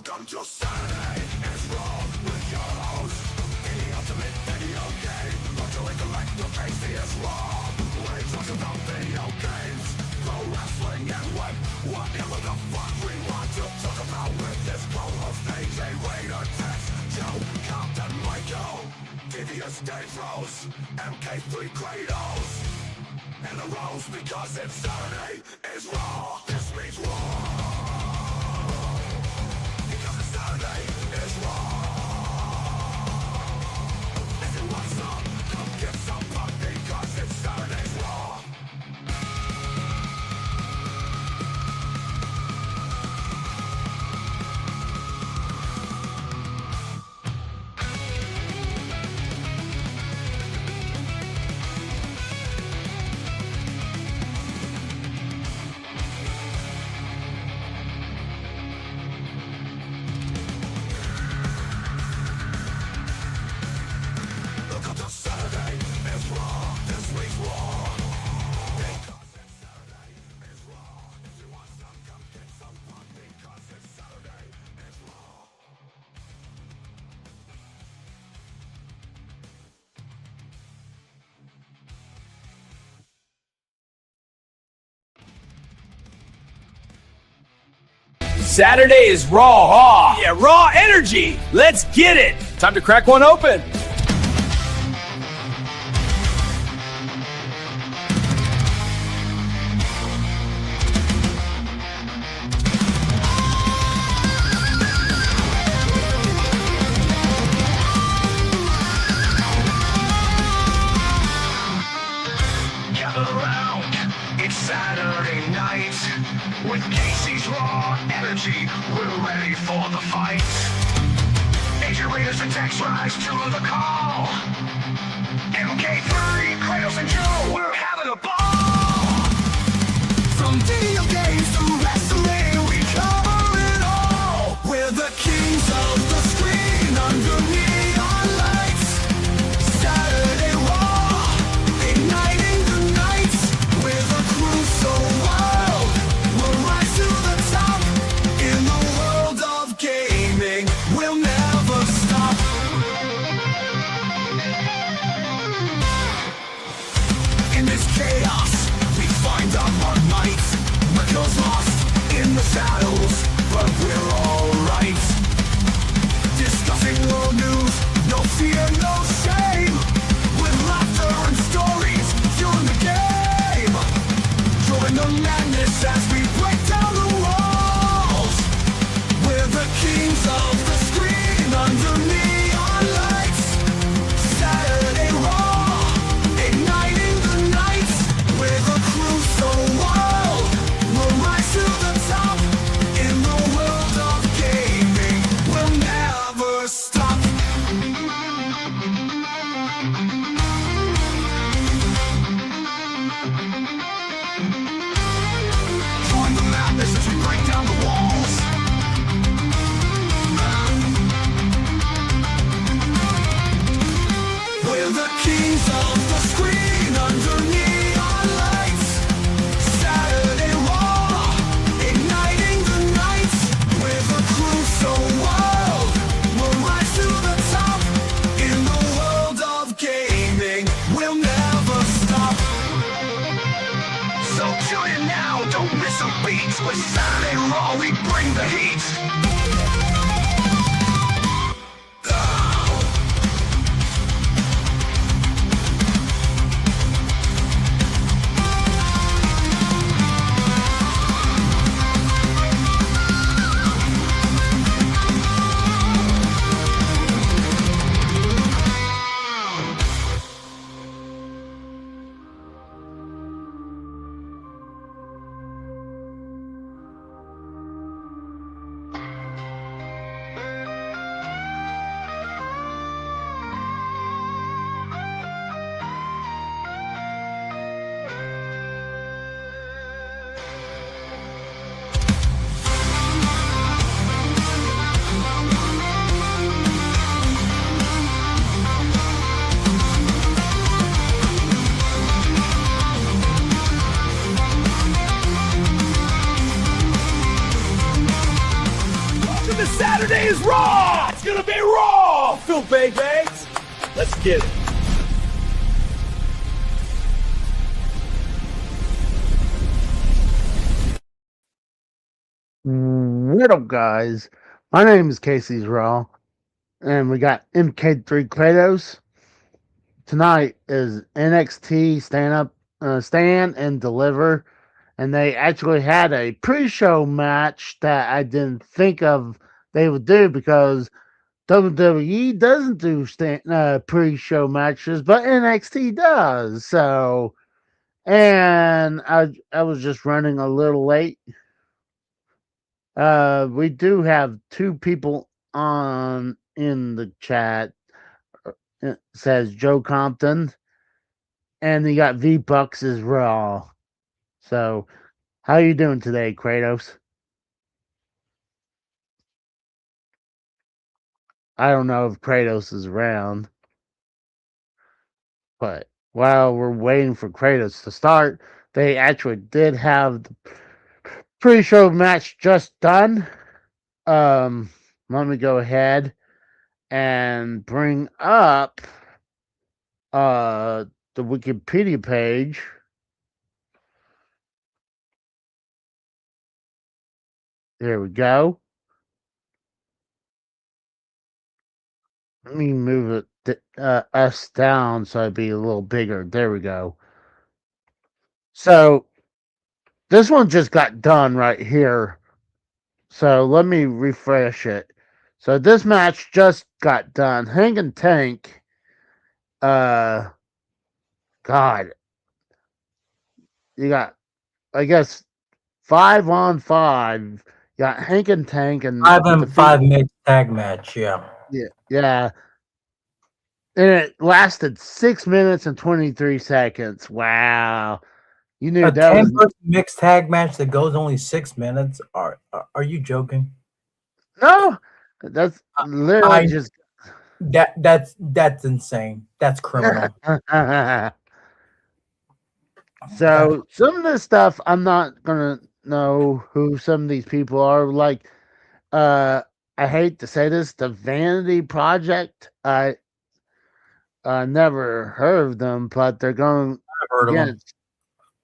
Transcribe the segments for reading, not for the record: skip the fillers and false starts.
Welcome to Saturday is Raw with your host, the ultimate video game. Virtually collect the tastiest Raw. We talk about video games, pro wrestling and web. Whatever the fuck we want to talk about with this co-host AJ Raider, Tex, Joe, Compton, Michael, Devious Dave Rose, MK3 Kratos. And the Rose because it's Saturday is Raw. This means Raw. Saturday is Raw. If you want some, come get some pop because it's Saturday's Raw. Saturday is Raw. Yeah, Raw energy. Let's get it. Time to crack one open. Gather around, it's Saturday night. With Casey's Raw energy, we're ready for the fight. Agent Raiders and Tex rise to the call. MK3, Kratos and Joe, we're having a ball. From video games to wrestling, we cover it all. We're the kings of the screen under neon lights. Saturday Raw, igniting the nights with a crew so wild. We'll rise to the top in the world of gaming. We'll never stop. In this chaos, we find our might. We're lost in the shadows, but we're alright. Discussing world news, no fear, no shame. With laughter and stories, fueling the game. Join the madness as we break down the walls. We're the kings of the screen under neon lights. Saturday Raw, igniting the nights with a crew so wild. We'll rise to the top in the world of gaming. We'll never stop. Join the madness as we break down the walls. We're the kings of the screen under neon lights. Saturday Raw, igniting the nights with a crew so wild. We'll rise to the top in the world of gaming. We'll never stop. So tune in now, don't miss a beat. With Saturday Raw, we bring the heat. Saturday is Raw! It's gonna be Raw! Phil baby! Let's get it. What up, guys? My name is Casey's Raw, and we got MK3 Kratos. Tonight is NXT Stand and Deliver, and they actually had a pre-show match that I didn't think of they would do because WWE doesn't do pre-show matches, but NXT does. So, and I was just running a little late. We do have two people on in the chat. It says Joe Compton, and you got V Bucks as Raw. So, how you doing today, Kratos? I don't know if Kratos is around, but while we're waiting for Kratos to start, they actually did have the pre-show match just done. Let me go ahead and bring up the Wikipedia page. There we go. Let me move us down so it'd be a little bigger. There we go. So this one just got done right here. So let me refresh it. So this match just got done. Hanging Tank. God. You got, I guess, 5-on-5. You got Hank and Tank and 5-on-5 mixed tag match, yeah. Yeah. And it lasted 6 minutes and 23 seconds. Wow. You knew A that was 10-person mixed tag match that goes only 6 minutes? Are you joking? no. That's literally just that's insane. That's criminal. So some of this stuff I'm not gonna know who some of these people are. Like, I hate to say this, the Vanity Project. I never heard of them, but they're going I've heard of them. against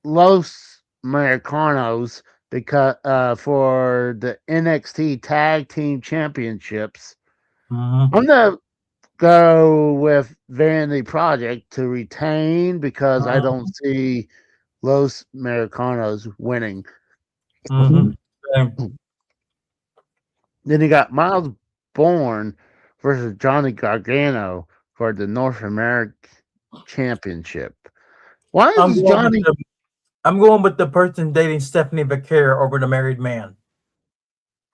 Los Americanos because for the NXT Tag Team Championships. Mhm. I'm gonna go with Vanity Project to retain because I don't see Los Americanos winning. Mhm. Same. Then you got Miles Bourne versus Johnny Gargano for the North American Championship. Why I'm is going, Johnny going with the person dating Stephanie Becker over the married man.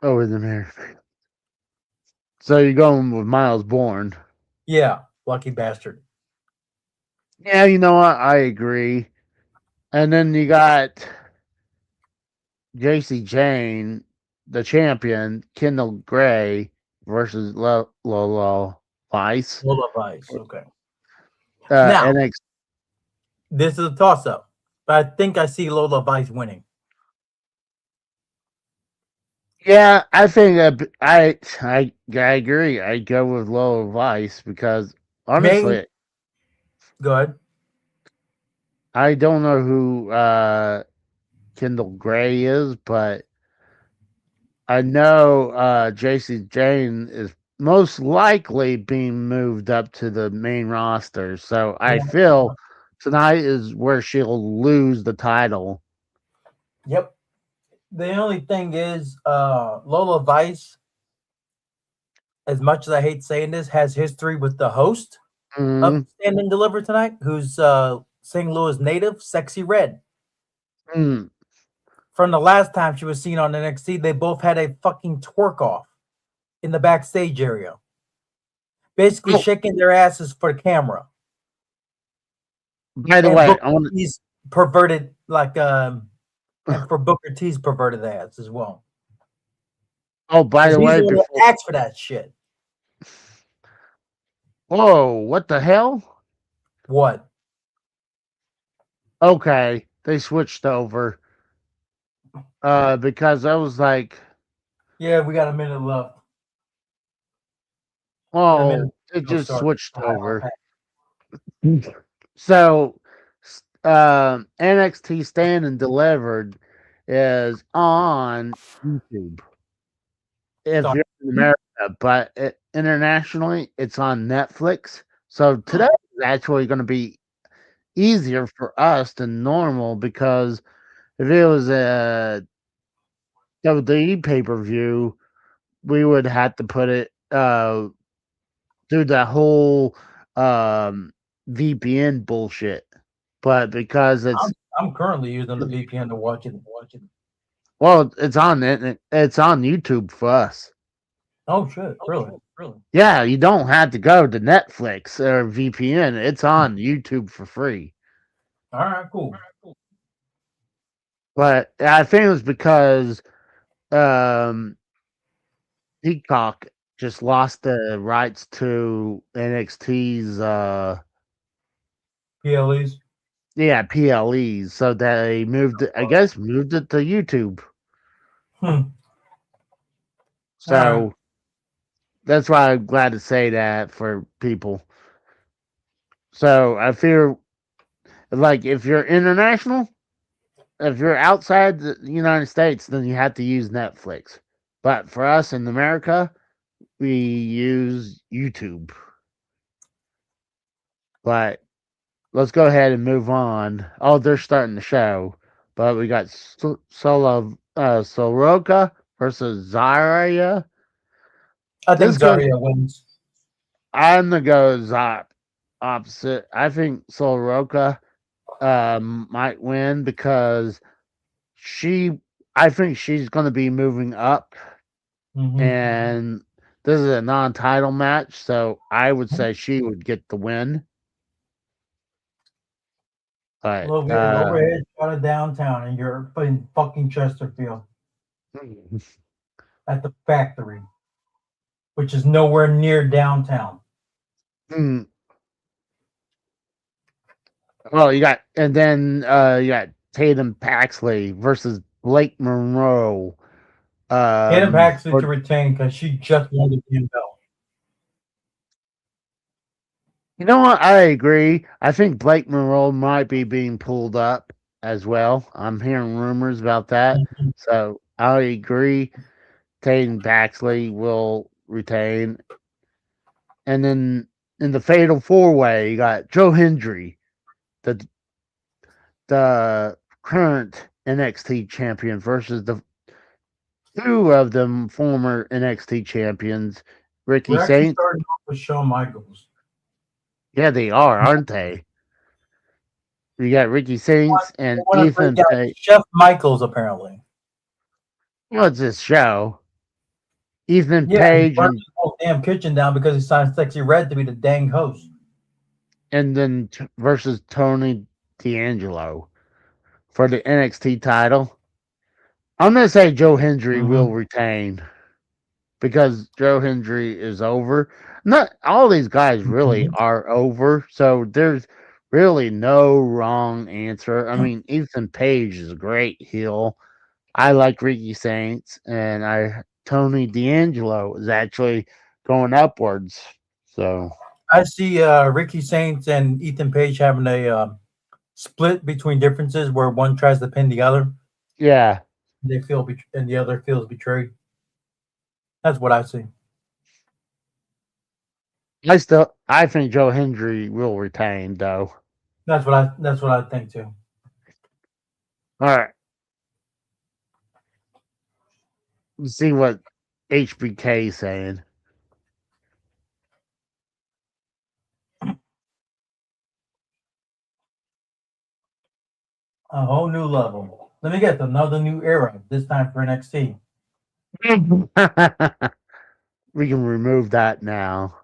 over the American? So you're going with Miles Bourne. Yeah, lucky bastard. Yeah, you know what? I agree. And then you got JC Jane, the champion, Kendall Gray versus Lola Vice. Lola Vice, okay. Now, NXT. This is a toss-up, but I think I see Lola Vice winning. yeah, I think I agree. I go with Lola Vice because honestly, Go ahead. I don't know who Kendall Gray is, but I know JC Jane is most likely being moved up to the main roster. So I feel tonight is where she'll lose the title. Yep. The only thing is, Lola Vice, as much as I hate saying this, has history with the host of Stand and Deliver tonight, who's St. Louis native, Sexy Red. Mm. From the last time she was seen on NXT, they both had a fucking twerk off in the backstage area, basically shaking their asses for the camera. By the way, I want He's perverted, like and for Booker T's perverted ass as well. Oh, by the way, before asked for that shit. Whoa, what the hell? What? Okay, they switched over. Because I was like, yeah, we got a minute left. Oh, it It'll just start switched a high over. pack. So, NXT Stand and Delivered is on YouTube if So, you're in America, but internationally, it's on Netflix. So today is actually going to be easier for us than normal because if it was a WWE pay per view, we would have to put it through the whole VPN bullshit. But because I'm currently using the VPN to watch it. well, it's on it. It's on YouTube for us. Oh shit! Really? Yeah, you don't have to go to Netflix or VPN. It's on YouTube for free. All right, cool. But I think it was because um, Peacock just lost the rights to NXT's PLEs. PLEs, so they moved it, I guess moved it to YouTube. Hmm. So that's why I'm glad to say that for people. So I feel like if you're international, if you're outside the United States, then you have to use Netflix. But for us in America, we use YouTube. But let's go ahead and move on. Oh, they're starting the show. But we got Soroka versus Zarya. I think This goes. Zarya wins. I'm gonna go opposite. I think Soroka might win because I think she's going to be moving up, and this is a non-title match, so I would say she would get the win. But Overhead shot of downtown, and you're in fucking Chesterfield at the factory, which is nowhere near downtown. Well, you got Tatum Paxley versus Blake Monroe. Tatum Paxley to retain because she just won the damn belt. You know what? I agree. I think Blake Monroe might be being pulled up as well. I'm hearing rumors about that. So I agree. Tatum Paxley will retain. And then in the Fatal 4-Way, you got Joe Hendry, the current NXT champion, versus the two of them former NXT champions, Ricky We're actually Saints. starting off with Shawn Michaels. Yeah, they are, aren't they? You got Ricky Saints and Ethan Page. Chef Michaels, apparently. What's this show? Ethan Page and the whole damn kitchen down because he signed Sexy Red to be the dang host. And then versus Tony D'Angelo for the NXT title. I'm gonna say Joe Hendry will retain because Joe Hendry is over. Not all these guys really are over, so there's really no wrong answer. I mean, Ethan Page is a great heel. I like Ricky Saints, and Tony D'Angelo is actually going upwards. So I see Ricky Saints and Ethan Page having a split between differences where one tries to pin the other. Yeah, they feel and the other feels betrayed. That's what I see. I think Joe Hendry will retain though. That's what I think too. All right. Let's see what HBK is saying. A whole new level. Let me get another new era, this time for NXT. We can remove that now.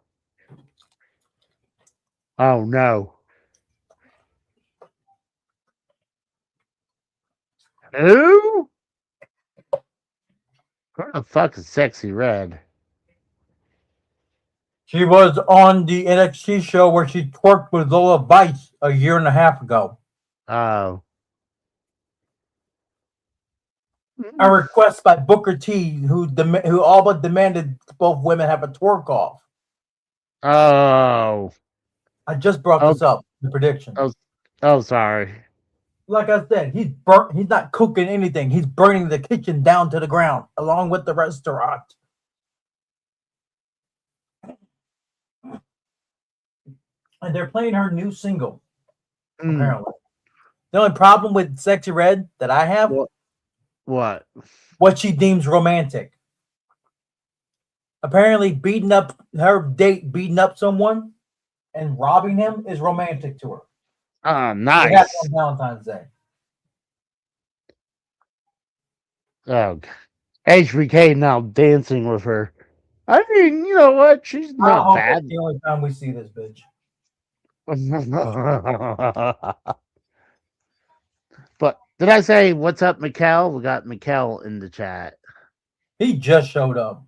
Oh no. Who? Who the fuck is Sexy Red? She was on the NXT show where she twerked with Lola Vice a year and a half ago. Oh. A request by Booker T, who all but demanded both women have a twerk off. Oh, I just brought this up. The prediction. oh, sorry. Like I said, he's burnt. He's not cooking anything. He's burning the kitchen down to the ground, along with the restaurant. And they're playing her new single. Apparently, the only problem with Sexy Red that I have, What? what she deems romantic. Apparently, beating up someone and robbing him is romantic to her. Oh, It nice. happened on Valentine's Day. Oh, HBK now dancing with her. I mean, you know what? She's I not hope bad. that's the only time we see this bitch. But did I say what's up, Mikkel? We got Mikkel in the chat. He just showed up.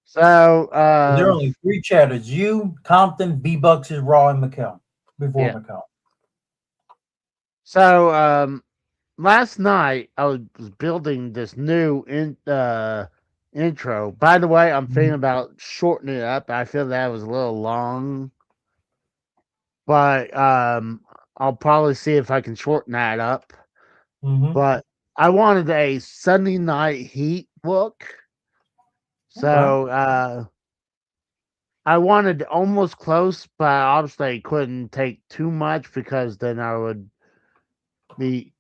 So There are only 3 chatters: you, Compton, B-Bucks is Raw, and McKell. Before Yeah. McKell. So last night I was building this new intro. By the way, I'm thinking about shortening it up. I feel that was a little long. But I'll probably see if I can shorten that up. But I wanted a Sunday Night Heat look. So I wanted almost close, but obviously I couldn't take too much because then I would be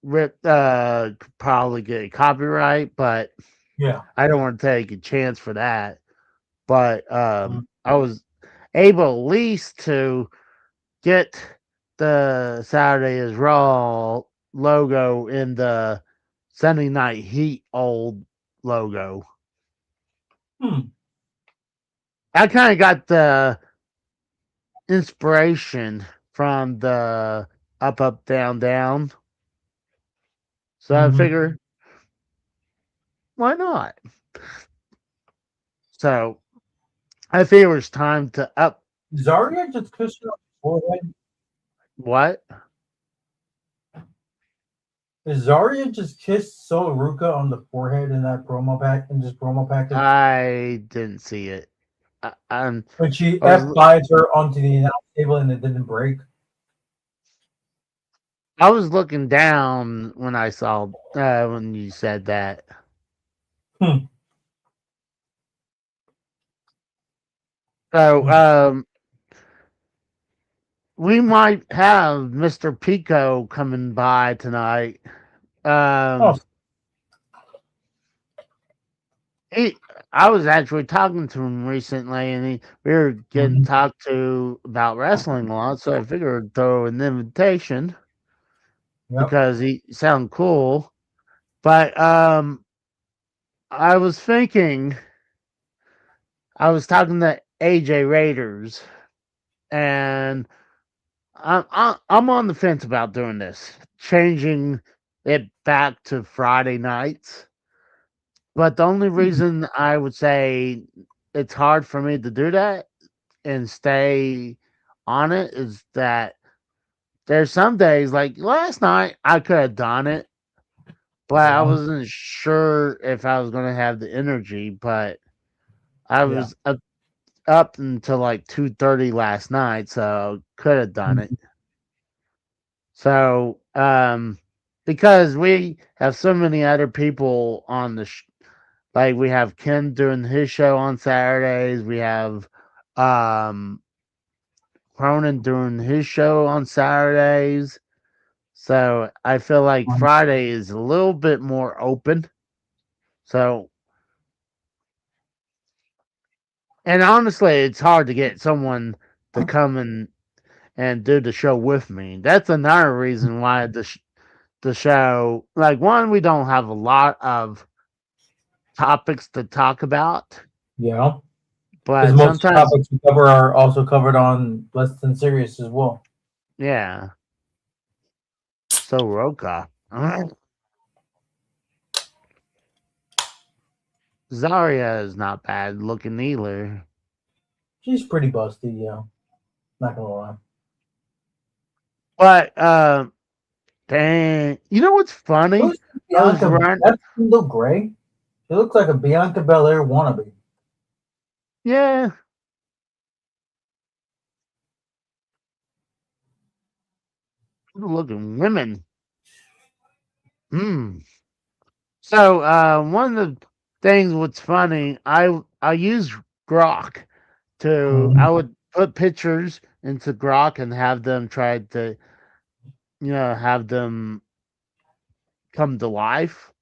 ripped, probably get a copyright, but Yeah. I don't want to take a chance for that. But I was able at least to get the Saturday is Raw logo in the Sunday Night Heat old logo. I kind of got the inspiration from the Up, Up, Down, Down. So I figure, why not? So I figure it's time to up. Zarya just kissed her on the forehead. What? Is Zarya just kissed Solo Ruka on the forehead in that promo package? I didn't see it. When she F5'd her onto the announce table and it didn't break. I was looking down when I saw when you said that. So we might have Mr. Pico coming by tonight. I was actually talking to him recently, and we were getting talked to about wrestling a lot, so I figured I'd throw an invitation because he sounded cool. But I was thinking, I was talking to AJ Raiders, and I'm on the fence about doing this, changing it back to Friday nights. But the only reason I would say it's hard for me to do that and stay on it is that there's some days, like last night, I could have done it, but I wasn't sure if I was going to have the energy. But I was up until like 2:30 last night, so could have done it. So because we have so many other people on the like we have Ken doing his show on Saturdays. We have Cronin doing his show on Saturdays. So I feel like Friday is a little bit more open. So, and honestly, it's hard to get someone to come and do the show with me. That's another reason why the show, like, one, we don't have a lot of topics to talk about. Yeah. But most sometimes topics we cover are also covered on Less Than Serious as well. Yeah. So Roka. Zarya is not bad looking either. She's pretty busty, yeah. Not gonna lie. But dang, you know what's funny? That's Kendall Gray. She looks like a Bianca Belair wannabe. Yeah, looking women. Hmm. So one of the things what's funny, I use Grok to Mhm. I would put pictures into Grok and have them try to have them come to life.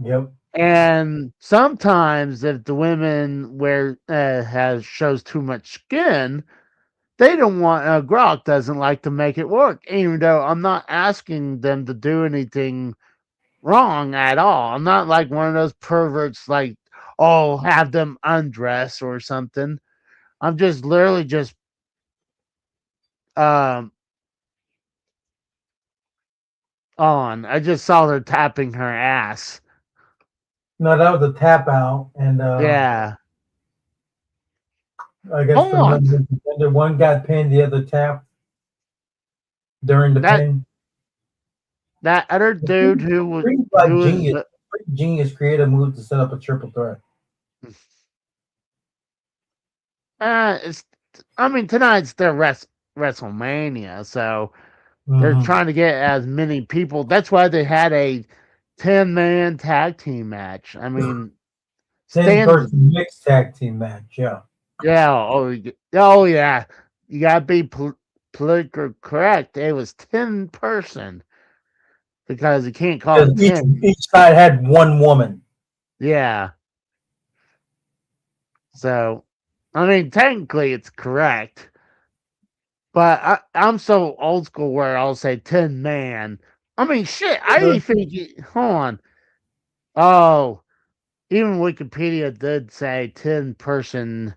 Yep. And sometimes if the women wear has shows too much skin, they don't want Grok doesn't like to make it work, even though I'm not asking them to do anything wrong at all. I'm not like one of those perverts like, oh, have them undress or something. I'm just literally just um on. I just saw her tapping her ass. No, that was a tap out, and Yeah. I guess Hold for no on. contender, one got pinned, the other tapped during the That pin. that other dude who was Pretty like who genius, was pretty genius creative move to set up a triple threat. it's I mean tonight's their WrestleMania, so they're Mm-hmm. trying to get as many people. That's why they had a 10-man tag team match. I mean, 10-person stand mixed tag team match. Yeah. yeah, oh yeah. You gotta be politically correct. It was 10-person because you can't call Because it each 10. each side had one woman. Yeah. So, I mean, technically it's correct, but I'm so old school where I'll say 10-man. I mean, shit, I Mhm. even hold on. Oh, even Wikipedia did say 10-person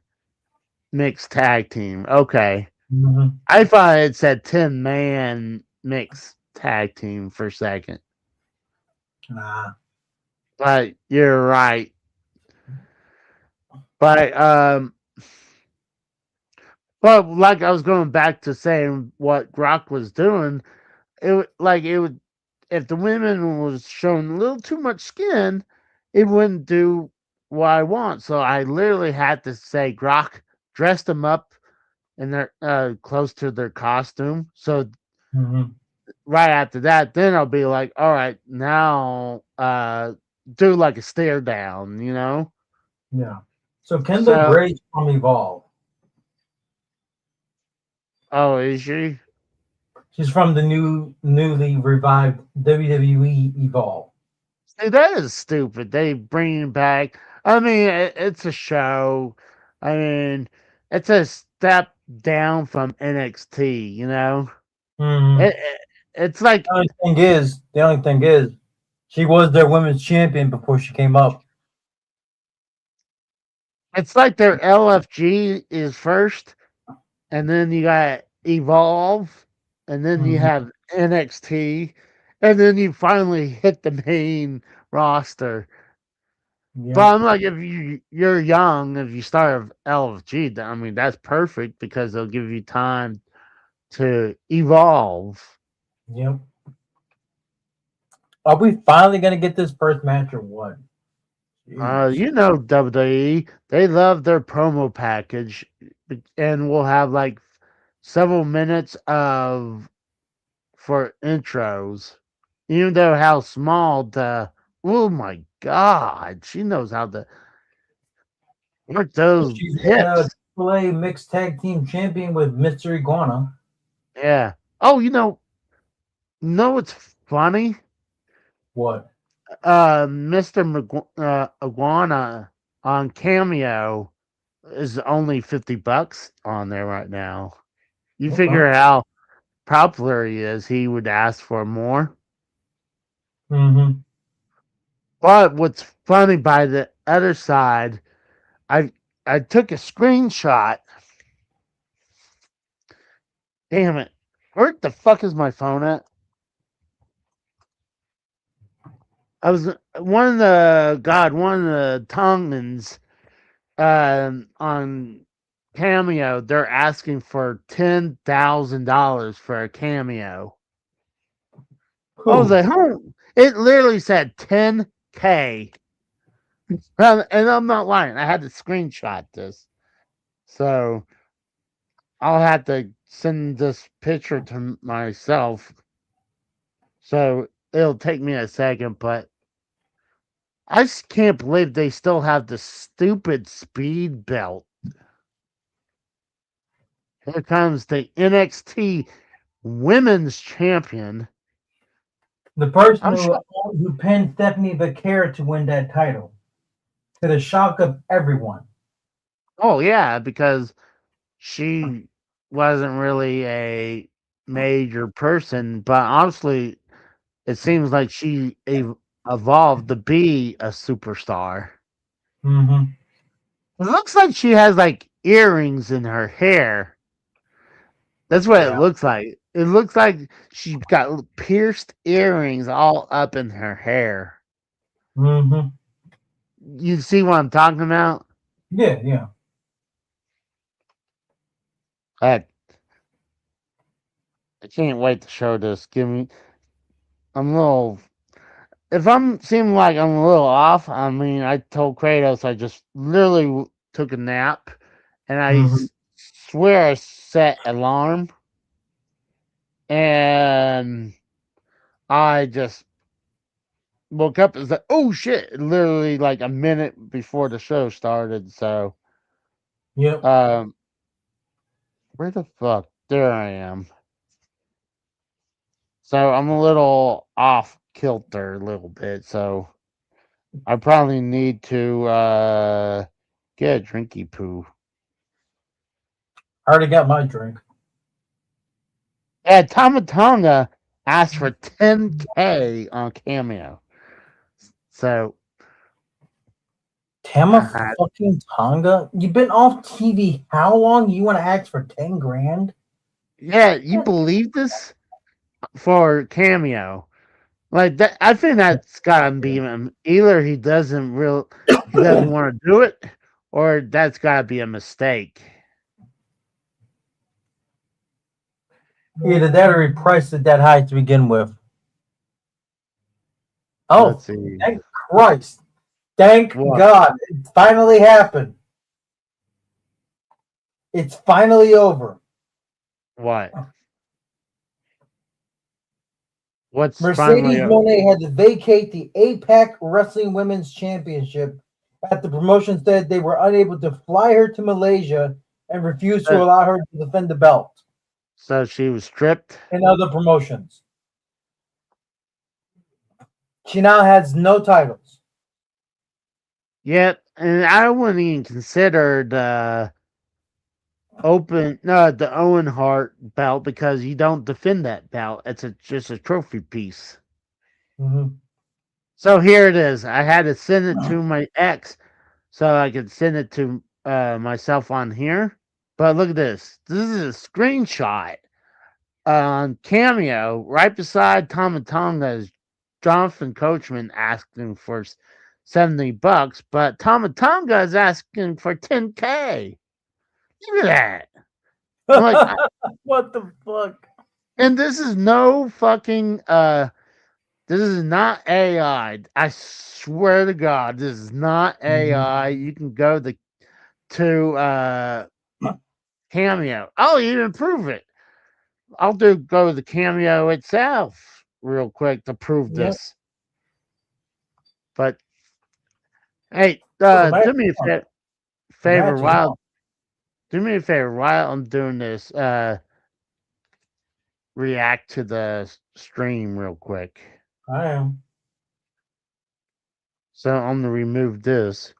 mixed tag team. Okay. Mhm. I thought it said 10-man mixed tag team for a second. Nah. But you're right. But well, like I was going back to saying what Grok was doing, it would if the women was showing a little too much skin, it wouldn't do what I want. So I literally had to say Grok dressed them up in their close to their costume. So Mhm. right after that, then I'll be like, all right, now do like a stare down, you know? Yeah. So Kendall So Gray's from Evolve. oh, is she? She's from the newly revived WWE Evolve. See, that is stupid. They bring back. I mean, it's a show. I mean, it's a step down from NXT. You know, Mhm. it's like The only thing is, she was their women's champion before she came up. their LFG is first, and then you got Evolve, and then you Mhm. have NXT, and then you finally hit the main roster. Yep. But I'm like, if you're young, if you start with LFG, I mean that's perfect because they'll give you time to evolve. Yep. Are we finally gonna get this first match or what? Jeez. You know WWE, they love their promo package, and we'll have like several minutes of for intros, even though how small the. Oh my God, she knows how to work those She's a hips. AAA mixed tag team champion with Mr. Iguana. Yeah. Oh, know what's funny? What? Mr. Iguana on Cameo is only $50 on there right now. You Okay. figure how popular he is, he would ask for more. Mm-hmm. But what's funny by the other side, I I took a screenshot. Damn it. Where the fuck is my phone at? I was one of the Tongans on Cameo, they're asking for $10,000 for a cameo. I was Who? like, huh? It literally said 10K. And I'm not lying. I had to screenshot this. So I'll have to send this picture to myself. So it'll take me a second, but I just can't believe they still have the stupid speed belt. Here comes the NXT Women's Champion. The person I'm sure. who pinned Stephanie Becerra to win that title, to the shock of everyone. Oh yeah, because she wasn't really a major person, but honestly, it seems like she evolved to be a superstar. Mm-hmm. It looks like she has like earrings in her hair. That's what it Yeah. looks like. It looks like she got pierced earrings all up in her hair. Mm-hmm. You see what I'm talking about? Yeah, yeah. Heck, I can't wait to show this. I'm a little. If I'm seeming like I'm a little off, I mean, I told Kratos I just literally took a nap, and I Mm-hmm. swear I set alarm, and I just woke up and said, "Oh shit!" Literally like a minute before the show started. So, Yep. where the fuck? There I am. So I'm a little off kilter, a little bit. So I probably need to get a drinky poo. I already got my drink. Yeah, Tomatonga asked for 10K on Cameo. So Tama fucking Tonga? You've been off TV how long? You want to ask for 10 grand? yeah, you believe this for Cameo? Like that, I think that's gotta be him. Either he doesn't want to do it, or that's gotta be a mistake. Either that or he priced it that high to begin with. Oh, Let's see. thank Christ. Thank What? God. It finally happened. It's finally over. What? What's Mercedes finally? Moné had to vacate the APAC Wrestling Women's Championship after the promotion said they were unable to fly her to Malaysia and refused to allow her to defend the belt So she was stripped. in other promotions. She now has no titles. Yep, and I wouldn't even consider the Owen Hart belt because you don't defend that belt. It's just a trophy piece. Mm-hmm. So here it is. I had to send it to my ex so I could send it to myself on here. But look at this. This is a screenshot on Cameo right beside Tomatonga's Jonathan Coachman asking for $70, but Tomatonga is asking for 10K. Look at that. I'm like, What the fuck? and this is no fucking this is not AI. I swear to God, this is not AI. You can go to Cameo. I'll even prove it. I'll go to the Cameo itself real quick to prove this. But hey, do me a favor while I'm doing this. React to the stream real quick. I am. So I'm gonna remove this.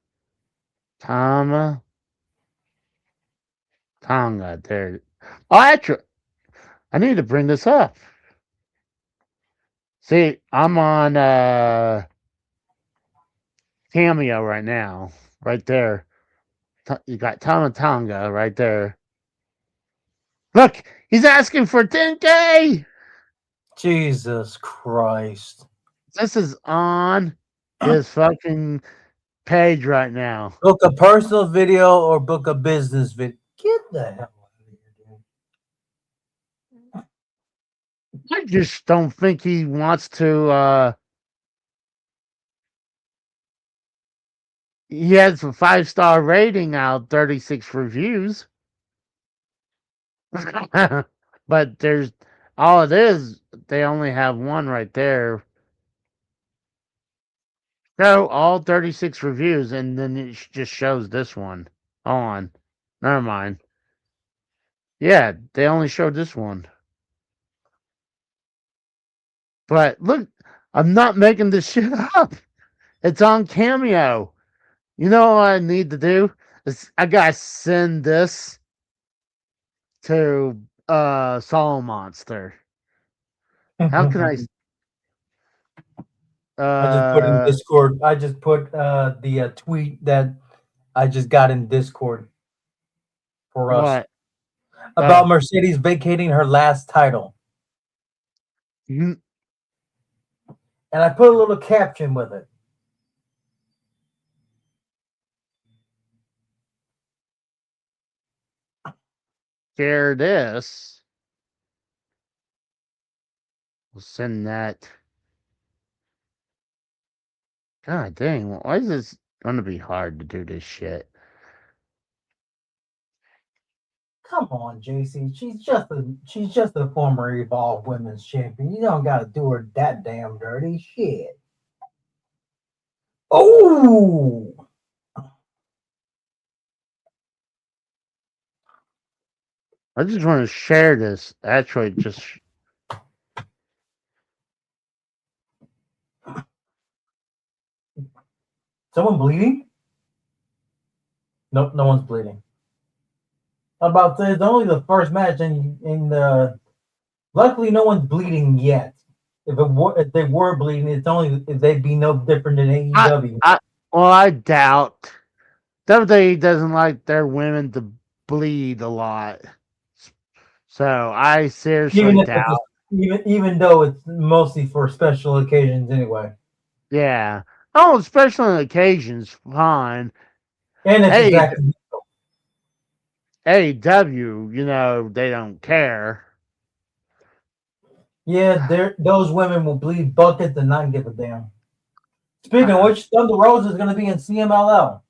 Tonga there. Oh, actually, I need to bring this up. See, I'm on Cameo right now, right there. You got Tonga right there. Look, he's asking for 10K. Jesus Christ. This is on his fucking page right now. Book a personal video or book a business video. Get the hell out of here, dude. I just don't think he wants to. He has a 5-star rating out, 36 reviews. But there's all it is. they only have one right there. So all 36 reviews, and then it just shows this one on. Never mind. Yeah, they only showed this one. But look, I'm not making this shit up. It's on Cameo. You know what I need to do? I gotta send this to Soul Monster. How can I I just put in Discord. I just put the tweet that I just got in Discord for us what? about Mercedes vacating her last title, You, and I put a little caption with it. share this. We'll send that. God dang, why is this gonna be hard to do this shit? Come on, JC. She's just a former Evolve Women's Champion. You don't gotta do her that damn dirty shit. Oh, I just want to share this. Actually, just someone bleeding? Nope, no one's bleeding. About to say, it's only the first match, and luckily no one's bleeding yet. If they were bleeding, it's only if they'd be no different than AEW. I doubt WWE doesn't like their women to bleed a lot. So I seriously doubt. Even though it's mostly for special occasions anyway. Yeah. Oh, special occasions, fine. And it's exactly AEW, they don't care. yeah, those women will bleed buckets and not give a damn. Speaking of which, Thunder Rose is going to be in CMLL.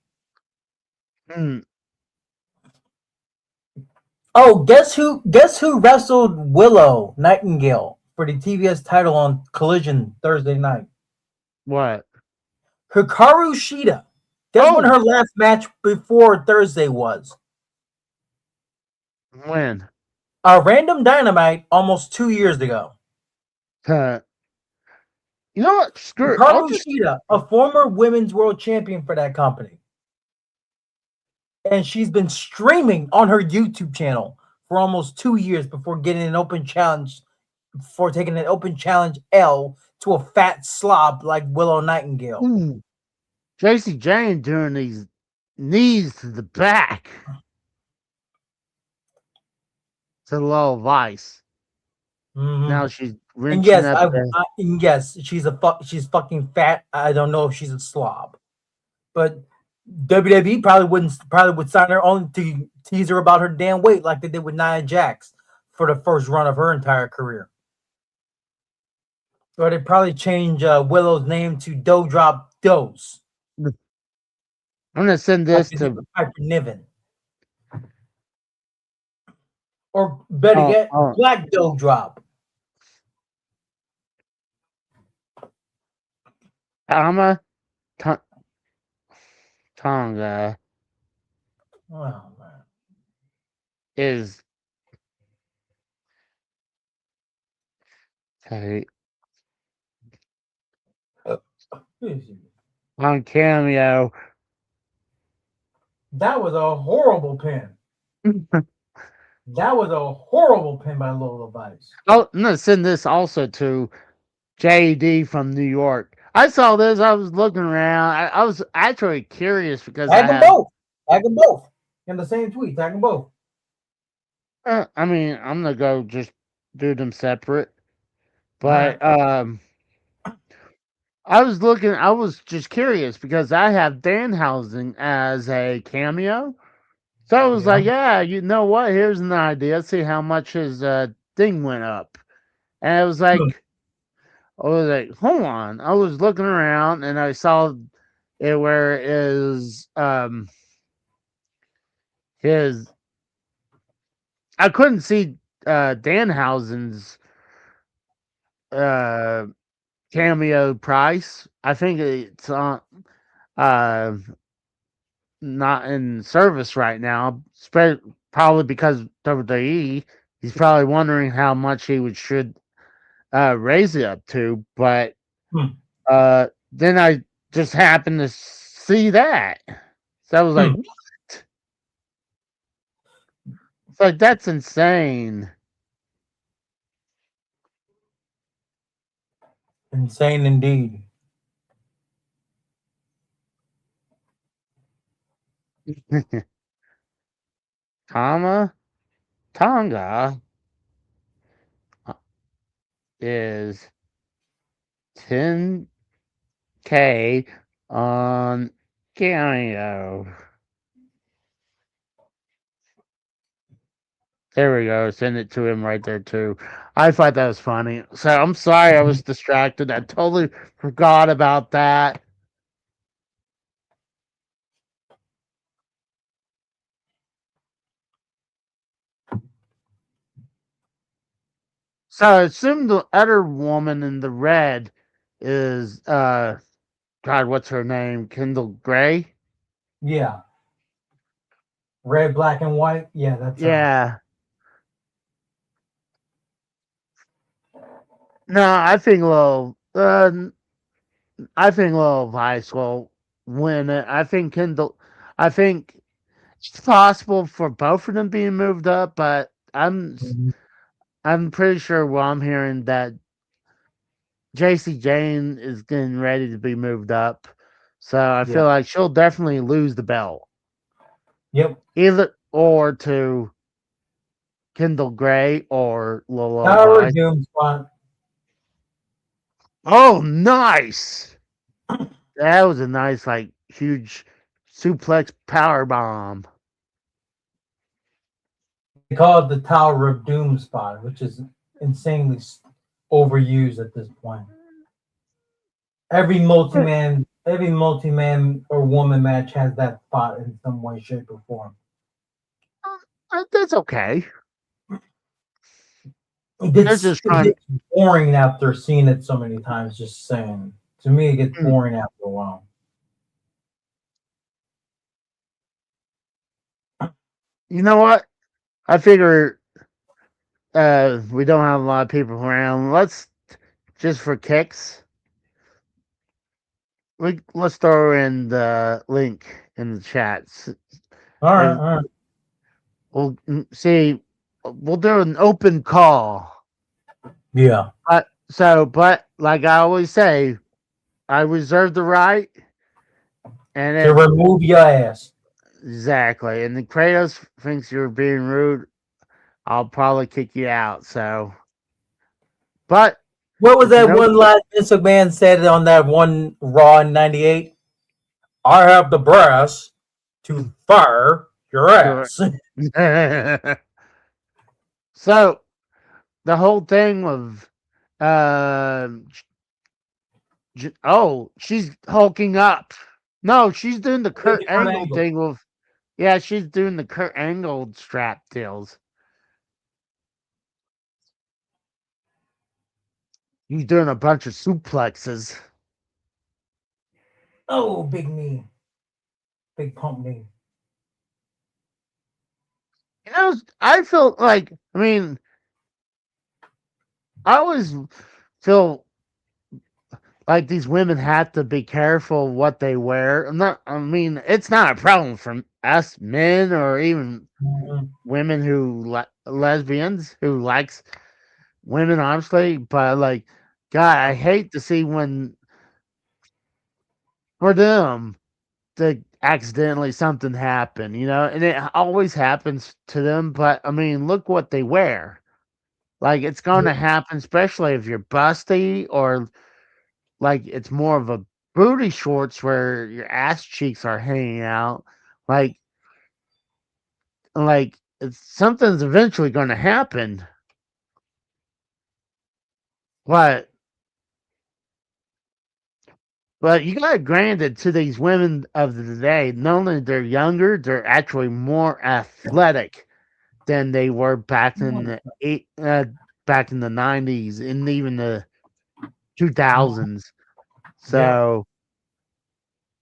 Oh, guess who wrestled Willow Nightingale for the TBS title on Collision Thursday night? What? Hikaru Shida. Guess when her last match before Thursday was? When? A Random Dynamite almost 2 years ago. You know what? Screw Hikaru Shida, a former women's world champion for that company. And she's been streaming on her YouTube channel for almost 2 years before getting an open challenge, for taking an open challenge L to a fat slob like Willow Nightingale. Ooh. JC Jane doing these knees to the back. It's a little vice. Mm-hmm. Now she's wrenching and yes, up yes, she's fucking fat. I don't know if she's a slob, but WWE probably would sign her only to tease her about her damn weight, like they did with Nia Jax for the first run of her entire career. Or they'd probably change Willow's name to Doudrop Dose. I'm gonna send this to Piper Niven. Or better yet, Black Doudrop. Tama Tonga Oh man. is on Cameo. That was a horrible pin. That was a horrible pin by Lola Vice. Oh, I'm gonna send this also to JD from New York. I saw this. I was looking around. I was actually curious because Tag them both. Tag them both in the same tweet. Tag them both. I mean, I'm gonna go just do them separate. But I was looking. I was just curious because I have Danhausen as a cameo. So I was like, yeah, you know what? Here's an idea. Let's see how much his thing went up. And I was like, hold on. I was looking around and I saw it where is his. I couldn't see Danhausen's cameo price. I think it's on not in service right now. Probably because WWE. He's probably wondering how much he should raise it up to. But Hmm. then I just happened to see that, so I was like, "What?" It's like that's insane. Insane indeed. Tonga is 10K on Cameo. There we go. Send it to him right there too. I thought that was funny. So I'm sorry I was distracted. I totally forgot about that. So I assume the other woman in the red is God, what's her name? Kendall Gray? Yeah. Red, black, and white. Yeah, that's Yeah. No, I think Little Vice will win it. I think it's possible for both of them being moved up, but I'm pretty sure what I'm hearing that JC Jane is getting ready to be moved up. So I feel like she'll definitely lose the belt. Yep. Either or to Kendall Gray or Lola Tower Vice. of Doom spot. Oh, nice! That was a nice, like, huge suplex power bomb. They call it the Tower of Doom spot, which is insanely overused at this point. Every multi-man or woman match has that spot in some way, shape, or form. That's okay. It They're gets, just it trying. gets boring after seeing it so many times. Just saying, to me, it gets boring after a while. You know what? I figure we don't have a lot of people around. Let's just for kicks. Let's throw in the link in the chats. All right. We'll see. We'll do an open call. Yeah. But like I always say, I reserve the right. And To remove your ass. Exactly. And the Kratos thinks you're being rude, I'll probably kick you out. So, but what was that one line Vince McMahon said on that one Raw in '98? I have the brass to fire your ass. So, the whole thing of, she's hulking up. No, she's doing the Kurt Angle thing with, yeah, she's doing the Kurt Angle strap deals. He's doing a bunch of suplexes. Oh, big knee. Big pump knee. You know, I feel like, I always feel like these women have to be careful what they wear. It's not a problem for us men or even women who lesbians who likes women, honestly. But like, God, I hate to see when for them that accidentally something happen, and it always happens to them. But look what they wear. Like it's going to happen, especially if you're busty or like it's more of a booty shorts where your ass cheeks are hanging out. Like something's eventually going to happen. But you got to granted to these women of the day, not only they're younger, they're actually more athletic than they were back in the 90s and even the 2000s. So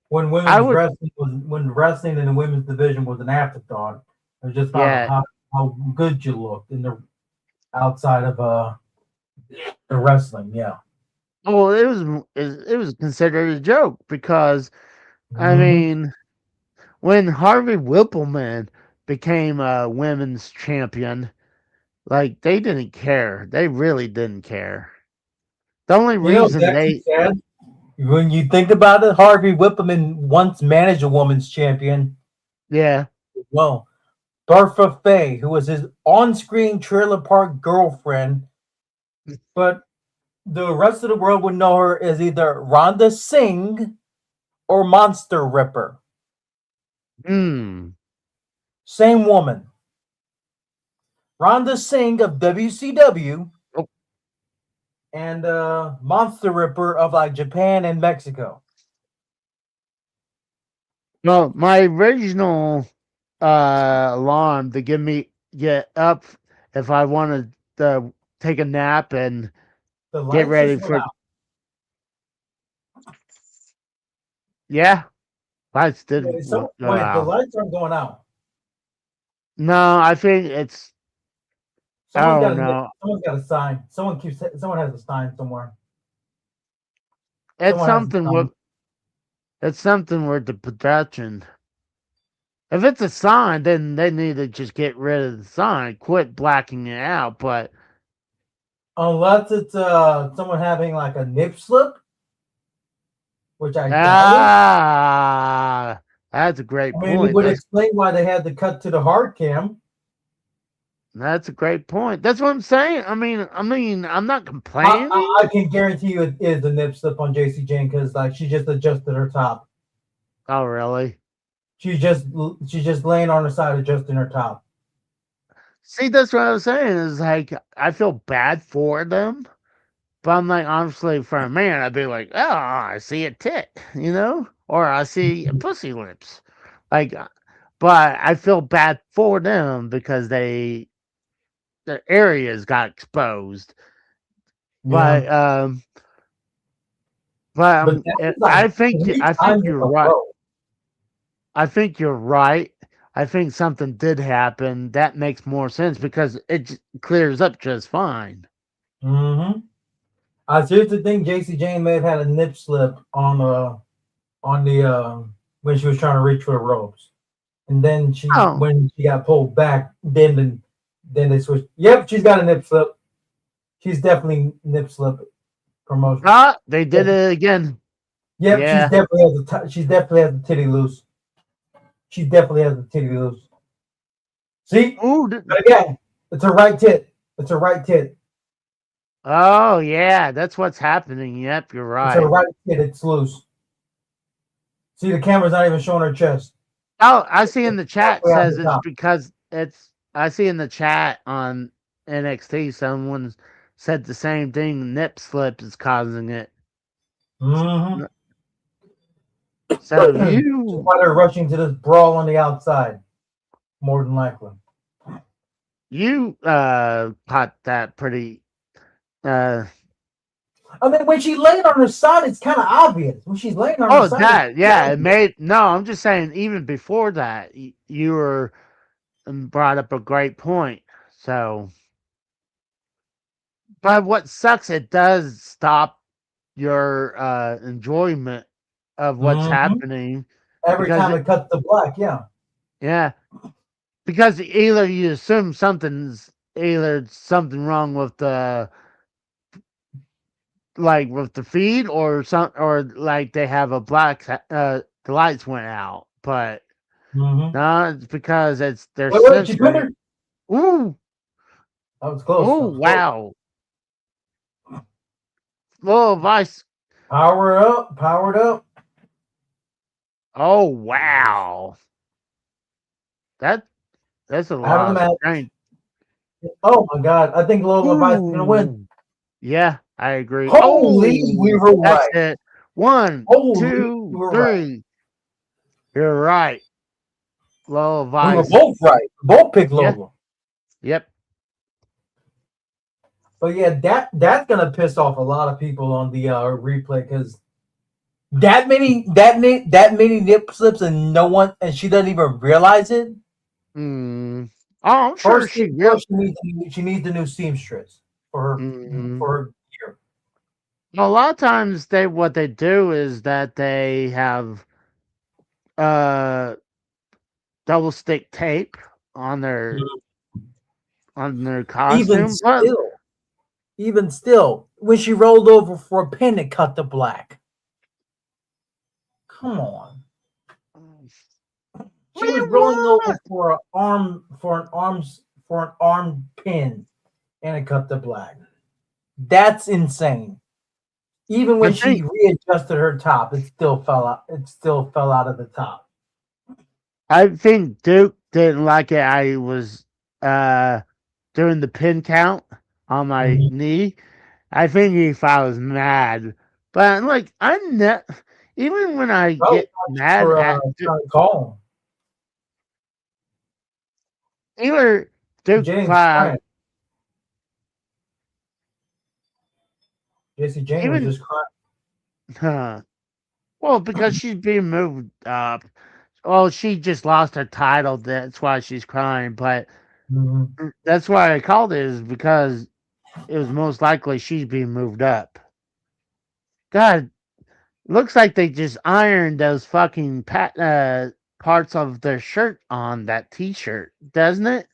when when wrestling in the women's division was an afterthought. It was just about how good you looked in the outside of the wrestling. Yeah. well, it was considered a joke because I mean, when Harvey Whippleman became a women's champion, like they didn't care. They really didn't care. The only reason they sad? When you think about it, Harvey Whippleman once managed a women's champion. yeah. Well, Bertha Faye, who was his on-screen trailer park girlfriend, but the rest of the world would know her as either Rhonda Singh or Monster Ripper. Same woman. Rhonda Singh of WCW and Monster Ripper of like Japan and Mexico. No, my original alarm to get up if I wanted to take a nap and get ready for. Yeah, lights did. Wait, the lights aren't going out. No, I think it's. Someone's got a sign. Someone has a sign somewhere. It's something with the production. If it's a sign, then they need to just get rid of the sign, quit blacking it out. But unless it's someone having like a nip slip, which I doubt. That's a great point. It would explain why they had to cut to the hard cam. That's a great point. That's what I'm saying. I mean, I'm not complaining. I can guarantee you it is a nip slip on JC Jane because like she just adjusted her top. Oh, really? She's just laying on her side adjusting her top. See, that's what I was saying. Is like I feel bad for them, but I'm like, honestly, for a man, I'd be like, oh, I see a tit, or I see a pussy lips, like. But I feel bad for them because their areas got exposed. Yeah. But I think you're right. I think you're right. I think something did happen. That makes more sense because it clears up just fine. I seriously think JC Jane may have had a nip slip on the when she was trying to reach for the ropes. And then when she got pulled back, then they switched. Yep, she's got a nip slip. She's definitely nip slip promotion. They did it again. Yep, yeah. She definitely has the titty loose. She definitely has the titty loose. See? But again, it's her right tit. It's her right tit. Oh yeah, that's what's happening. Yep, you're right. It's her right tit. It's loose. See, the camera's not even showing her chest. Oh, I see in the chat says it's because I see in the chat on NXT someone said the same thing. Nip slip is causing it. So why they're rushing to this brawl on the outside, more than likely. You caught that pretty. I mean, when she laid on her side, it's kind of obvious. When she's laying on her side. It made. No, I'm just saying, even before that, you were brought up a great point. So, but what sucks, it does stop your enjoyment of what's happening. Every time it cuts to black, yeah. Yeah. Because either you assume something's wrong with the feed or like they have a black the lights went out, but no, it's because they're censoring. Ooh, that was close. Oh wow, Low Vice, powered up. Oh wow, that's a lot of strength. Oh my god, I think Low Vice is gonna win. Yeah, I agree. Holy, we were right. It. 1, 2, 3. Right. You're right. Low Vice. We were both right. Both picked Lola. Yep. But yeah, that's gonna piss off a lot of people on the replay because that many nip slips and no one and she doesn't even realize it. Mm. Oh, I'm sure First she thing will. first, she needs the new seamstress for Mm. her gear. A lot of times what they do is that they have uh double stick tape on their Even costume. But still, even still, when she rolled over for a pin and cut the black. Come on. She was rolling over for an arm pin and it cut the black. That's insane. Even the when she thing, readjusted her top, it still fell out. It still fell out of the top. I think Duke didn't like it. I was doing the pin count on my Mhm. knee. I think if I was mad, but like even when I Probably get not mad for at trying to call either him. Duke James Cloud, crying. Jesse Jane was even just crying. well, because she's being moved up. Well, she just lost her title. That's why she's crying. But Mhm. that's why I called it is because it was most likely she's being moved up. God, looks like they just ironed those fucking parts of their shirt on that T-shirt, doesn't it?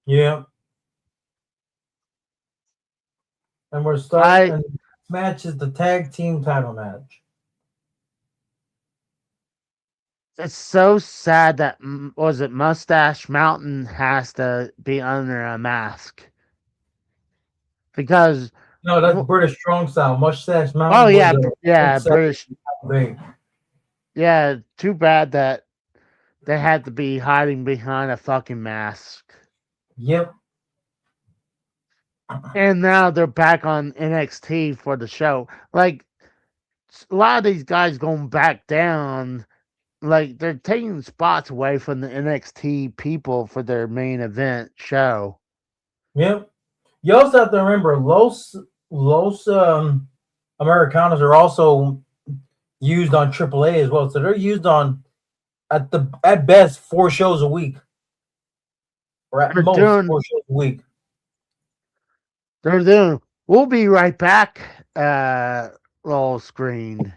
Yeah, and we're starting. I. And this match is the tag team title match. It's so sad that was it Mustache Mountain has to be under a mask because No, that's British Strong Style. Mustache oh Mountain was yeah, a yeah, except British, big. yeah. Too bad that they had to be hiding behind a fucking mask. Yep. And now they're back on NXT for the show. Like a lot of these guys going back down. Like they're taking spots away from the NXT people for their main event show. Yep. You also have to remember Los Americanos are also used on AAA as well. So they're used on at best 4 shows a week, or at They're most doing 4 shows a week. They're doing. We'll be right back. Little screen.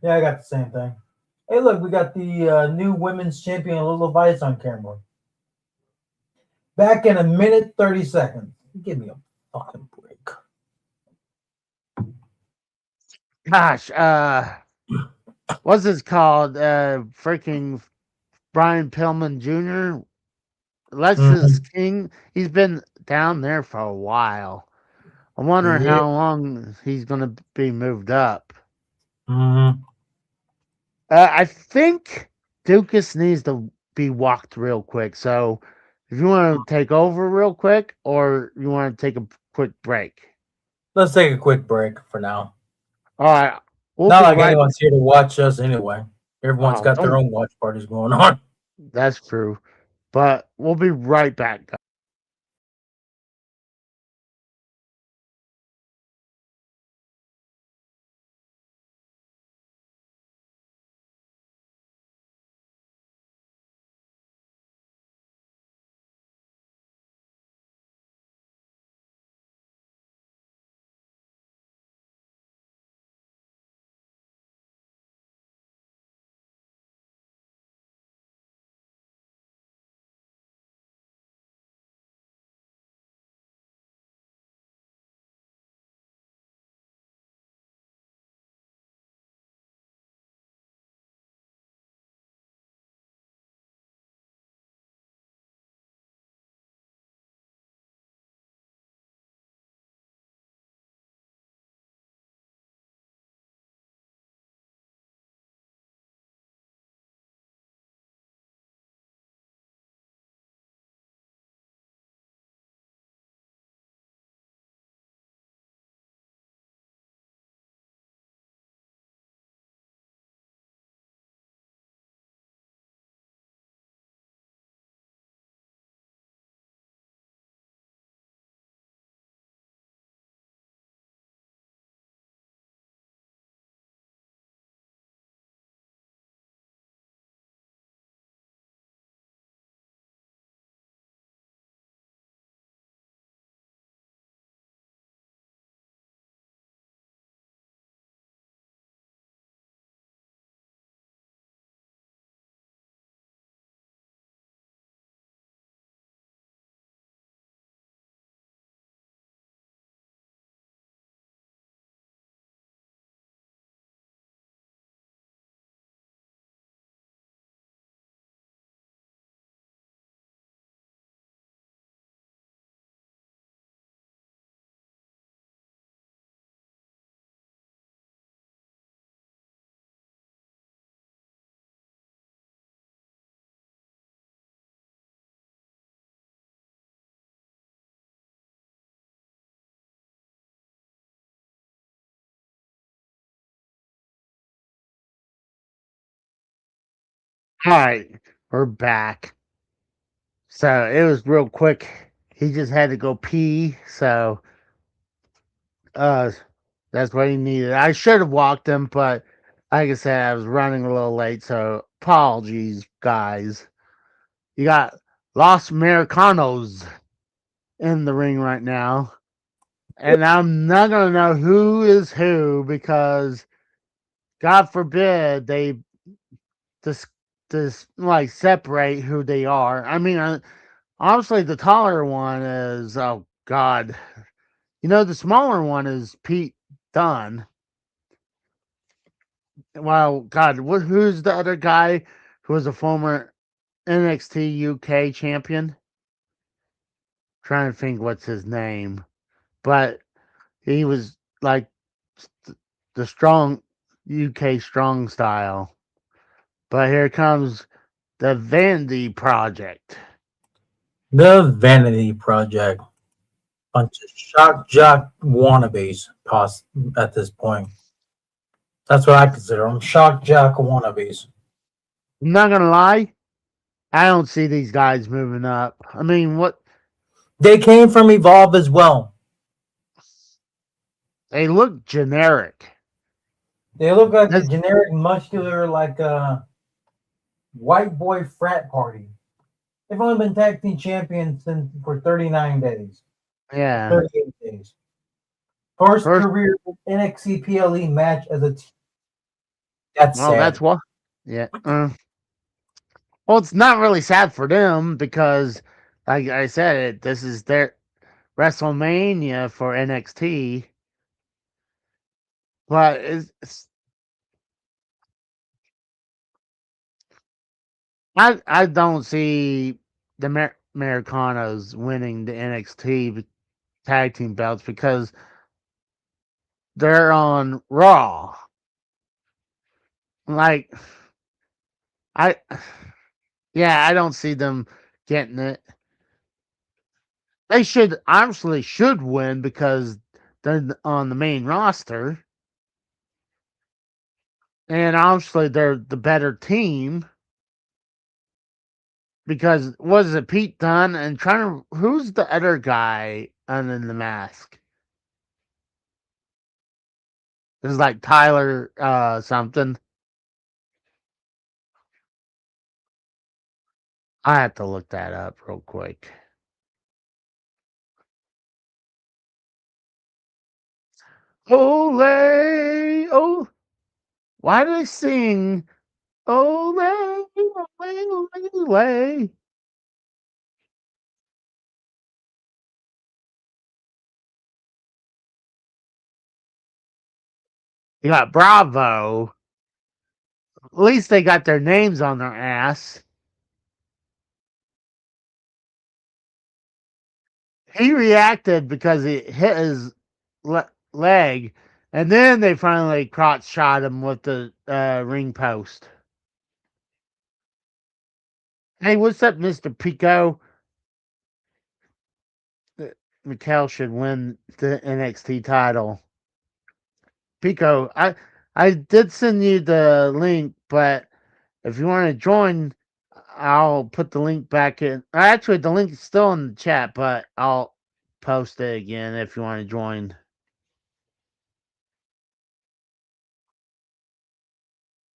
Yeah, I got the same thing. Hey, look, we got the new women's champion Lil Vice on camera. Back in a minute 30 seconds. Give me a fucking break. Gosh, what's this called? Freaking Brian Pillman Jr. Lexus Mhm. King. He's been down there for a while. I'm wondering Yeah. how long he's gonna be moved up. Mhm. I think Dukas needs to be walked real quick. So, if you want to take over real quick, or you want to take a quick break. Let's take a quick break for now. All right, we'll Not be like right. anyone's here to watch us anyway. Everyone's Oh, got their don't. own watch parties going on. That's true. But we'll be right back, All right, we're back. So it was real quick. He just had to go pee, so uh that's what he needed. I should have walked him, but like I said, I was running a little late, so apologies, guys. You got Los Americanos in the ring right now. And I'm not gonna know who is who because God forbid they just like separate who they are. I mean, obviously the taller one is, oh God, the smaller one is Pete Dunne. Well, God, who's the other guy who was a former NXT UK champion? Trying to think what's his name, but he was like the strong UK strong style. But here comes the Vandy Project. The Vanity Project. Bunch of shock jock wannabes at this point. That's what I consider them. Shock jock wannabes. I'm not gonna lie, I don't see these guys moving up. I mean, what They came from Evolve as well. they look generic. They look like the generic muscular, like white boy frat party. They've only been tag team champions for 39 days. Yeah. 38 days. First career NXT PLE match as a team. That's sad. That's what. Yeah. Well, it's not really sad for them because, like I said, this is their WrestleMania for NXT. But I don't see the Americanos winning the NXT tag team belts because they're on Raw. Like, I, yeah, I don't see them getting it. They should win because they're on the main roster. And obviously they're the better team. Because was it Pete Dunne and who's the other guy under the mask? It's like Tyler something. I have to look that up real quick. Ole, oh, why do they sing Ole, ole, ole, ole? You got Bravo. At least they got their names on their ass. He reacted because he hit his leg, and then they finally crotch shot him with the ring post. Hey, what's up, Mr. Pico? Mikkel should win the NXT title. Pico, I did send you the link, but if you want to join, I'll put the link back in. Actually, the link is still in the chat, but I'll post it again if you want to join.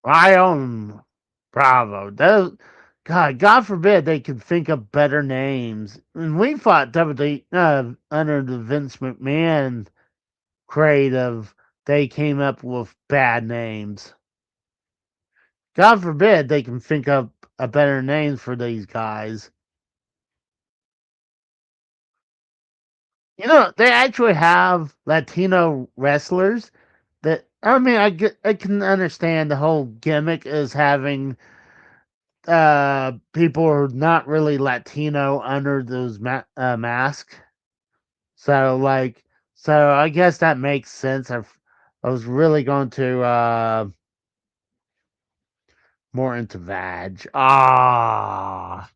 I own Bravo. God forbid they could think of better names. And we fought WWE under the Vince McMahon creative. They came up with bad names. God forbid they can think of a better name for these guys. They actually have Latino wrestlers. I mean, I can understand the whole gimmick is having people who are not really Latino under those masks. So I guess that makes sense. I was really going to more into Vag. Ah.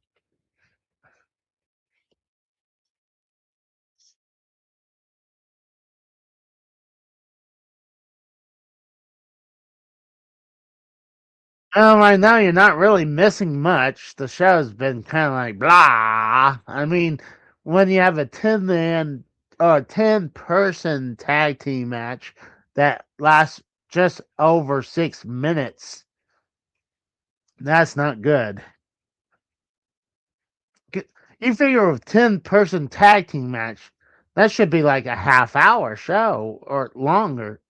Well, right now you're not really missing much. The show's been kind of like blah. I mean, when you have a 10-man or 10-person tag team match that lasts just over 6 minutes, that's not good. You figure a 10-person tag team match, that should be like a half-hour show or longer.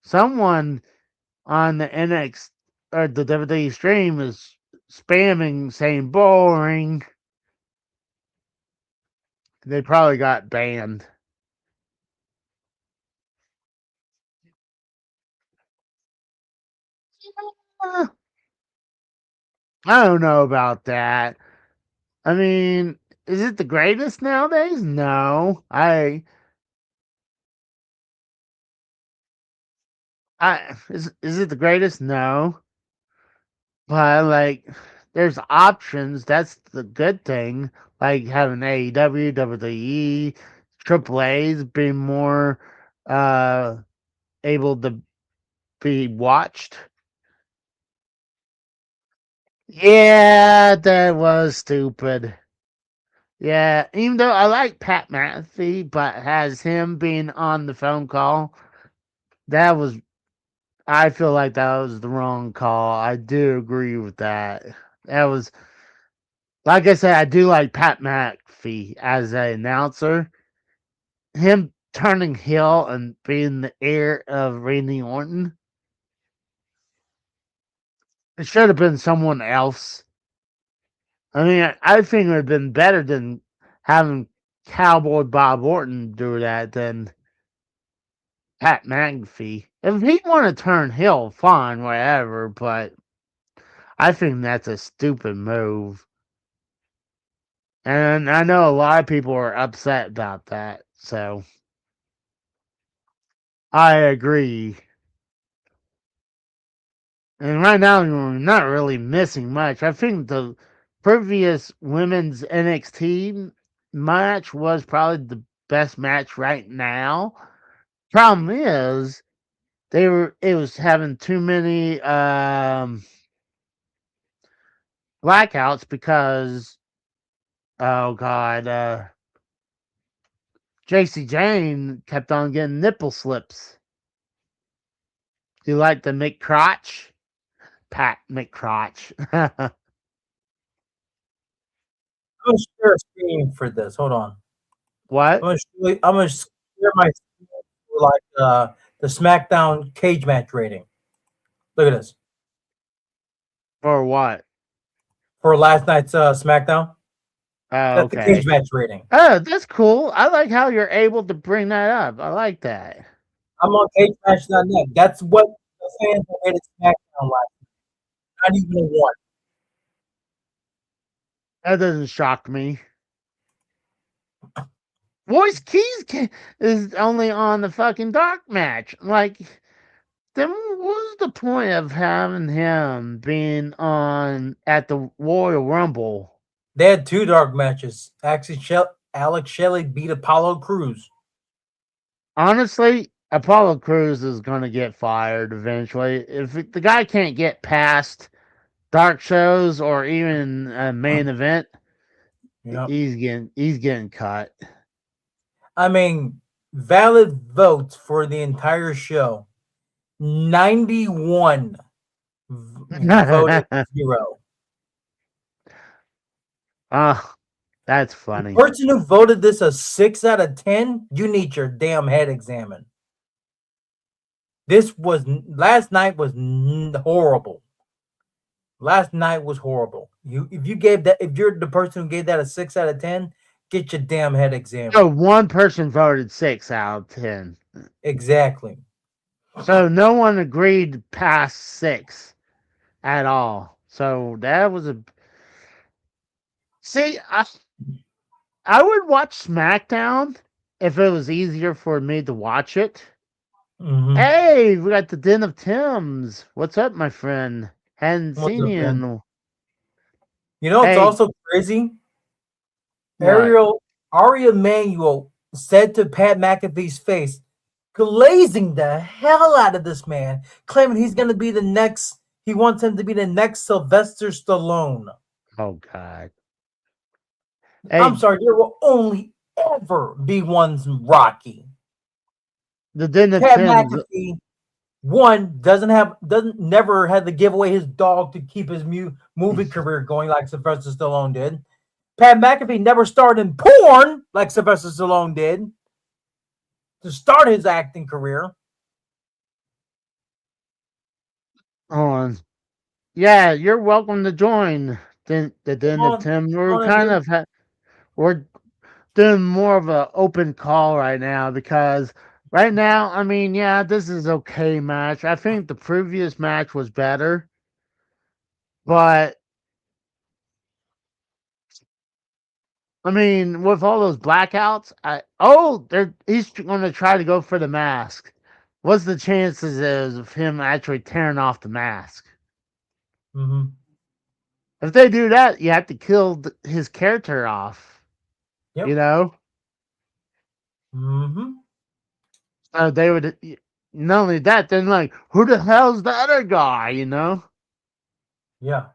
Someone on the NX or the WWE stream is spamming saying boring. They probably got banned. I don't know about that. I mean, is it the greatest nowadays? No. Is it the greatest? No. But like there's options. That's the good thing. Like having AEW, WWE, AAA's being more able to be watched. Yeah, that was stupid. Yeah, even though I like Pat McAfee, but has him being on the phone call, that was I feel like that was the wrong call. I do agree with that. That was like I said, I do like Pat McAfee as an announcer. Him turning heel and being the heir of Randy Orton. It should have been someone else. I mean, I think it would have been better than having Cowboy Bob Orton do that than Pat McAfee. If he want to turn heel, fine, whatever, but I think that's a stupid move. And I know a lot of people are upset about that, so I agree. And right now, we're not really missing much. I think the previous women's NXT match was probably the best match right now. Problem is, it was having too many blackouts because oh god, JC Jane kept on getting nipple slips. Do you like the McCrotch? Pat McCrotch. I'm gonna share a screen for this. Hold on. What? I'm gonna share my screen for like the SmackDown cage match rating. Look at this For what? for last night's SmackDown. Oh, That's the okay. cage match rating. Oh, that's cool. I like how you're able to bring that up. I like that. I'm on cagematch.net. That's what the fans rated SmackDown last night. Not even a one. That doesn't shock me. Voice Keys is only on the fucking dark match. Like, then what was the point of having him being on at the Royal Rumble? They had two dark matches. Actually, Alex Shelley beat Apollo Crews. Honestly, Apollo Crews is going to get fired eventually. If the guy can't get past dark shows or even a main event, Yep. he's getting cut. I mean, valid votes for the entire show. 91 voted 0. Oh, that's funny. The person who voted this a 6 out of 10, you need your damn head examined. Last night was horrible. Last night was horrible. If you're the person who gave that a 6 out of 10, get your damn head examined. So one person voted 6 out of 10. Exactly. So no one agreed past 6 at all. So that was a. See, I would watch SmackDown if it was easier for me to watch it. Mhm. Hey, we got the Den of Tims. What's up, my friend? Hadn't What's seen up, you man? in. You know, it's Hey. also crazy. What? Ari Emanuel said to Pat McAfee's face, glazing the hell out of this man, claiming he's going to be the next He wants him to be the next Sylvester Stallone. Oh God. I'm Hey, sorry, there will only ever be one Rocky. the Den of Pat Tim's. McAfee, doesn't never had to give away his dog to keep his movie career going like Sylvester Stallone did. Pat McAfee never starred in porn like Sylvester Stallone did to start his acting career. On. Yeah, you're welcome to join the Den of Tim. We're doing more of an open call right now because right now, I mean, yeah, this is okay match. I think the previous match was better, but I mean, with all those blackouts, he's going to try to go for the mask. What's the chances of him actually tearing off the mask? Mm-hmm. If they do that, you have to kill his character off. Yep. You know? Mm-hmm. So they would, not only that, then like, who the hell's the other guy, you know? Yeah.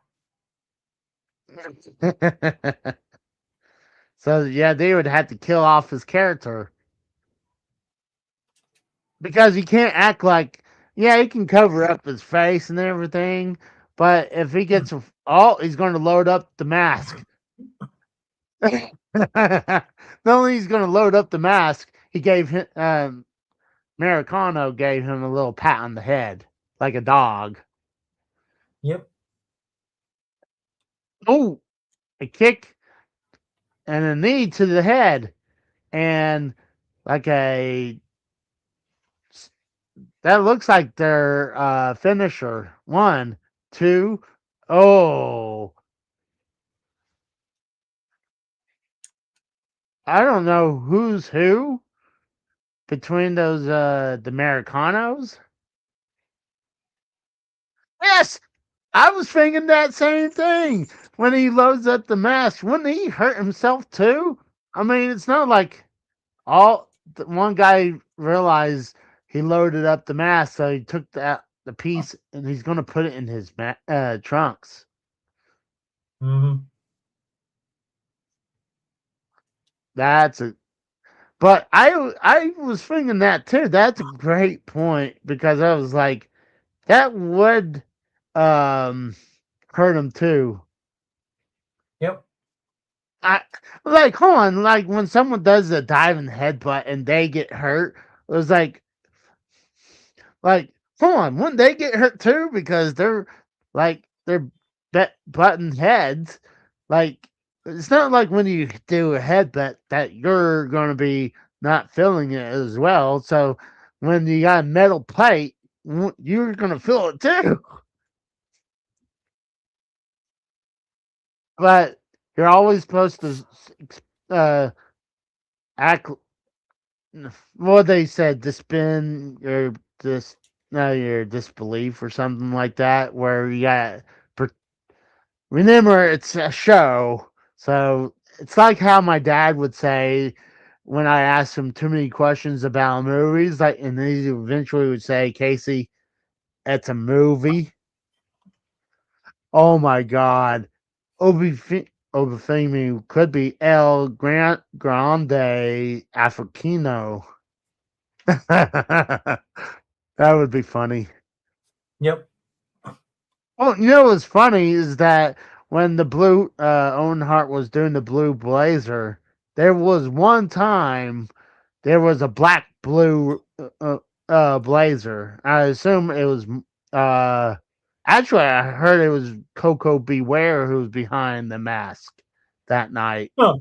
So, yeah, they would have to kill off his character. Because he can't act like, yeah, he can cover up his face and everything, but if he gets, he's going to load up the mask. Not only he's going to load up the mask, he gave him, Americano gave him a little pat on the head, like a dog. Yep. Oh, a kick and a knee to the head, and like that looks like their finisher. 1, 2. Oh, I don't know who's who between those the Americanos. Yes, I was thinking that same thing when he loads up the mask. Wouldn't he hurt himself too? I mean, it's not like one guy realized he loaded up the mask, so he took the piece and he's going to put it in his trunks. Mm-hmm. But I was thinking that too. That's a great point because I was like, that would hurt him too. Yep. I like hold on, like when someone does a diving headbutt and they get hurt, it was like hold on, wouldn't they get hurt too? Because they're button heads. Like it's not like when you do a headbutt that you're gonna be not feeling it as well. So when you got a metal plate, you're gonna feel it too. But you're always supposed to act what they said, suspend your your disbelief or something like that, where you got remember it's a show, so it's like how my dad would say when I asked him too many questions about movies, like, and he eventually would say, "Casey, it's a movie." Oh my God, Obafemi could be El Grande Africano. That would be funny. Yep. Oh, you know what's funny is that when the blue Owen Hart was doing the blue blazer, there was one time there was a black blue blazer. I assume it was actually I heard it was Coco Beware who was behind the mask that night. Huh.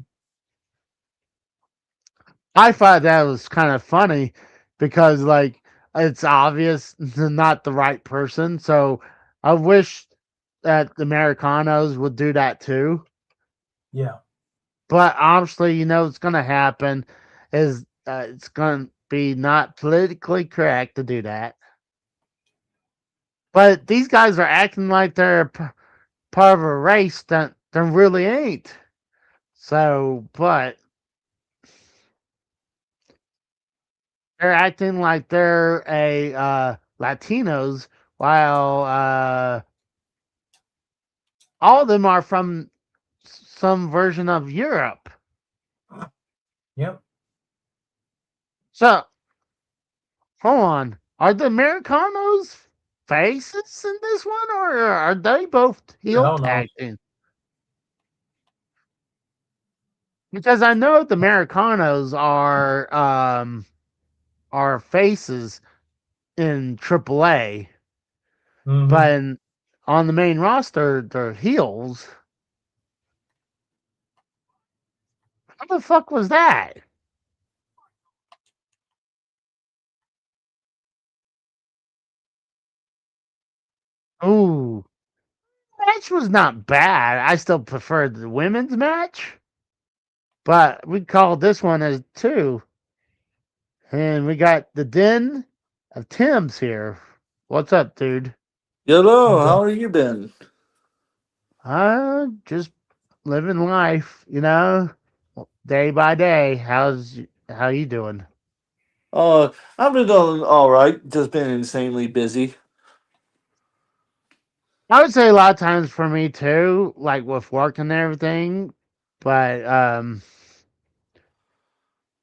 I thought that was kind of funny because like it's obvious not the right person. So I wish that the Americanos would do that too. Yeah. But obviously, it's going to happen. Is it's going to be not politically correct to do that. But these guys are acting like they're part of a race that they really ain't. So, but they're acting like they're a Latinos while all of them are from some version of Europe. Yep. So, hold on. Are the Americanos faces in this one, or are they both heel Hell no. tag team? Because I know the Americanos are faces in AAA, Mhm. but on the main roster, they're heels. What the fuck was that? Ooh, match was not bad. I still preferred the women's match, but we called this one as 2. And we got the Den of Tim's here. What's up, dude? Hello, how have you been? Just living life, day by day. How you doing? I've been doing all right. Just been insanely busy. I would say a lot of times for me too, like with work and everything. But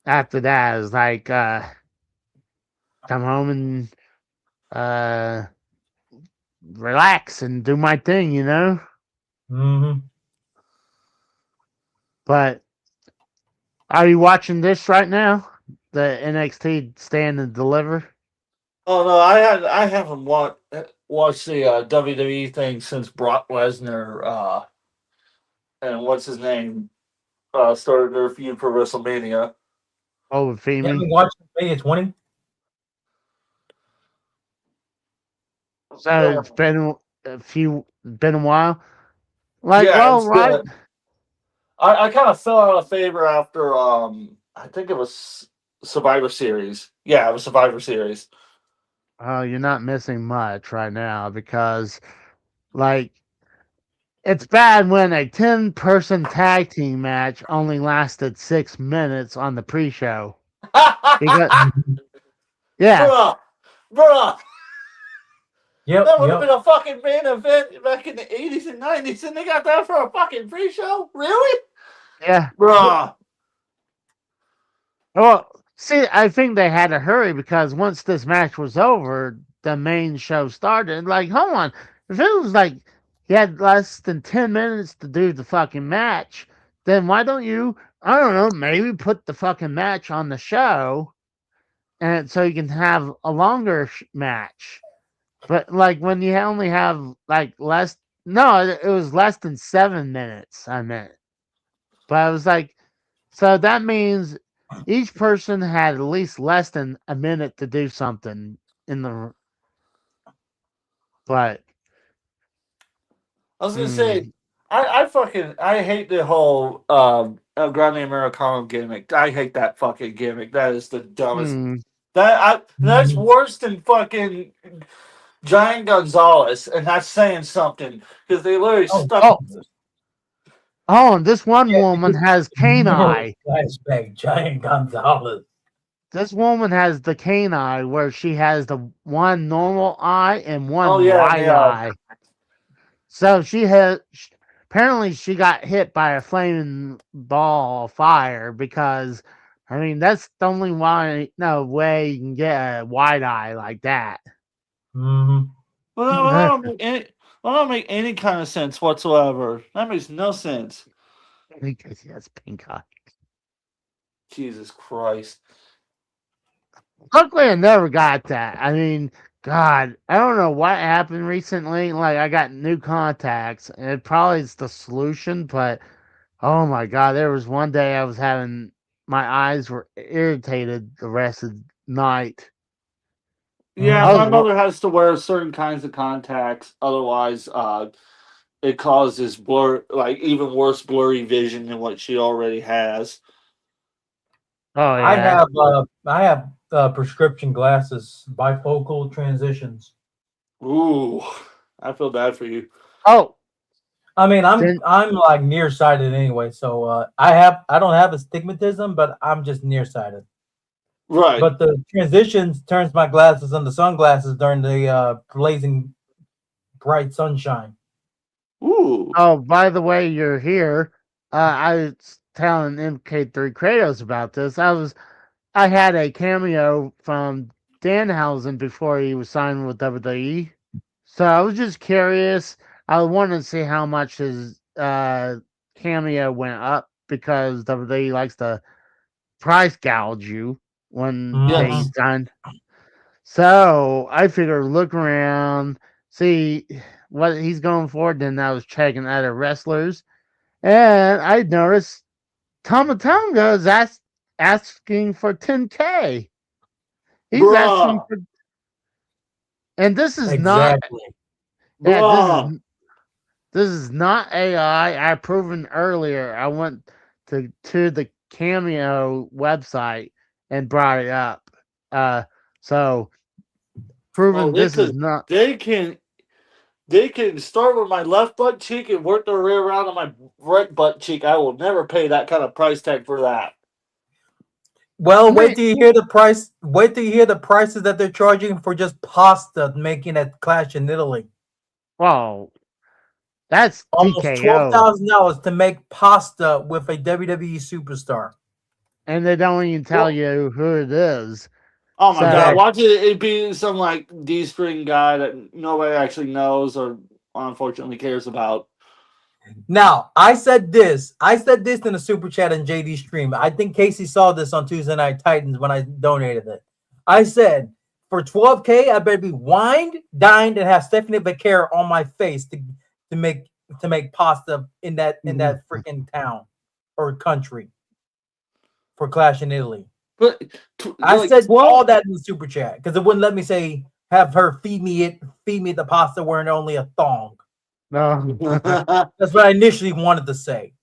after that is like come home and relax and do my thing, Mm-hmm. But are you watching this right now? The NXT Stand and Deliver? Oh no, I haven't watched the WWE thing since Brock Lesnar and what's his name started their feud for WrestleMania. Oh, with You haven't Femi? watched Mania 20? So it's been a while. Like, Yeah, well, it's right? been. I kind of fell out of favor after I think it was Survivor Series. Yeah, it was Survivor Series. Oh, you're not missing much right now because, like, it's bad when a 10-person tag team match only lasted 6 minutes on the pre-show. Because, yeah, Bruh, bruh. Yep. That would have Yep. been a fucking main event back in the 80s and 90s, and they got that for a fucking pre show? Really? yeah. Bruh. Well, see, I think they had to hurry because once this match was over, the main show started. Like, hold on. If it was like you had less than 10 minutes to do the fucking match, then why don't you, I don't know, maybe put the fucking match on the show and so you can have a longer match. But like when you only have like it was less than 7 minutes, I meant. But I was like, so that means each person had at least less than a minute to do something in the. But I was gonna say, I hate the whole El Grande Americano gimmick. I hate that fucking gimmick. That is the dumbest. That's Mhm. worse than fucking Giant Gonzalez, and that's saying something because they literally Oh, stuck. and this one woman has cane eye. Flashback, Giant Gonzalez. This woman has the cane eye where she has the one normal eye and one Oh yeah, wide yeah. eye. So apparently she got hit by a flaming ball of fire because I mean that's the only way you can get a wide eye like that. Mm-hmm. Well, that don't make any. Well, that don't make any kind of sense whatsoever. That makes no sense. Because he has pink eye. Jesus Christ. Luckily, I never got that. I mean, God, I don't know what happened recently. Like, I got new contacts, and it probably is the solution, but oh my God, there was one day I was having my eyes were irritated the rest of the night. Yeah, I my was, mother has to wear certain kinds of contacts, otherwise, it causes like even worse blurry vision than what she already has. oh I yeah. have prescription glasses, bifocal transitions. Ooh, I feel bad for you. Oh, I mean, then I'm like nearsighted anyway, so I don't have astigmatism, but I'm just nearsighted. Right. But the transitions turns my glasses into sunglasses during the blazing bright sunshine. Ooh. Ooh. Oh, by the way, you're here. I was telling MK3 Kratos about this. I had a cameo from Danhausen before he was signed with WWE. So I was just curious. I wanted to see how much his cameo went up because WWE likes to price gouge you when they Yes. sign. So I figured look around, see what he's going for. Then I was checking other wrestlers, and I noticed Tomatonga is asking for 10K. He's asking Bruh. for, and this is not, Exactly. yeah, Bruh. this is not AI. I proven earlier. I went to the Cameo website and brought it up. So Oh, proven they this is could. not. They can start with my left butt cheek and work their way around on my right butt cheek. I will never pay that kind of price tag for that. Well, I mean, wait till you hear the price. Wait till you hear the prices that they're charging for just pasta making at Clash in Italy. well, that's Almost TKO, $12,000 to make pasta with a WWE superstar. and they don't even tell you who it is. Oh my god! So, Exactly. Watch it be some like D-string guy that nobody actually knows or unfortunately cares about. Now, I said this. I said this in the super chat in JD stream. I think Casey saw this on Tuesday Night Titans when I donated it. I said for 12K, I better be wined, dined, and have Stephanie Becerra on my face to make pasta in that freaking town or country for Clash in Italy. But I like said 12, all that in the super chat because it wouldn't let me say have her feed me the pasta wearing only a thong. no. That's what I initially wanted to say.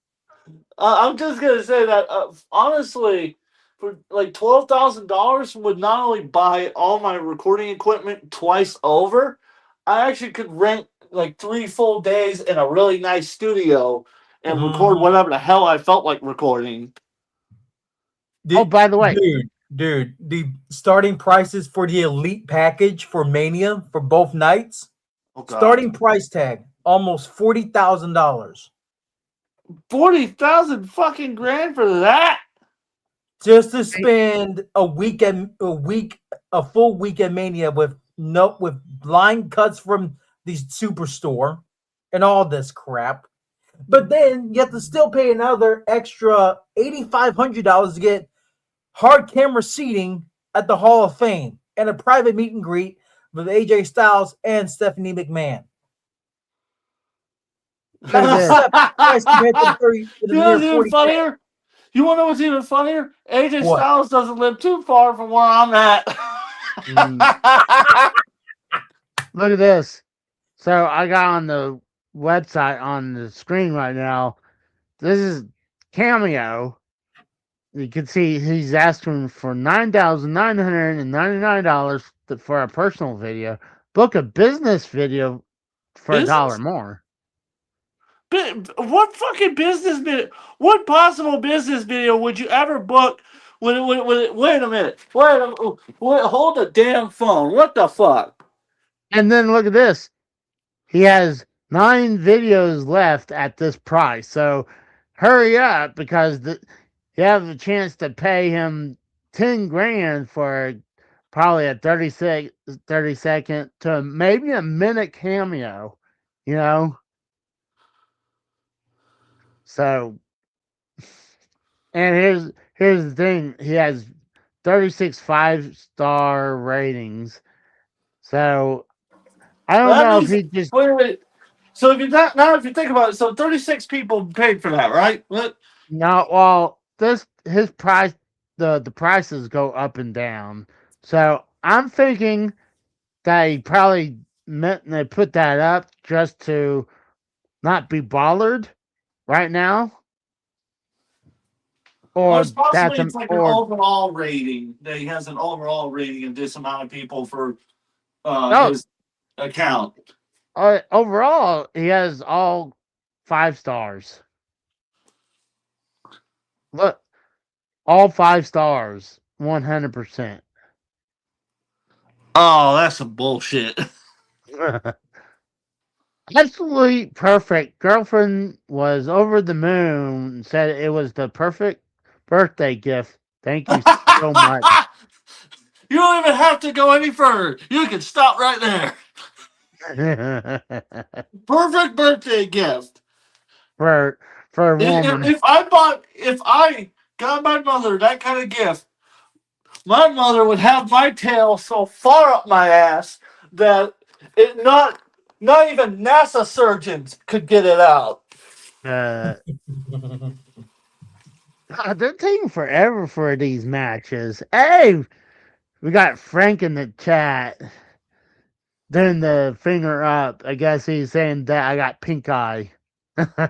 I'm just gonna say that honestly, for like $12,000 would not only buy all my recording equipment twice over, I actually could rent like 3 full days in a really nice studio and record whatever the hell I felt like recording. Oh, by the way, Dude, the starting prices for the elite package for Mania for both nights, Oh god, starting price tag almost $40,000 $40,000 fucking grand for that. just to spend a full week at Mania with line cuts from the superstore and all this crap. But then you have to still pay another extra $8,500 to get hard camera seating at the Hall of Fame and a private meet and greet with AJ Styles and Stephanie McMahon. That's a price compared to You know what's even funnier? You want to know what's even funnier? AJ What? Styles doesn't live too far from where I'm at. look at this. So I got on the website on the screen right now. This is Cameo. You can see he's asking for $9,999 for a personal video. Book a business video for $1 more. What fucking business video? What possible business video would you ever book? Wait a minute. Hold the damn phone. What the fuck? And then look at this. He has 9 videos left at this price. So hurry up because you have a chance to pay him 10 grand for probably a 30 second to maybe a minute cameo, you know? So, and here's the thing. He has 36 5-star ratings. So, I don't know if he just wait. So if you think about it, so 36 people paid for that, right? What? no. Well, his price, the prices go up and down. So I'm thinking that he probably meant they put that up just to not be bothered right now, Or or it's possibly that's it's like an overall rating. That he has an overall rating of this amount of people for his account. overall he has all 5 stars. Look, all 5 stars, 100%. Oh, that's some bullshit. Absolutely perfect. Girlfriend was over the moon. Said it was the perfect birthday gift. Thank you so much. You don't even have to go any further. You can stop right there. Perfect birthday gift. for a woman. If I got my mother that kind of gift, my mother would have my tail so far up my ass that it not even NASA surgeons could get it out. Uh, they're taking forever for these matches. Hey, we got Frank in the chat. Doing the finger up. I guess he's saying that I got pink eye.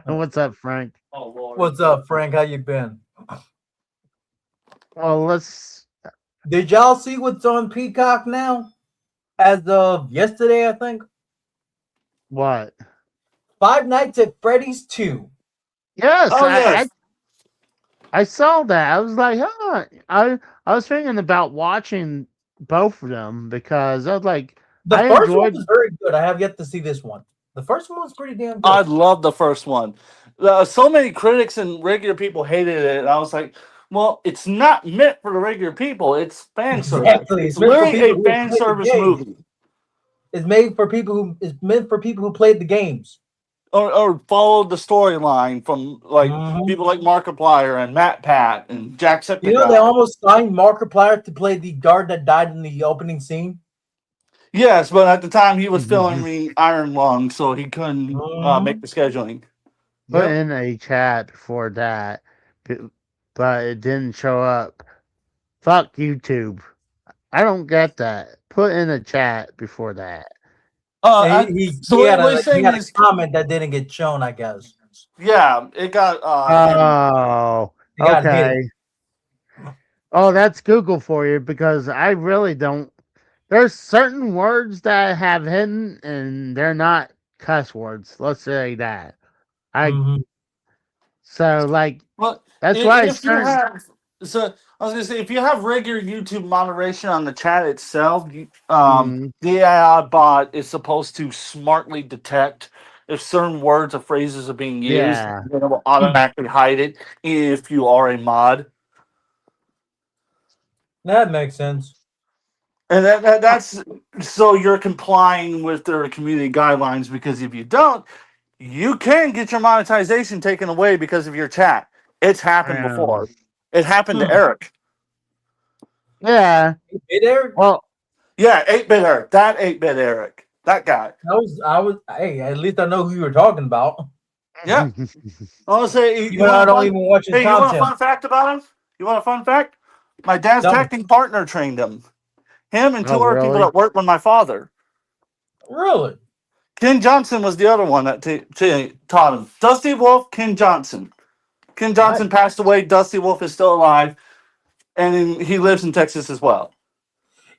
What's up, Frank? Oh Lord. What's up, Frank? How you been? Well, let's. Did y'all see what's on Peacock now? As of yesterday, I think. What? Five Nights at Freddy's 2. Yes, Oh yes. I saw that. I was like, huh. I was thinking about watching both of them because I was like, The I first one enjoyed. was very good. I have yet to see this one. The first one was pretty damn good. I love the first one. So many critics and regular people hated it. And I was like, well, it's not meant for the regular people. It's fan service. Exactly. It's It's meant for literally people a who fan play the service game. movie. It's meant for people who played the games. Or followed the storyline from like Mhm. people like Markiplier and Matt Pat and Jacksepticeye. You know, they almost signed Markiplier to play the guard that died in the opening scene. Yes, but at the time he was filming Iron Lung, so he couldn't make the scheduling. Put Yep. in a chat before that, but it didn't show up. Fuck YouTube. I don't get that. Put in a chat before that. He had a comment that didn't get shown, I guess. Yeah, it got. Oh, It got okay. hit. Oh, that's Google for you because I really don't. There's certain words that have hidden and they're not cuss words. Let's say that. So like Well, that's why if you have, so I was gonna say, if you have regular YouTube moderation on the chat itself, the AI bot is supposed to smartly detect if certain words or phrases are being used, Yeah. and it will automatically hide it if you are a mod. That makes sense. And that's so you're complying with their community guidelines, because if you don't, you can get your monetization taken away because of your chat. It's happened before. It happened to Eric. Yeah. Hey, Eric? Well, yeah, 8-bit Eric. That 8-bit Eric. That guy. Hey, at least I know who you were talking about. Yeah. I want to say, Even I don't even watch his hey, content. you want a fun fact about him? You want a fun fact? My dad's acting partner trained him. Him and two other people that worked with my father. Really? Ken Johnson was the other one that taught him. Dusty Wolf, Ken Johnson. Ken Johnson passed away. Dusty Wolf is still alive. And he lives in Texas as well.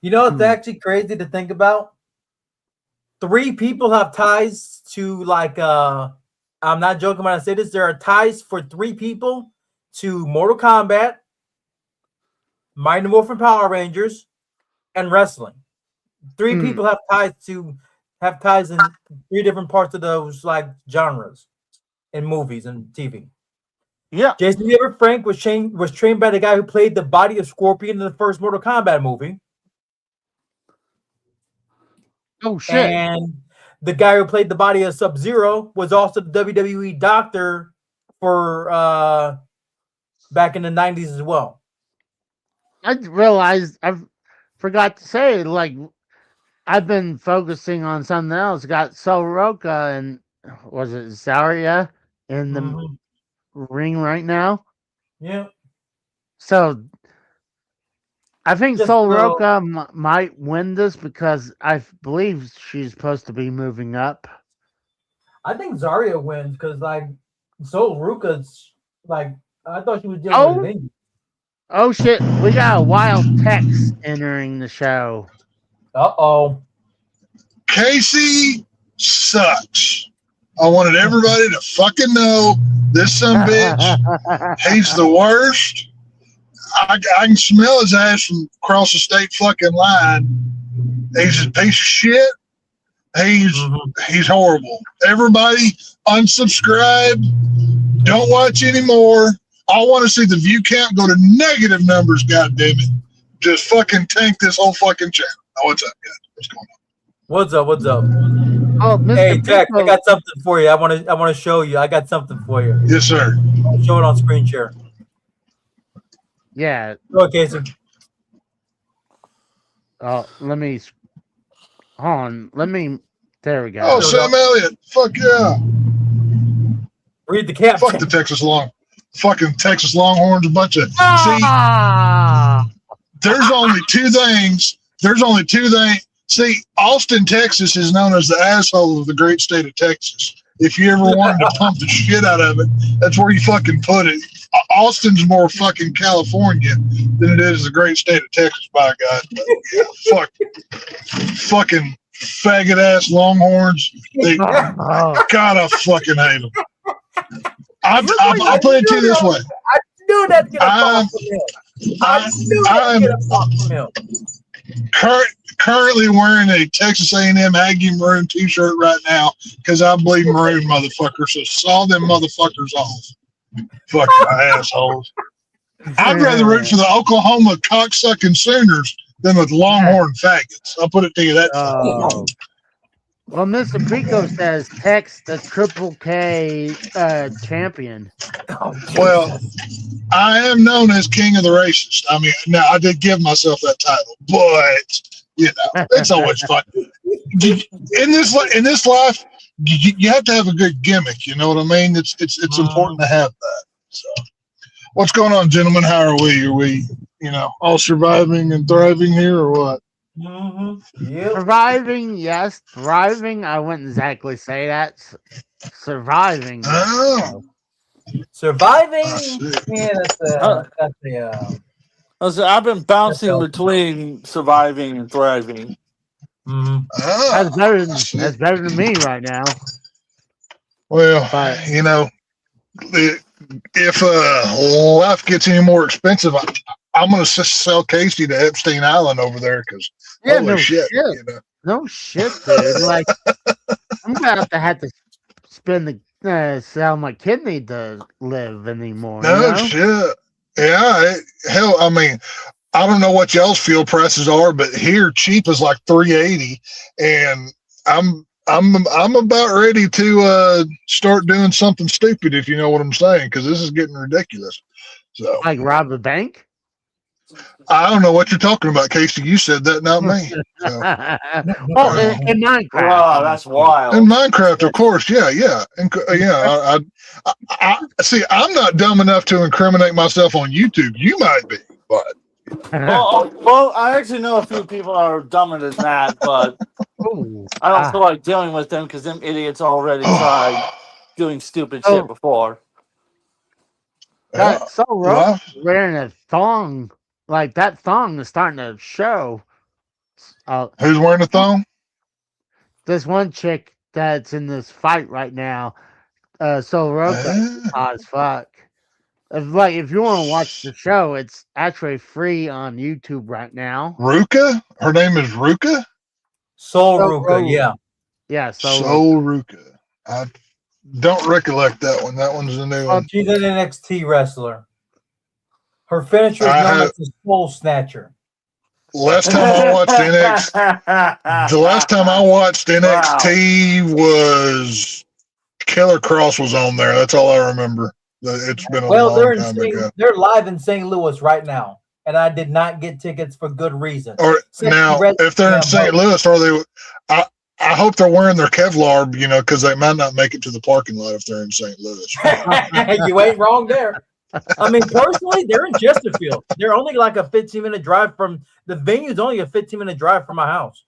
You know, it's actually crazy to think about. 3 people have ties to, like, I'm not joking when I say this. There are ties for 3 people to Mortal Kombat, Mighty Morphin Power Rangers, and wrestling. 3 people have ties in 3 different parts of those, like, genres in movies and TV. Yeah. Jason David Frank was trained by the guy who played the body of Scorpion in the first Mortal Kombat movie. Oh shit! And the guy who played the body of Sub-Zero was also the WWE doctor for back in the 90s as well. I realized I forgot to say, like, I've been focusing on something else. Got Soroka and was it Zarya in the ring right now? Yeah. So I think Soroka might win this because I believe she's supposed to be moving up. I think Zarya wins because, like, Soroka's, like, I thought she was dealing with an Oh shit! We got a wild text entering the show. Uh-oh. Casey sucks. I wanted everybody to fucking know this son bitch. He's the worst. I can smell his ass from across the state fucking line. He's a piece of shit. He's horrible. Everybody unsubscribe. Don't watch anymore. I want to see the view count go to negative numbers. God damn it! Just fucking tank this whole fucking channel. Oh, what's up, guys? What's going on? What's up? What's up? Oh, Mr. Hey, Tech, I Pico. got something for you. I want to show you. I got something for you. Yes, sir. I'll show it on screen share. Yeah. Go ahead, Casey. Let me. Hold on. Let me. There we go. Oh, Sam Elliott. Fuck yeah. Read the caption. Fuck the fucking Texas Longhorns. A bunch of Ah! there's only two things. See, Austin, Texas is known as the asshole of the great state of Texas. If you ever wanted to pump the shit out of it, that's where you fucking put it. Austin's more fucking California than it is the great state of Texas, by God. But, yeah, fucking faggot ass Longhorns. They gotta fucking hate them. I'll put it to you this way. I knew that's gonna fall from him. I knew that's gonna fall from him. Currently wearing a Texas A&M Aggie maroon t-shirt right now because I bleed maroon, motherfuckers. So saw them motherfuckers off. Fucking assholes. I'd rather root for the Oklahoma cocksucking Sooners than with Longhorn faggots. I'll put it to you that. Well, Mr. Pico says text the Triple K champion. Well, I am known as king of the racist. I mean, now I did give myself that title, but you know, it's always fun. In this life, you have to have a good gimmick. You know what I mean? It's important to have that. So, what's going on, gentlemen? How are we? Are we, all surviving and thriving here, or what? Yep. Surviving, yes. Thriving, I wouldn't exactly say that. Surviving. Oh. Surviving. Oh, Yeah, I've been bouncing between surviving and thriving. That's better than me right now. Well, But- if life gets any more expensive, I'm going to sell Casey to Epstein Island over there because holy shit. No shit, dude. Like, I'm going to have to spend sell my kidney to live anymore. No shit. Yeah. Hell, I mean, I don't know what y'all's fuel prices are, but here cheap is like $3.80, and I'm about ready to start doing something stupid, if you know what I'm saying, because this is getting ridiculous. So, like rob a bank? I don't know what you're talking about, Casey. You said that, not me. So. Well, in Minecraft. Wow, that's wild. In Minecraft, of course, yeah. And I see. I'm not dumb enough to incriminate myself on YouTube. You might be, but well, I actually know a few people that are dumber than that, but I don't feel like dealing with them because them idiots already tried doing stupid shit before. That Rogue wearing a thong. Like, that thong is starting to show. Who's wearing a thong? This one chick that's in this fight right now. So Rogue is hot as fuck. If you want to watch the show, it's actually free on YouTube right now. Ruka? Her name is Ruka? Soul Ruka, yeah. Yeah, Soul Ruka. I don't recollect that one. That one's a new one. She's an NXT wrestler. Her finisher is known as the Soul Snatcher. Last time I watched NXT was Killer Cross was on there. That's all I remember. It's been a long time ago. They're live in St. Louis right now, and I did not get tickets for good reason. Or now, if they're in St. Louis, are they? I hope they're wearing their Kevlar, because they might not make it to the parking lot if they're in St. Louis. You ain't wrong there. I mean, personally, they're in Chesterfield. They're only like a 15-minute drive from the venue's only a 15-minute drive from my house.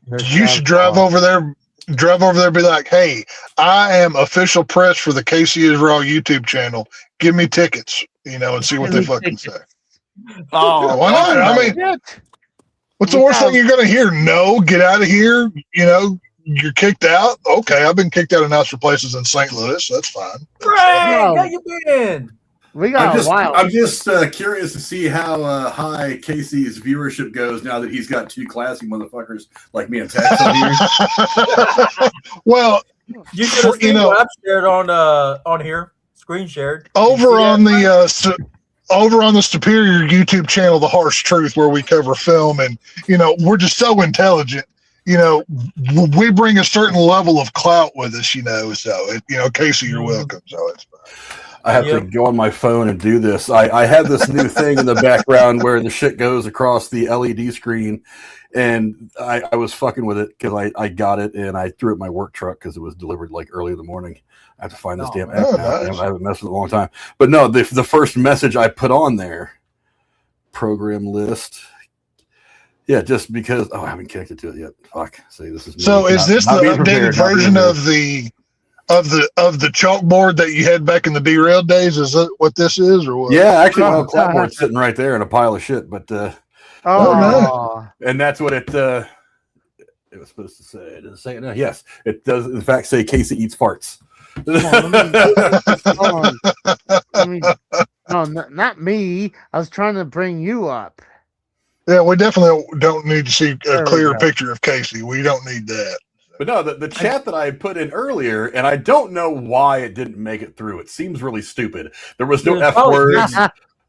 You should drive over there. And be like, hey, I am official press for the Casey is Raw YouTube channel. Give me tickets, and see what they fucking say. Oh, why not? I mean, what's the worst thing you're going to hear? No, get out of here. You're kicked out. Okay, I've been kicked out of nicer places in St. Louis. That's fine. Frank, how you been? We got a while. I'm just curious to see how high Casey's viewership goes now that he's got two classy motherfuckers like me and Tex on here. Well, You should have seen what I've shared on here, screen shared. over on the Superior YouTube channel, The Harsh Truth, where we cover film, and we're just so intelligent. We bring a certain level of clout with us. So Casey, you're welcome. So it's fine. I have to go on my phone and do this. I have this new thing in the background where the shit goes across the LED screen, and I was fucking with it because I got it and I threw it in my work truck because it was delivered like early in the morning. I have to find this damn app now. Nice. I haven't messed with it in a long time. But no, the first message I put on there, program list. Yeah, just because I haven't connected to it yet. Fuck. See, this is me. So is this the updated version of of the chalkboard that you had back in the derailed days? Is that what this is, or what? Yeah, actually, my clapboard's sitting right there in a pile of shit. But and that's what it was supposed to say. Does it say it now? Yes, it does. In fact, say Casey eats farts. No, not me. I was trying to bring you up. Yeah, we definitely don't need to see a clear picture of Casey. We don't need that. But no, the chat that I put in earlier, and I don't know why it didn't make it through. It seems really stupid. There was no F words.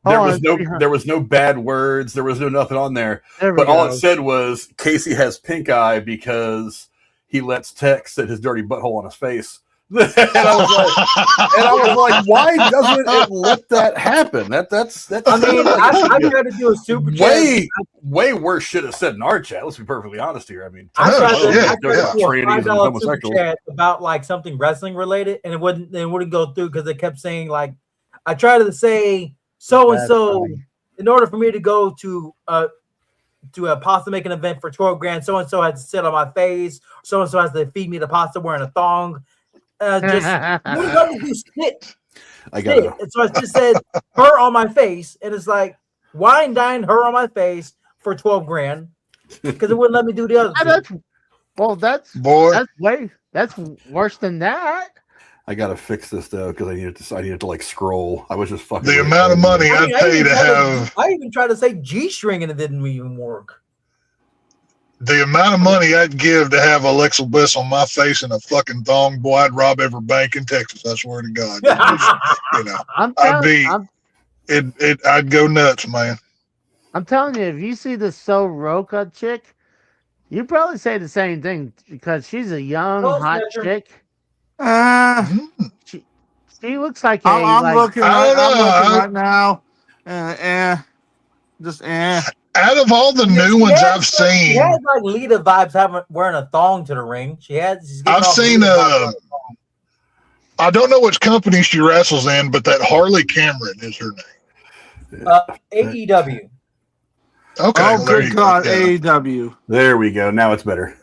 There was no bad words. There was no nothing on there. But all it said was Casey has pink eye because he lets Tex set his dirty butthole on his face. and I was like, why doesn't it let that happen? That's. I mean, I tried to do a super chat. Way worse shit is said in our chat. Let's be perfectly honest here. I mean, I tried to do a $5 super chat about like something wrestling related, and it wouldn't go through because it kept saying like, I tried to say so and so in order for me to go to a pasta making event for $12,000. So and so has to sit on my face. So and so has to feed me the pasta wearing a thong. Just wouldn't let me do spit. I got it. And so I just said her on my face, and it's like wine dine her on my face for $12,000 because it wouldn't let me do the other. That's worse than that. I gotta fix this though because I needed to like scroll. I was just fucking. The amount of money I'd pay to have. I even tried to say G-string and it didn't even work. The amount of money I'd give to have Alexa Bliss on my face in a fucking thong, boy, I'd rob every bank in Texas. I swear to God. I'd go nuts, man. I'm telling you, if you see the So Roca chick, you probably say the same thing because she's a young, hot chick. She looks like I'm looking right now. Out of all the new ones I've seen, she has like Lita vibes wearing a thong to the ring. I've seen I don't know which company she wrestles in, but that Harley Cameron is her name. AEW. Okay. Oh, good God, AEW. There we go. Now it's better.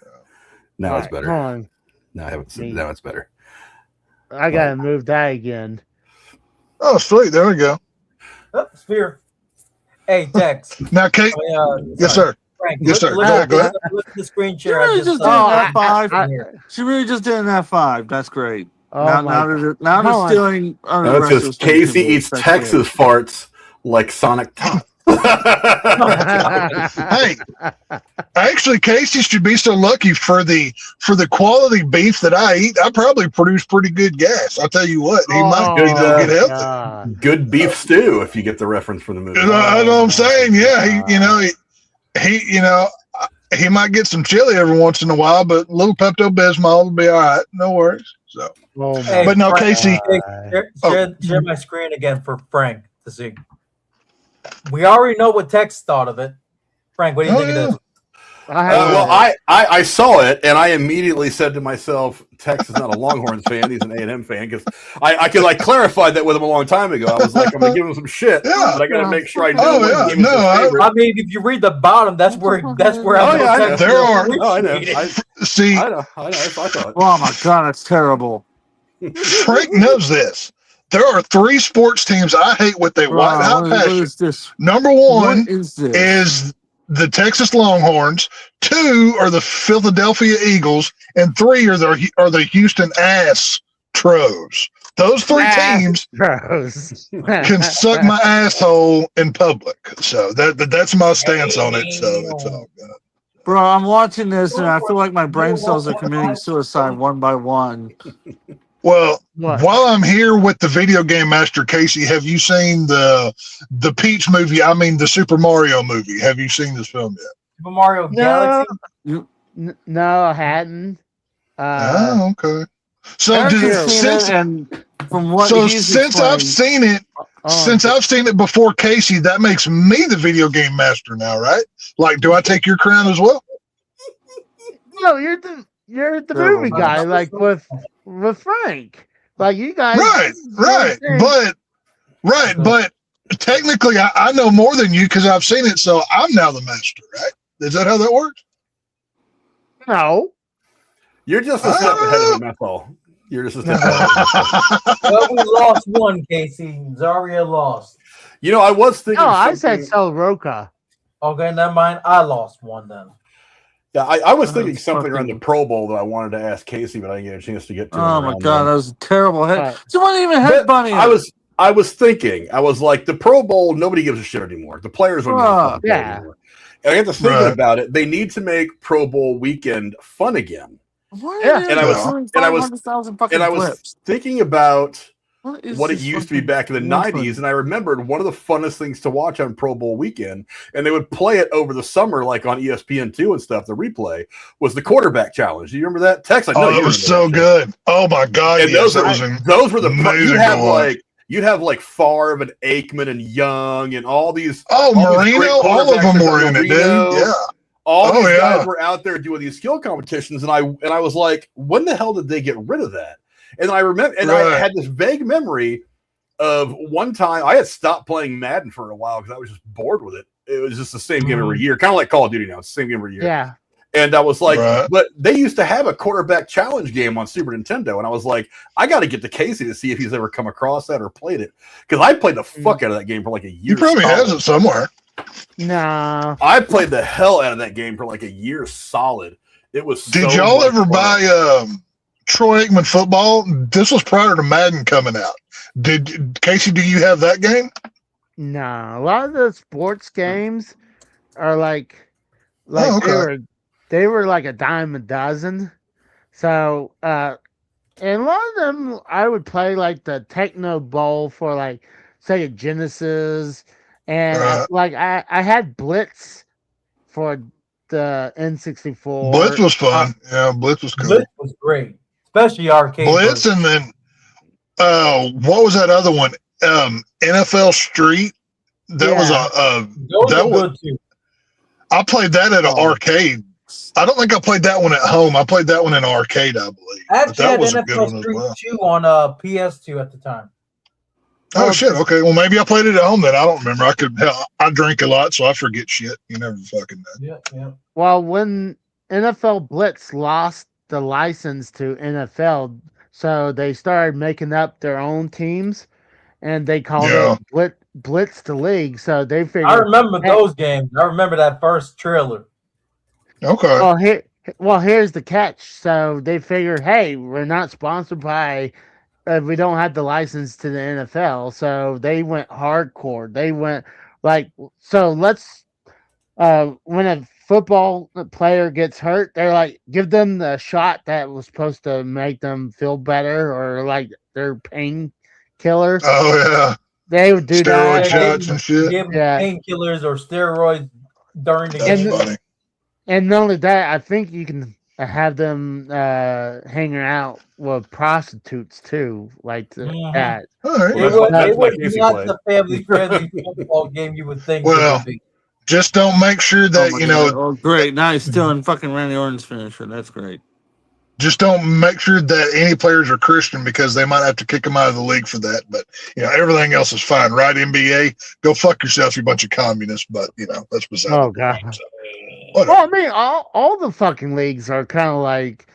Now it's better. Now it's better. I gotta move that again. Oh, sweet. There we go. Oh, Spear. Hey, Tex. Now, Kate. Yes, sir. Frank, yes, sir. Go ahead. Look at the screen share. She really just did an F5. That's great. Oh, now they're stealing. It says Casey eats Texas farts like Sonic Top. Hey, actually, Casey should be so lucky for the quality beef that I eat. I probably produce pretty good gas. I'll tell you what, he might get healthy. Good beef stew, if you get the reference from the movie. I know what I'm saying. Yeah, he might get some chili every once in a while, but a little Pepto-Bismol will be all right. No worries. So, but no, Casey. Share my screen again for Frank to see. We already know what Tex thought of it. Frank, what do you think it is? I saw it and I immediately said to myself, Tex is not a Longhorns fan; he's an A&M fan. Because I clarified that with him a long time ago. I was like, I'm gonna give him some shit, but I got to make sure I know. I mean, if you read the bottom, that's where. There are. I know. See, I know. I thought. Oh my God, that's terrible. Frank knows this. There are 3 sports teams I hate with a white hot passion. Number 1 is the Texas Longhorns. 2 are the Philadelphia Eagles, and 3 are the Houston Astros. Those three teams Gross. can suck my asshole in public. So that's my stance on it. So it's all good. Bro, I'm watching this and I feel like my brain cells are committing suicide one by one. Well, What? while I'm here with the video game master, Casey, have you seen the Peach movie? I mean, the Super Mario movie. Have you seen this film yet? Super Mario Galaxy. No, I hadn't. Oh, okay. So Eric's did, seen since it, and from what so he's since I've explained- seen it, since I've seen it before Casey, that makes me the video game master now, right? Like, do I take your crown as well? No, you're the movie guy, like with Frank. Like you guys, Right. But technically, I know more than you because I've seen it, so I'm now the master, right? Is that how that works? No. You're just a step ahead of him, that's all. You're just a step ahead of him. Well, we lost one, Casey. Zarya lost. You know, I was thinking. No, I said something- Soroka. Okay, never mind. I lost one then. Yeah, I was thinking That's something around the fucking- Pro Bowl that I wanted to ask Casey, but I didn't get a chance to get to. Oh it my around god, then. that was a terrible head. Right. Someone even But headbutting. I was thinking, I was like, the Pro Bowl, nobody gives a shit anymore. The players don't give a fuck Yeah. anymore. And I got to thinking Right. about it. They need to make Pro Bowl weekend fun again. Yeah. And I was clips. thinking about Is what it this used to be fucking back in the nonsense? 90s, and I remembered one of the funnest things to watch on Pro Bowl weekend, and they would play it over the summer, like on ESPN2 and stuff. The replay was the quarterback challenge. Do you remember that? Tex, I know Oh, you it was remember so that shit. good. Oh my god, And yes, those were the amazing you'd have to watch. you'd have like Favre and Aikman and Young and all these. Oh, all these great Marino, all of them quarterbacks were in it, dude. Marino. Yeah. All Oh, these yeah. guys were out there doing these skill competitions, and I was like, when the hell did they get rid of that? And I remember, and I Right. had this vague memory of one time I had stopped playing Madden for a while because I was just bored with it. It was just the same game every year, kind of like Call of Duty now. It's the same game every year. Yeah. And I was like, Right. but they used to have a quarterback challenge game on Super Nintendo. And I was like, I got to get to Casey to see if he's ever come across that or played it. Because I played the fuck out of that game for like a year. He probably solid. has it somewhere. No. I played the hell out of that game for like a year solid. It was Did so y'all much ever fun. buy Troy Aikman football? This was prior to Madden coming out. Did Casey? Do you have that game? No. A lot of the sports games are like Oh, okay. they were like a dime a dozen. So and a lot of them I would play like the Techno Bowl for like Sega Genesis, and Right. I had Blitz for the N64. Blitz was fun. Yeah, Blitz was cool. Blitz was great, especially arcade. Blitz, version. and then what was that other one? NFL Street. That was Those that were was- good too. I played that at an arcade. I don't think I played that one at home. I played that one in an arcade, I believe. I But actually that had was a good NFL one as Street well. 2 on PS2 at the time. Oh shit! Okay, well maybe I played it at home then. I don't remember. I drink a lot, so I forget shit. You never fucking know. Yeah. Well, when NFL Blitz lost the license to NFL, so they started making up their own teams, and they called it Blitz the League. So they figured. I remember hey, those games. I remember that first trailer. Okay. Here's the catch. So they figured, hey, we're not sponsored by. We don't have the license to the NFL, so they went hardcore. They went like, so let's. When a football player gets hurt, they're like, give them the shot that was supposed to make them feel better, or like their painkiller. Oh yeah. They would do Steroid that. shots and shit. Give Yeah. painkillers or steroids during the That's game. funny. And not only that, I think you can have them hanging out with prostitutes too, like Mhm. that. All right. It was Casey not played. the family-friendly football game you would think. Well, it would be. Just don't make sure that Oh my you know. God. Oh, great. Now he's stealing fucking Randy Orton's finisher. That's great. Just don't make sure that any players are Christian because they might have to kick them out of the league for that. But you know everything else is fine, right? NBA, go fuck yourself, you bunch of communists. But you know that's beside. Oh the god. point, so, whatever. Well, I mean, all the fucking leagues are kind of like,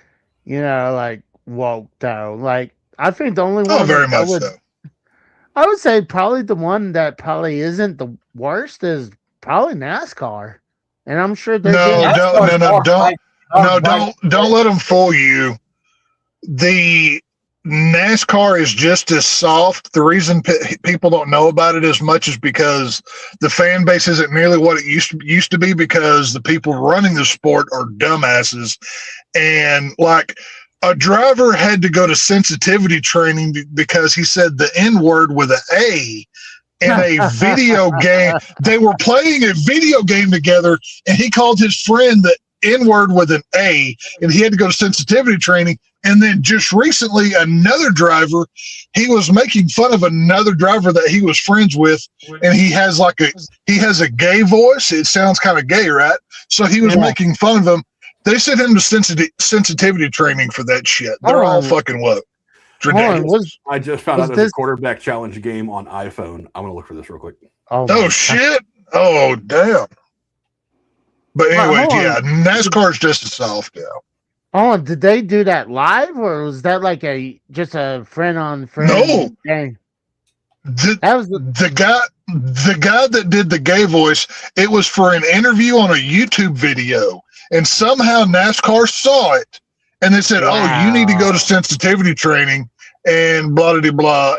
like woke though. Like I think the only one Oh, very I much would, so. I would say probably the one that probably isn't the worst is probably NASCAR, and I'm sure they're No, getting- don't let them fool you. The NASCAR is just as soft. The reason people don't know about it as much is because the fan base isn't nearly what it used to be, because the people running the sport are dumbasses. And like, a driver had to go to sensitivity training because he said the N-word with an A in a video game. They were playing a video game together, and he called his friend the N-word with an A, and he had to go to sensitivity training. And then just recently, another driver, he was making fun of another driver that he was friends with, and he has a gay voice. It sounds kind of gay, right? So he was making fun of him. They sent him to sensitivity training for that shit. They're all fucking woke. I just found out there's a quarterback challenge game on iPhone. I'm gonna look for this real quick. Oh shit! Oh damn! But anyway, NASCAR's just as soft now. Oh, did they do that live, or was that like just a friend on friend? No. Game? That was the guy that did the gay voice. It was for an interview on a YouTube video, and somehow NASCAR saw it, and they said, "Oh, you need to go to sensitivity training," and blah blah blah.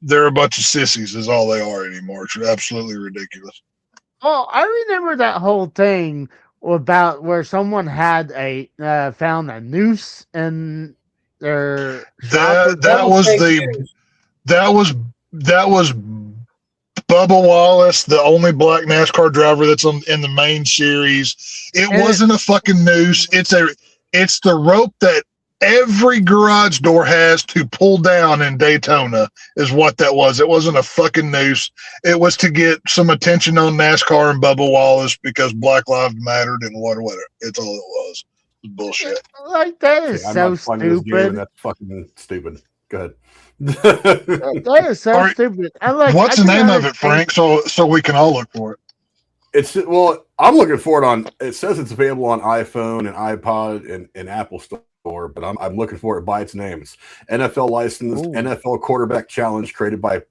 They're a bunch of sissies, is all they are anymore. It's absolutely ridiculous. Oh, I remember that whole thing about where someone had found a noose in their that was Bubba Wallace, the only black NASCAR driver that's in the main series. It wasn't a fucking noose. It's the rope that every garage door has to pull down in Daytona is what that was. It wasn't a fucking noose. It was to get some attention on NASCAR and Bubba Wallace because Black Lives Mattered and whatever. It's all it was. It was bullshit. Like, that is so stupid. That's fucking stupid. Go ahead. That is so stupid. What's the name of it, Frank? So we can all look for it. I'm looking for it on. It says it's available on iPhone and iPod and Apple Store. But I'm looking for it by its name. It's NFL licensed NFL quarterback challenge created by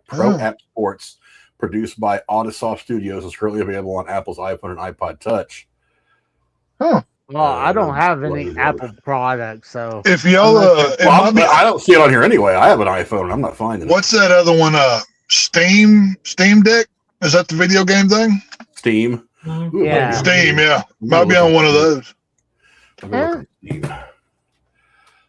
Pro App Sports, produced by Autosoft Studios. Is currently available on Apple's iPhone and iPod Touch. Huh. Well, I don't have any Apple products, so if y'all, I don't see it on here anyway. I have an iPhone, and I'm not finding it. What's that other one? Steam Deck? Is that the video game thing? Steam. Ooh, yeah. Steam. Yeah, might be on one of those.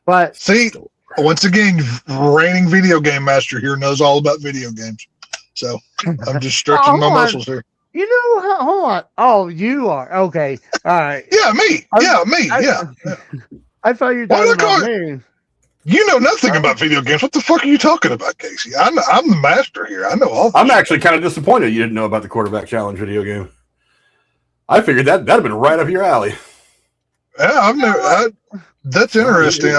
But see, once again, reigning video game master here knows all about video games. So I'm just stretching my muscles here. You know, hold on. Oh, you are okay. All right. Yeah, me. I thought you were talking about me. You know nothing about video games. What the fuck are you talking about, Casey? I'm the master here. I know all. I'm actually kind of disappointed you didn't know about the quarterback challenge video game. I figured that'd have been right up your alley. Yeah, that's interesting.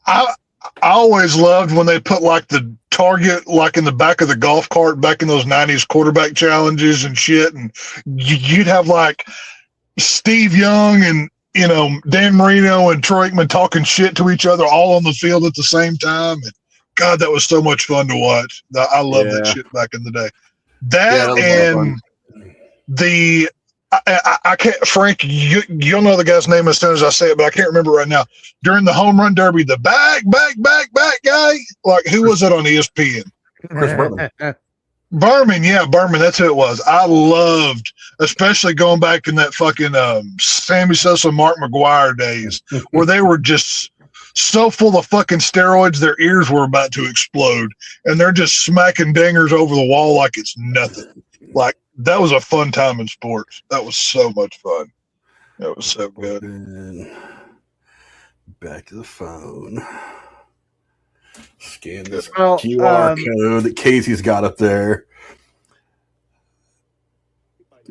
I always loved when they put like the target like in the back of the golf cart back in those 90s quarterback challenges and shit, and you'd have like Steve Young and Dan Marino and Troy Aikman talking shit to each other all on the field at the same time. And God, that was so much fun to watch. I love that shit back in the day. That and the I can't, Frank, you'll know the guy's name as soon as I say it, but I can't remember right now. During the home run derby, the back guy, like who was it on ESPN? Chris Berman. Berman, that's who it was. I loved, especially going back in that fucking Sammy Sosa, Mark McGuire days, where they were just so full of fucking steroids, their ears were about to explode, and they're just smacking dingers over the wall like it's nothing. Like, that was a fun time in sports. That was so much fun. That was so good. Back to the phone. Scan this QR code that Casey's got up there.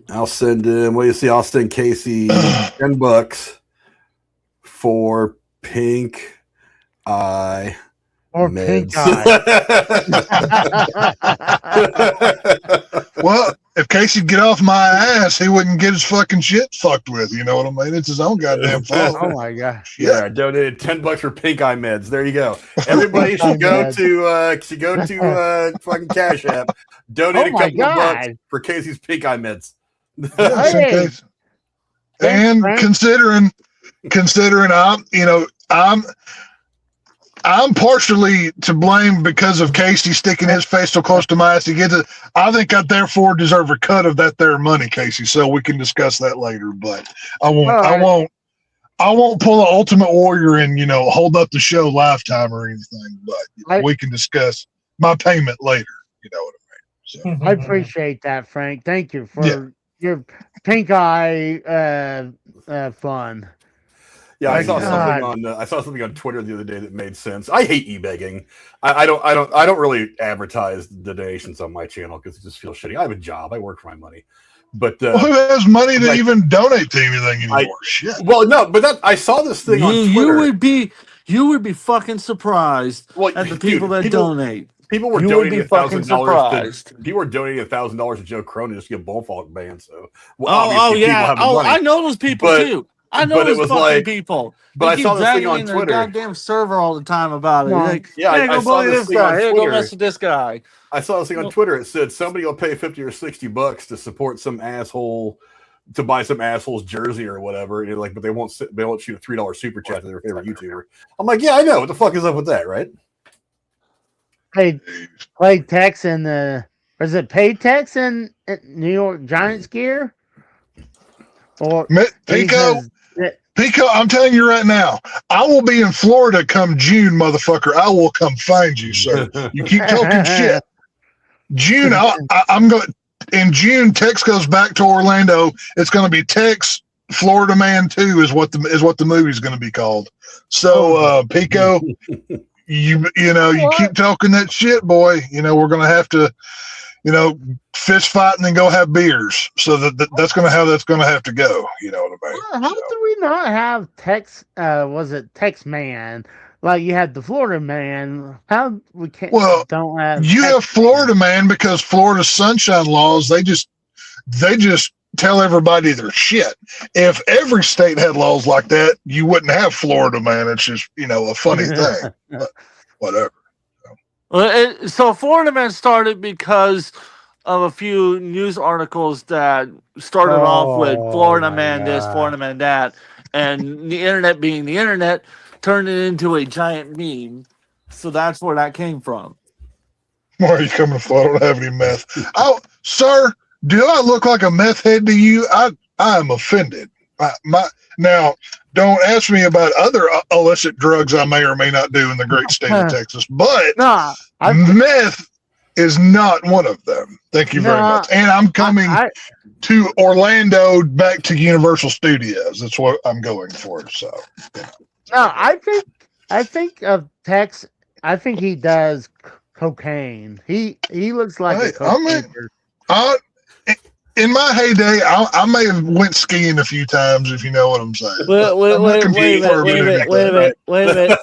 I'll send him. What do you see? I'll send Casey $10 for pink eye. Or meds. pink eye. Well, if Casey'd get off my ass, he wouldn't get his fucking shit fucked with. You know what I mean? It's his own goddamn fault. Oh my gosh! Yeah, donated $10 for pink eye meds. There you go. Everybody should go to fucking Cash App. Donate a couple of bucks for Casey's pink eye meds. Hey. And considering I'm I'm partially to blame because of Casey sticking his face so close to my ass to get it. I think I therefore deserve a cut of that there money, Casey. So we can discuss that later. But I won't pull the Ultimate Warrior and hold up the show lifetime or anything. But we can discuss my payment later. You know what I mean? So. I appreciate that, Frank. Thank you for your pink eye fun. Yeah, I saw something on Twitter the other day that made sense. I hate e-begging. I don't really advertise the donations on my channel because it just feels shitty. I have a job. I work for my money. But who has money to even donate to anything anymore? Shit. Well, no, but I saw this thing on Twitter. You would be fucking surprised at the people that donate. People were donating $1,000. People were donating $1,000 to Joe Cronin just to get Bullfalk banned. So, I know those people too. I know those fucking people. But I saw this thing on Twitter. Goddamn server all the time about it. Like, I saw this thing on Twitter. Go mess with this guy. I saw this thing on Twitter. It said somebody will pay $50 or $60 to support some asshole to buy some asshole's jersey or whatever. And but they won't shoot a $3 super chat to their favorite YouTuber. I'm like, yeah, I know. What the fuck is up with that, right? Played Tex in was it paid Tex in New York Giants gear? Or Pico, I'm telling you right now, I will be in Florida come June, motherfucker. I will come find you, sir. You keep talking shit. June, I'm going. In June, Tex goes back to Orlando. It's going to be Tex Florida Man 2 is what the movie's going to be called. So, Pico, you keep talking that shit, boy. We're going to have to, fist fight and then go have beers. So that's going to have to go. You know what I mean? How do we not have Tex? Was it Tex Man? Like you had the Florida Man. How we can't? Well, don't have you have Florida Man because Florida's sunshine laws. They just tell everybody their shit. If every state had laws like that, you wouldn't have Florida Man. It's just a funny thing. But whatever. So Florida Man started because of a few news articles that started off with Florida Man this, Florida Man that, and the internet being the internet turned it into a giant meme. So that's where that came from. Why are you coming to Florida? I don't have any meth. Sir, do I look like a meth head to you? I am offended. Now, don't ask me about other illicit drugs I may or may not do in the great state of Texas, but meth is not one of them. Thank you very much. And I'm coming to Orlando back to Universal Studios. That's what I'm going for. So, No, I think of Tex. I think he does cocaine. He looks like a cocaine. In my heyday, I may have went skiing a few times, if you know what I'm saying. Wait a minute.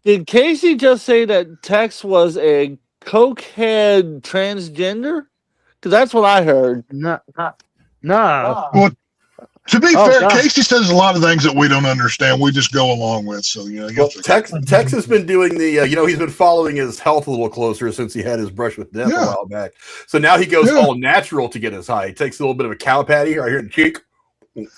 Did Casey just say that Tex was a cokehead transgender? Because that's what I heard. No. Well, to be fair, Casey says a lot of things that we don't understand. We just go along with. So, Tex has been doing the, he's been following his health a little closer since he had his brush with death a while back. So now he goes all natural to get his high. He takes a little bit of a cow patty right here in the cheek. The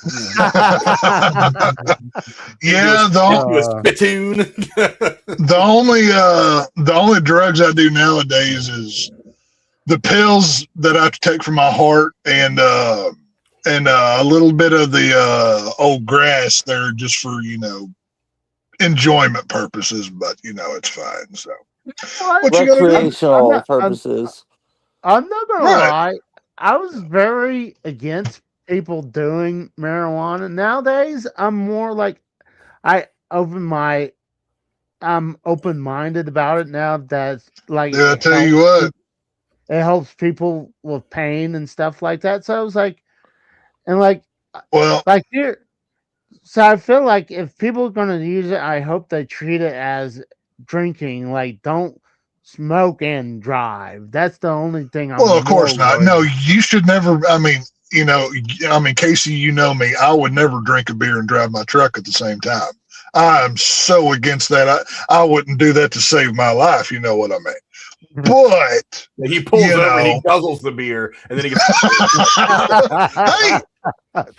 only drugs I do nowadays is the pills that I have to take for my heart and a little bit of the old grass there just for enjoyment purposes, but it's fine. So recreational purposes. I'm not gonna lie. I was very against people doing marijuana. Nowadays, I'm more like I'm open-minded about it now. That's like I tell you what, it helps people with pain and stuff like that. So I was like, here. So I feel like if people are gonna use it, I hope they treat it as drinking. Like, don't smoke and drive. That's the only thing. Of course not. No, you should never. Casey, you know me. I would never drink a beer and drive my truck at the same time. I'm so against that. I wouldn't do that to save my life. You know what I mean? But he pulls over and he guzzles the beer, and then he gets. Hey,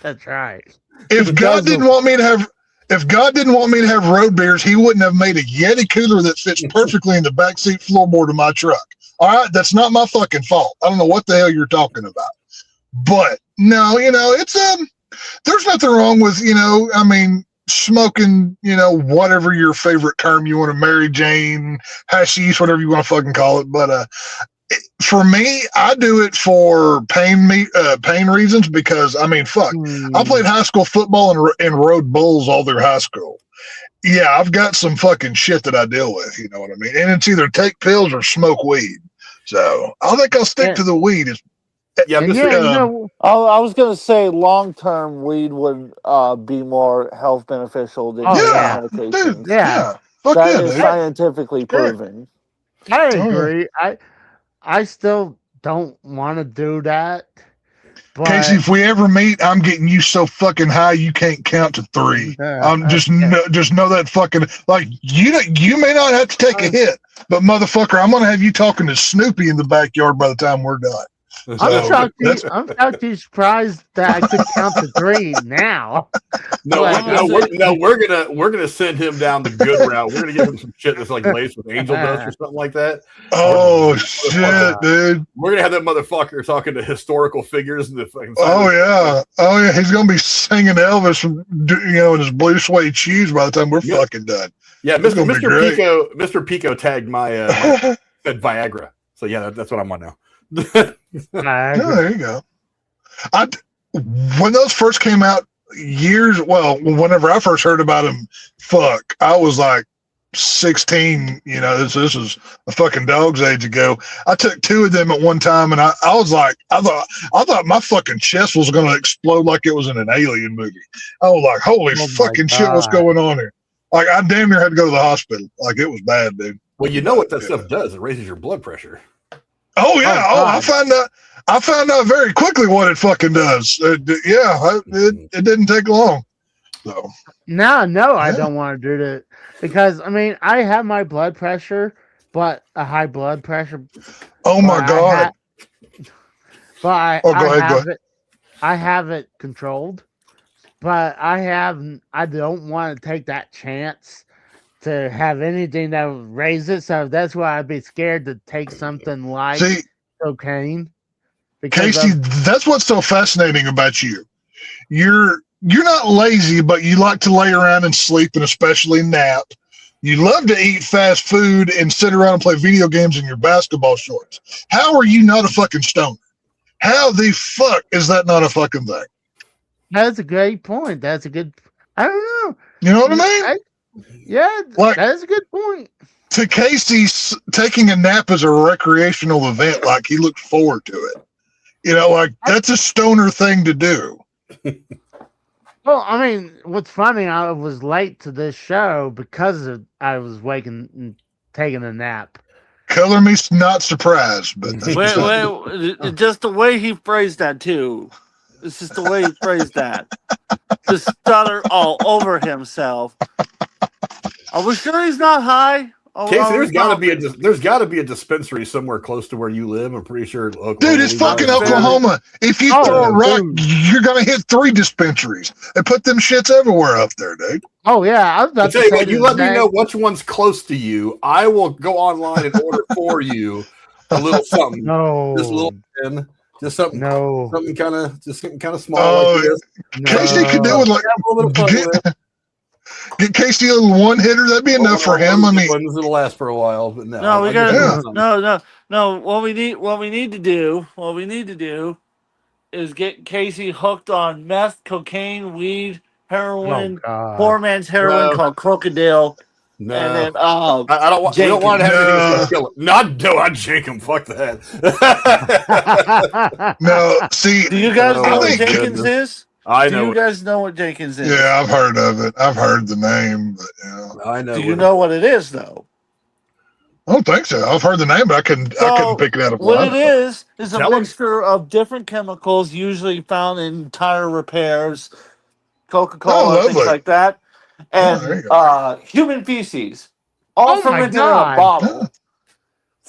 that's right. If God didn't want me to have If God didn't want me to have road beers, he wouldn't have made a Yeti cooler that fits perfectly in the backseat floorboard of my truck. All right, that's not my fucking fault. I don't know what the hell you're talking about. But no, it's there's nothing wrong with, I mean, smoking, whatever your favorite term you want to, Mary Jane, hashish, whatever you want to fucking call it. But for me, I do it for pain reasons because, I mean, fuck. I played high school football and rode bulls all through high school. Yeah, I've got some fucking shit that I deal with, you know what I mean? And it's either take pills or smoke weed. So I think I'll stick to the weed. I was going to say long-term weed would be more health beneficial than medication. Dude, that is scientifically proven. I agree. I still don't want to do that. But Casey, if we ever meet, I'm getting you so fucking high you can't count to 3. Just know that fucking, like, you may not have to take a hit, but motherfucker, I'm gonna have you talking to Snoopy in the backyard by the time we're done. I'm shocked you surprised that I could count to 3 now. We're gonna send him down the good route. We're gonna give him some shit that's like laced with angel dust or something like that. Oh shit, dude! We're gonna have that motherfucker talking to historical figures in the fucking. Oh yeah, he's gonna be singing Elvis, in his blue suede shoes by the time we're fucking done. Yeah, Mr. Pico tagged my said Viagra. So yeah, that's what I'm on now. There you go. When those first came out whenever I first heard about them, I was like 16, this is a fucking dog's age ago. I took 2 of them at one time, and I was like, I thought my fucking chest was going to explode like it was in an alien movie. I was like, holy fucking shit, what's going on here? Like, I damn near had to go to the hospital. Like, it was bad, dude. Well, you know what that stuff does? It raises your blood pressure. Oh yeah! I found out very quickly what it fucking does. It didn't take long. So no, I don't want to do that because I have my blood pressure, but a high blood pressure. Oh my god! Go ahead. I have it controlled, but I don't want to take that chance to have anything that would raise it, so that's why I'd be scared to take something like cocaine. Casey, that's what's so fascinating about you. You're not lazy, but you like to lay around and sleep, and especially nap. You love to eat fast food and sit around and play video games in your basketball shorts. How are you not a fucking stoner? How the fuck is that not a fucking thing? That's a great point. I don't know. You know what I mean? That is a good point. To Casey, taking a nap is a recreational event. Like, he looks forward to it. That's a stoner thing to do. Well, what's funny, I was late to this show because I was waking and taking a nap. Color me not surprised, but wait, just the way he phrased that too. It's just the way he phrased that. To stutter all over himself. Are we sure he's not high? Casey, there's got to be a dispensary somewhere close to where you live. I'm pretty sure. Dude, it's fucking Oklahoma. If you throw a rock, you're gonna hit 3 dispensaries. They put them shits everywhere up there, dude. Oh yeah, I was about to say. You let me know which one's close to you. I will go online and order for you a little something. Just a little pen. Just something. Something kind of small. Like this. Casey could do it Get Casey a little one hitter. That'd be enough for him. It'll last for a while, but no. We got no. What we need to do is get Casey hooked on meth, cocaine, weed, heroin, poor man's heroin called Crocodile. No, and then I don't want. We don't want to have anything to kill him. I'd shake him. Fuck that. No, see. Do you guys know what Jenkins is? I know. Do you guys know what Jenkins is? Yeah, I've heard of it. I've heard the name, but I know. Do you know what it is, though? I don't think so. I've heard the name, but I couldn't pick it out of what it is a mixture of different chemicals, usually found in tire repairs, Coca-Cola, things like that, and human feces, all fermented in a bottle.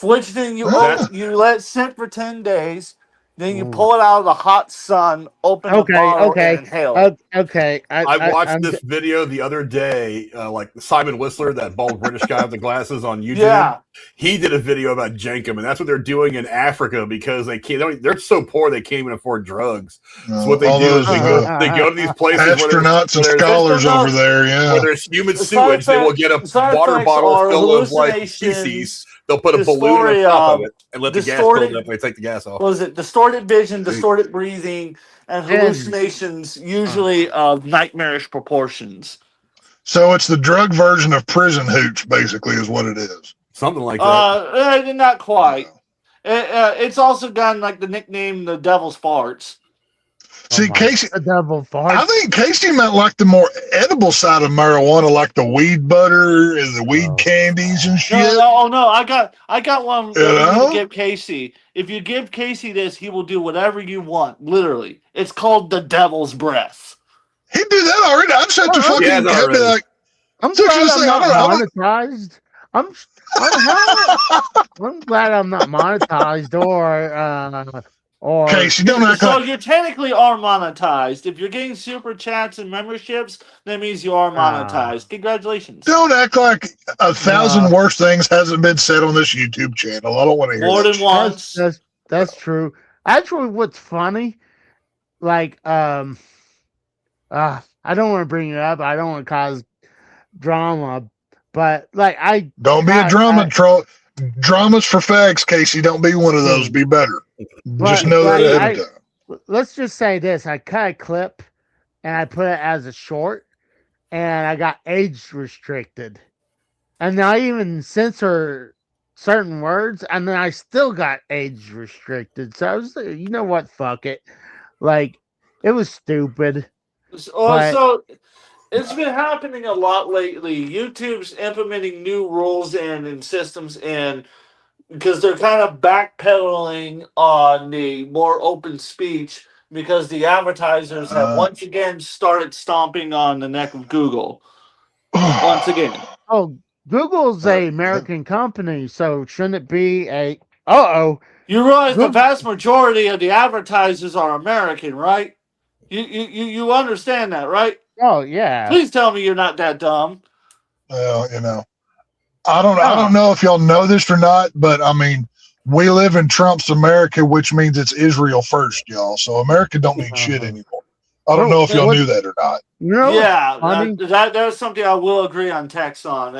Which then you let sit for 10 days. Then you pull it out of the hot sun, open the bottle, and inhale it. Okay. I watched this video the other day, like Simon Whistler, that bald British guy with the glasses on YouTube. Yeah. He did a video about Jenkem, and that's what they're doing in Africa because they're so poor they can't even afford drugs. So what they do is they go to these places astronauts and scholars over there, where there's human sewage. They will get a water bottle full of like feces. They'll put a balloon on top of it and let the gas build up and they take the gas off. What was it? Distorted vision, distorted breathing, and hallucinations, usually of nightmarish proportions. So it's the drug version of prison hooch, basically, is what it is. Something like that. Not quite. It's also gotten like the nickname the Devil's Farts. See, Casey, the devil farts. I think Casey might like the more edible side of marijuana, like the weed butter and the weed candies and shit. No. I got one to give Casey. If you give Casey this, he will do whatever you want. Literally, it's called the Devil's Breath. He'd do that already. I'd set the fucking. I'd be like, I'm glad I'm not monetized. I'm glad I'm not monetized or Casey, don't act so like you technically are monetized. If you're getting super chats and memberships, that means you are monetized. Congratulations. Don't act like 1,000 worse things hasn't been said on this YouTube channel. I don't want to hear more than once. That's true. Actually, what's funny, like I don't want to bring it up. I don't want to cause drama, but like don't be a drama troll. Dramas for fags, Casey. Don't be one of those. Be better. Just know that ahead of time. Let's just say this. I cut a clip and I put it as a short and I got age restricted. And I even censor certain words and then I still got age restricted. So I was like, you know what? Fuck it. Like, it was stupid. So it's been happening a lot lately. YouTube's implementing new rules and systems because they're kind of backpedaling on the more open speech because the advertisers have once again started stomping on the neck of Google. Once again. Oh, Google's a American company, so shouldn't it be a... You realize the vast majority of the advertisers are American, right? You understand that, right? Oh yeah. Please tell me you're not that dumb. Well, I don't know if y'all know this or not, but I mean, we live in Trump's America, which means it's Israel first, y'all. So America don't need shit anymore. I don't know if y'all knew that or not. That's something I will agree on text on.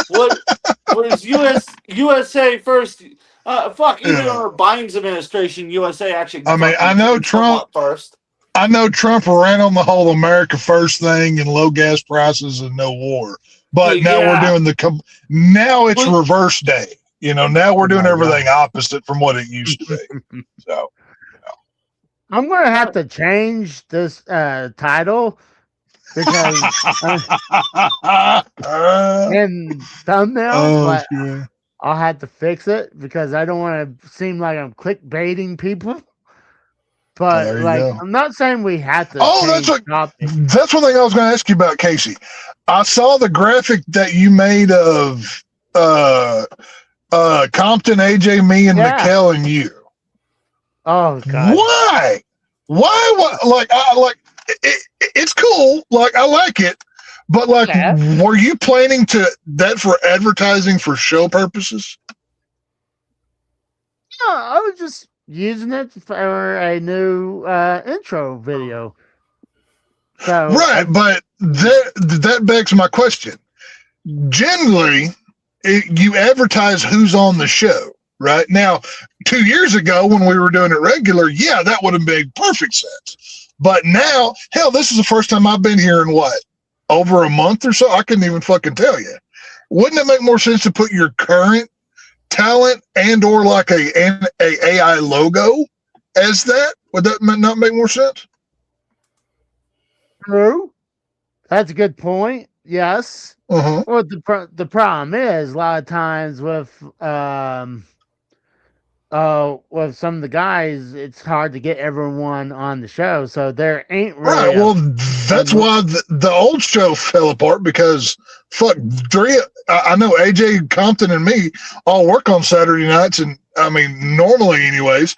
What is USA first? Even under Biden's administration, USA actually. I mean, I know Trump first. I know Trump ran on the whole America first thing and low gas prices and no war. But now we're doing now it's reverse day. Now we're doing everything opposite from what it used to be. So I'm going to have to change this title because in thumbnail, but I'll have to fix it because I don't want to seem like I'm clickbaiting people. But I'm not saying we have to. Oh, that's one thing I was going to ask you about, Casey. I saw the graphic that you made of Compton, AJ, me, and Mikkel and you. Oh God! Why? It's cool. Like, I like it, but were you planning that for advertising for show purposes? No, I was just using it for a new intro video. So, right, but that begs my question. Generally, you advertise who's on the show, right? Now, 2 years ago when we were doing it regular, that would have made perfect sense. But now, hell, this is the first time I've been here in over a month or so? I couldn't even fucking tell you. Wouldn't it make more sense to put your current talent and or like a AI logo as that? Would that not make more sense? True. That's a good point. Yes. Uh-huh. Well, the problem is a lot of times with some of the guys, it's hard to get everyone on the show, so there ain't really right. Well, that's why the old show fell apart because fuck, I know AJ, Compton, and me all work on Saturday nights, and I mean normally, anyways.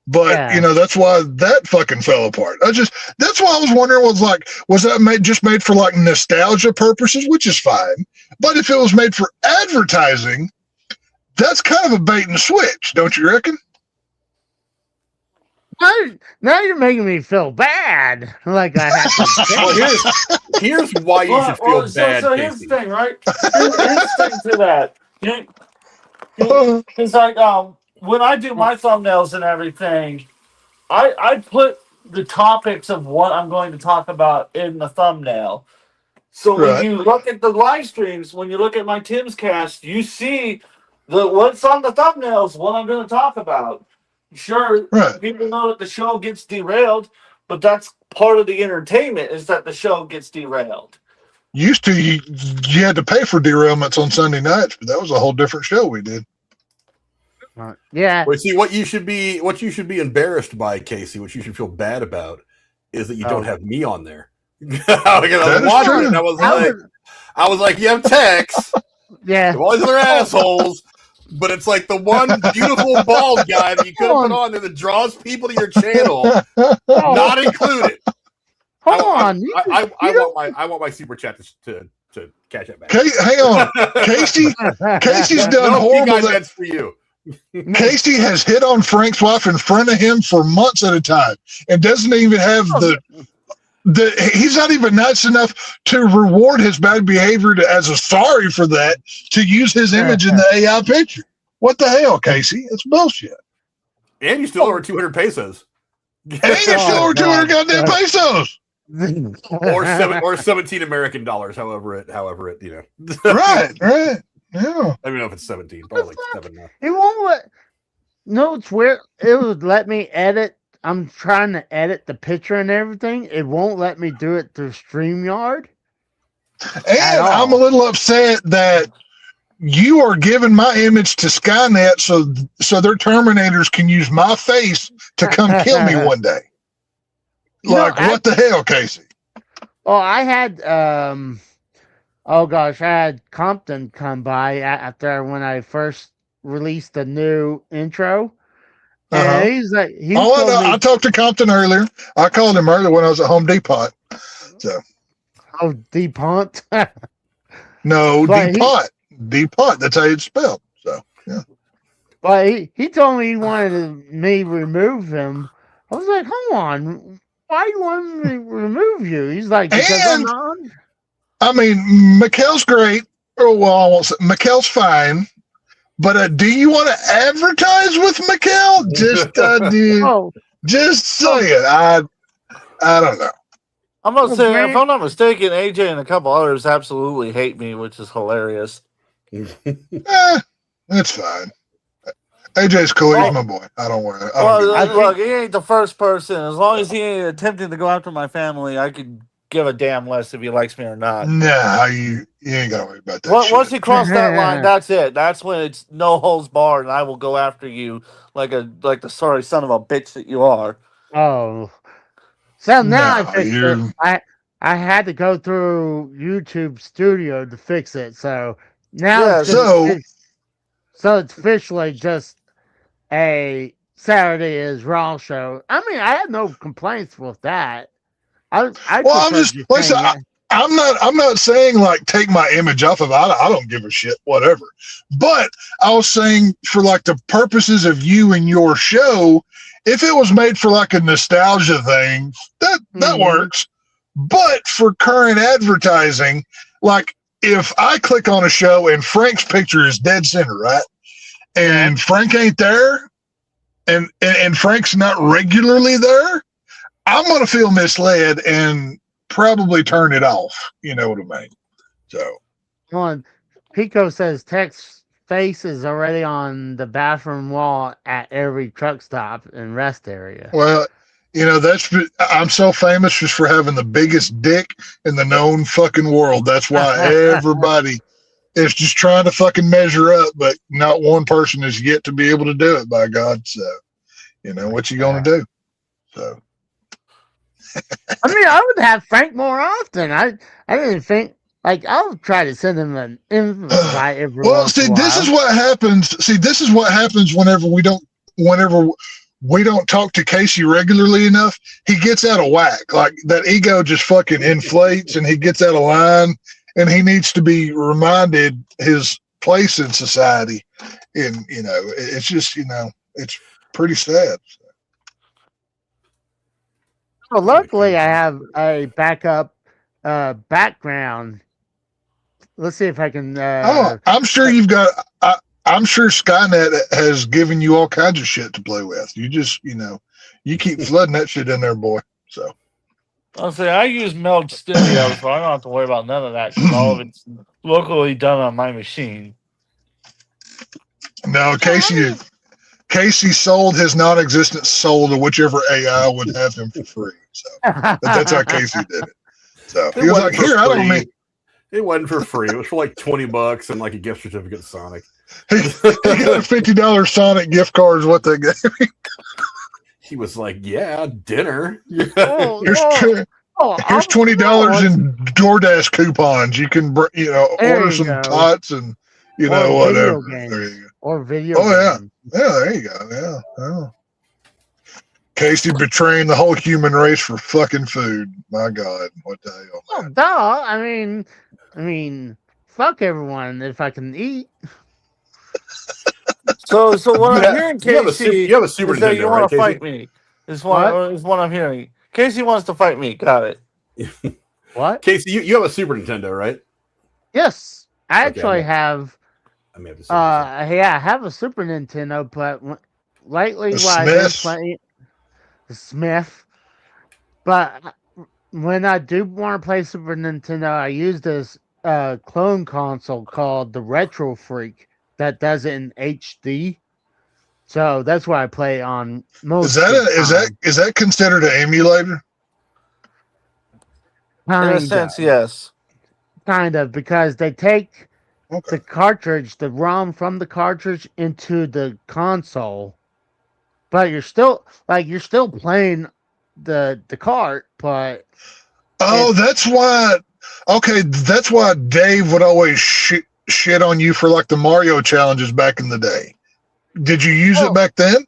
But that's why that fucking fell apart. That's why I was wondering, was that just made for like nostalgia purposes, which is fine. But if it was made for advertising, that's kind of a bait and switch, don't you reckon? Now you're making me feel bad. Like I have to. Here's why you should feel bad. So here's the thing, right? Here's the thing to that. It's like when I do my thumbnails and everything, I put the topics of what I'm going to talk about in the thumbnail. So when you look at the live streams, when you look at my Tim's Cast, you see what's on the thumbnails, what I'm going to talk about. Sure, people know that the show gets derailed, but that's part of the entertainment is that the show gets derailed. Used to, you had to pay for derailments on Sunday nights, but that was a whole different show we did. Yeah. Well, see, what you should be embarrassed by, Casey, what you should feel bad about, is that you don't have me on there. I was like, you have Tex. Yeah. All these other assholes. But it's like the one beautiful bald guy that you could have put on there that draws people to your channel, not included. Hold on. I want my super chat to catch it back. Hang on. Casey's done horrible. That's for you. Casey has hit on Frank's wife in front of him for months at a time and doesn't even have he's not even nice enough to reward his bad behavior as a sorry for that, to use his image in the AI picture. What the hell, Casey? It's bullshit. And you still over 200 pesos. And you're still over 200 goddamn pesos. or 17 American dollars, however it Right. Yeah. I don't know if it's 17, probably like 7 now. It won't let. No, it's weird. It would let me edit. I'm trying to edit the picture and everything. It won't let me do it through StreamYard. And I'm a little upset that you are giving my image to Skynet so their Terminators can use my face to come kill me one day. What the hell, Casey? Oh, I had I had Compton come by after when I first released the new intro. And he's like, I talked to Compton earlier. I called him earlier when I was at Home Depot. So. Oh, Depot? No, Depot. Depot. That's how it's spelled. So, yeah. But he told me he wanted me to remove him. I was like, hold on. Why do you want me to remove you? He's like, because I'm on. I mean, Mikkel's great. Oh, well, I won't say Mikkel's fine. But do you want to advertise with Mikkel? Just say it. I don't know. I'm not saying, if I'm not mistaken, AJ and a couple others absolutely hate me, which is hilarious. That's fine. AJ's cool. He's my boy. I don't worry. Look, he ain't the first person. As long as he ain't attempting to go after my family, I could give a damn less if he likes me or not. Nah, you ain't got to worry about that. Once he crossed that line, that's it. That's when it's no holds barred, and I will go after you like the sorry son of a bitch that you are. Oh, so now I fixed it. I had to go through YouTube Studio to fix it. So now it's officially just a Saturday is Raw show. I mean, I had no complaints with that. I'm not saying like take my image off of it. I don't give a shit, whatever. But I was saying for like the purposes of you and your show, if it was made for like a nostalgia thing, that works. But for current advertising, like if I click on a show and Frank's picture is dead center, right? And Frank ain't there, and Frank's not regularly there, I'm going to feel misled and probably turn it off. You know what I mean? So, Pico says Tech's face is already on the bathroom wall at every truck stop and rest area. Well, I'm so famous just for having the biggest dick in the known fucking world. That's why everybody is just trying to fucking measure up, but not one person has yet to be able to do it, by God. So, what you going to do? So. I mean, I would have Frank more often. I didn't think I'll try to send him an invite every once in a while. This is what happens. See, this is what happens whenever we don't talk to Casey regularly enough, he gets out of whack. Like that ego just fucking inflates and he gets out of line, and he needs to be reminded his place in society. And, it's just, it's pretty sad. Well, luckily, I have a backup background. Let's see if I can. I'm sure you've got. I'm sure Skynet has given you all kinds of shit to play with. You just, you keep flooding that shit in there, boy. So I'll say I use Meld Studio, so I don't have to worry about none of that because all of it's locally done on my machine. No, Casey sold his non-existent soul to whichever AI would have him for free. So that's how Casey did it. So he was like, "Here, I don't mean." It wasn't for free. It was for like $20 and like a gift certificate to Sonic. He got a $50 Sonic gift card is what they gave me. He was like, "Yeah, dinner." Here's $20 in DoorDash coupons. You can, order some tots and whatever. There you go. Or video. Yeah, there you go. Yeah. Casey betraying the whole human race for fucking food. My God, what the hell? Oh, duh. I mean, fuck everyone if I can eat. So what I'm hearing, Casey, you have a Super is that Nintendo, you want to right, fight me. Is what I'm hearing. Casey wants to fight me. Got it. What? Casey, you have a Super Nintendo, right? Yes, I actually have. I may have to I have a Super Nintendo, but lately I've been playing the Smith. But when I do want to play Super Nintendo, I use this clone console called the Retro Freak that does it in HD. So that's why I play on most. Is that considered an emulator? In a sense, yes. Kind of, because they take the cartridge, the ROM from the cartridge into the console, but you're still playing the cart, but that's why. Okay, that's why Dave would always shit on you for like the Mario challenges back in the day. Did you use it back then?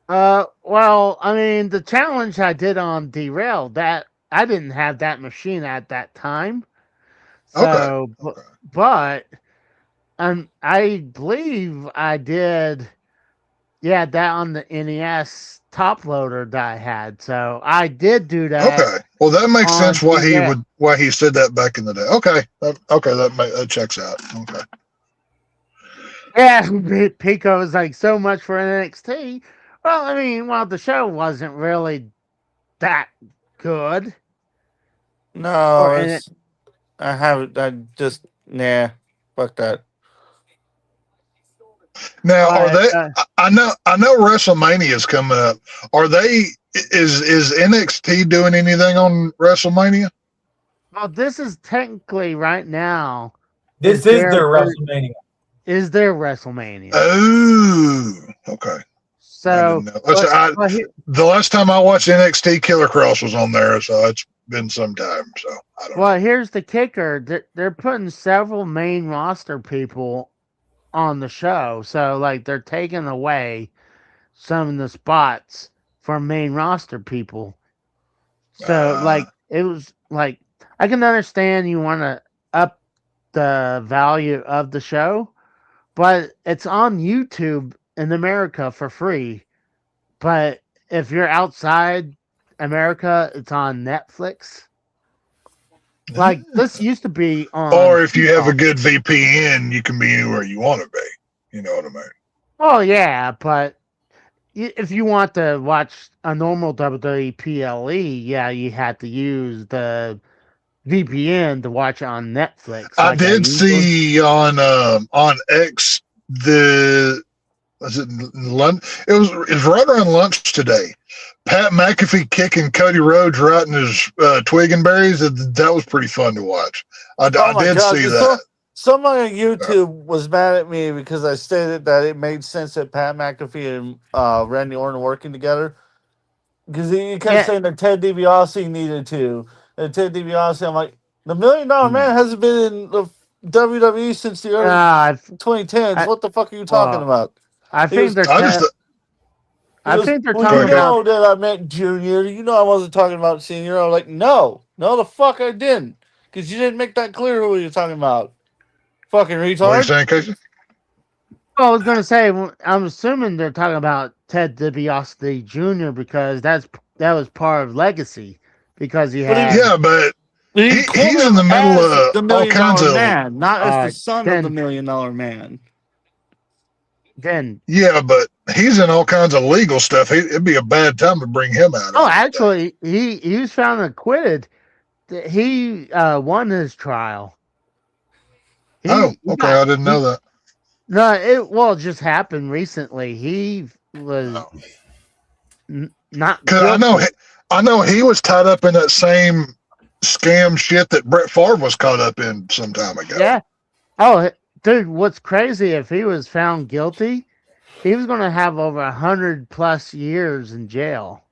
Well, I mean, the challenge I did on Derail, that I didn't have that machine at that time. So, but I believe I did, that on the NES top loader that I had. So I did do that. Okay. Well, that makes sense why he said that back in the day. Okay. That checks out. Okay. Yeah, Pico was like so much for NXT. Well, I mean, the show wasn't really that good. No, I haven't. I just fuck that. Now, are they? I know WrestleMania is coming up. Are they? Is NXT doing anything on WrestleMania? Well, this is technically right now. This is their WrestleMania. Is their WrestleMania? Oh, okay. So the last time I watched NXT, Killer Cross was on there, so it's been some time. So I don't know. Here's the kicker: they're putting several main roster people on the show, so like they're taking away some of the spots for main roster people. So it was like I can understand you want to up the value of the show, but it's on YouTube in America for free. But if you're outside America, it's on Netflix. Like this used to be on. Or if you have a good VPN, you can be anywhere you want to be. You know what I mean? Oh yeah, but if you want to watch a normal WWE PLE, you had to use the VPN to watch it on Netflix. I did see on X was it London? It was right around lunch today. Pat McAfee kicking Cody Rhodes right in his twig and berries. That was pretty fun to watch. I did see that. Someone on YouTube was mad at me because I stated that it made sense that Pat McAfee and Randy Orton working together. Because he kept saying that Ted DiBiase needed to. And Ted DiBiase, I'm like, the $1 Million Man hasn't been in the WWE since the early 2010s. What the fuck are you talking about? I think they're. I think they're talking about. You know about that I meant Junior. You know I wasn't talking about Senior. I was like, no, the fuck I didn't, because you didn't make that clear who you're talking about. Fucking retard. What are you saying, Casey? Well, I was going to say, I'm assuming they're talking about Ted DiBiase Jr. because that was part of Legacy, because he had. Yeah, but he's in the middle of the all kinds of man, not as the son of the $1 Million Man. Then but he's in all kinds of legal stuff. It'd be a bad time to bring him out. Oh, actually, he was found acquitted. He won his trial. I didn't know that. No, it just happened recently. He was not. Because I know he was tied up in that same scam shit that Brett Favre was caught up in some time ago. Yeah. Oh, dude, what's crazy? If he was found guilty, he was going to have over 100+ years in jail.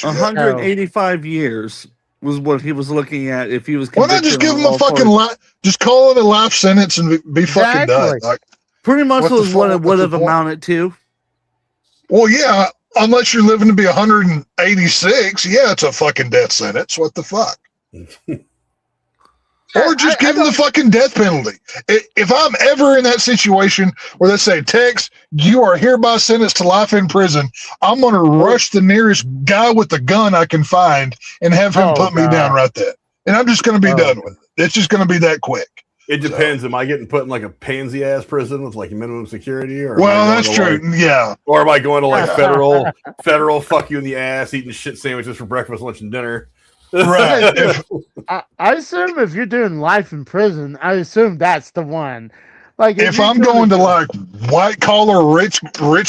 185 years was what he was looking at if he was convicted. Why not just give him a fucking life? Just call it a life sentence and be fucking done. Like, pretty much was what it would have amounted to. Well, yeah, unless you're living to be 186, yeah, it's a fucking death sentence. What the fuck? Or just give him the fucking death penalty. If I'm ever in that situation where they say, Tex, you are hereby sentenced to life in prison, I'm going to rush the nearest guy with a gun I can find and have him put me down right there. And I'm just going to be done with it. It's just going to be that quick. It depends. Am I getting put in like a pansy ass prison with like minimum security? Or that's true. Yeah. Or am I going to like federal fuck you in the ass, eating shit sandwiches for breakfast, lunch, and dinner? Right. I assume if you're doing life in prison, I assume that's the one. Like if I'm going to like white collar rich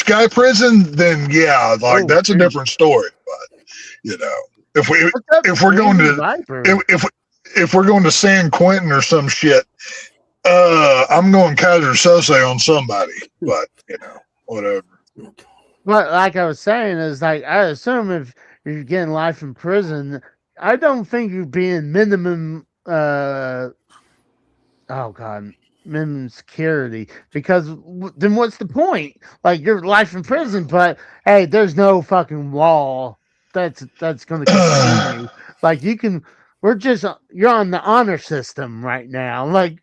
guy prison, then yeah, like that's a different story. But you know, if we're going to if we're going to San Quentin or some shit, I'm going Kaiser Sose on somebody. But you know, whatever. But like I was saying, is like I assume if you're getting life in prison, I don't think you're being minimum minimum security, because then what's the point? Like, you're life in prison, but hey, there's no fucking wall that's going to contain you. Like, you're on the honor system right now. Like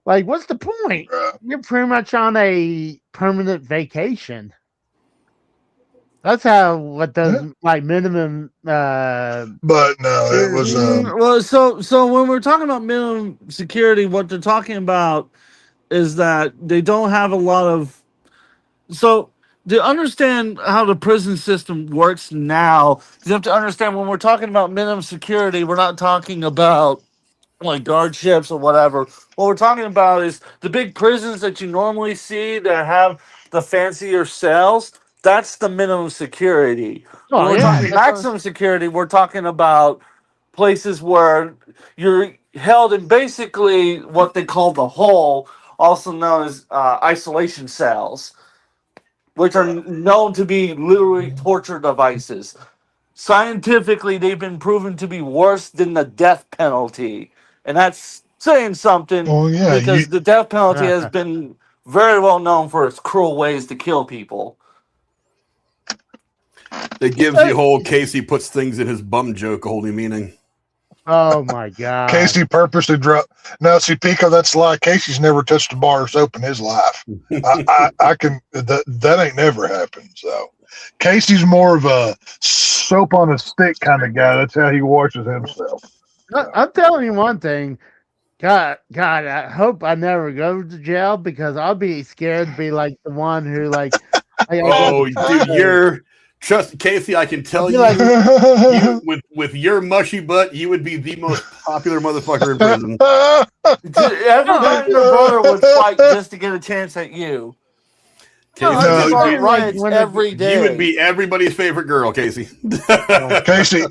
what's the point? You're pretty much on a permanent vacation. That's what those like minimum. But no, it was. Well, so when we're talking about minimum security, what they're talking about is that they don't have a lot of. So to understand how the prison system works now, you have to understand when we're talking about minimum security, we're not talking about like guardships or whatever. What we're talking about is the big prisons that you normally see that have the fancier cells. That's the minimum security. When we're talking maximum security, we're talking about places where you're held in basically what they call the hole, also known as isolation cells, which are known to be literally torture devices. Scientifically, they've been proven to be worse than the death penalty. And that's saying something, because the death penalty has been very well known for its cruel ways to kill people. It gives the whole Casey puts things in his bum joke a whole new meaning. Oh my god! Casey purposely dropped. Now, see, Pico, that's a lie. Casey's never touched a bar of soap in his life. I can. That ain't never happened. So, Casey's more of a soap on a stick kind of guy. That's how he washes himself. I'm telling you one thing. God, I hope I never go to jail, because I'll be scared to be like the one who like. Dude, trust Casey, I can tell you, with your mushy butt, you would be the most popular motherfucker in prison. Everybody and their brother would fight just to get a chance at you. Casey, every day. You would be everybody's favorite girl, Casey. Casey,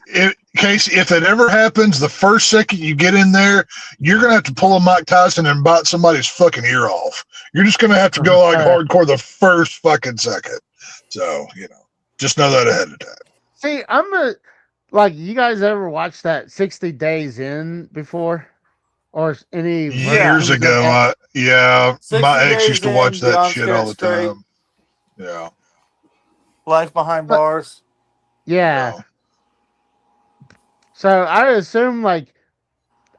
if it ever happens, the first second you get in there, you're gonna have to pull a Mike Tyson and bite somebody's fucking ear off. You're just gonna have to go like hardcore the first fucking second. So, you know, just know that ahead of time. See, you guys ever watched that 60 Days In before? or any Years ago, my 60 ex Days used to watch In, that Beyond shit all the Scared Straight, time. Yeah. Life Behind Bars. Yeah. So I assume, like,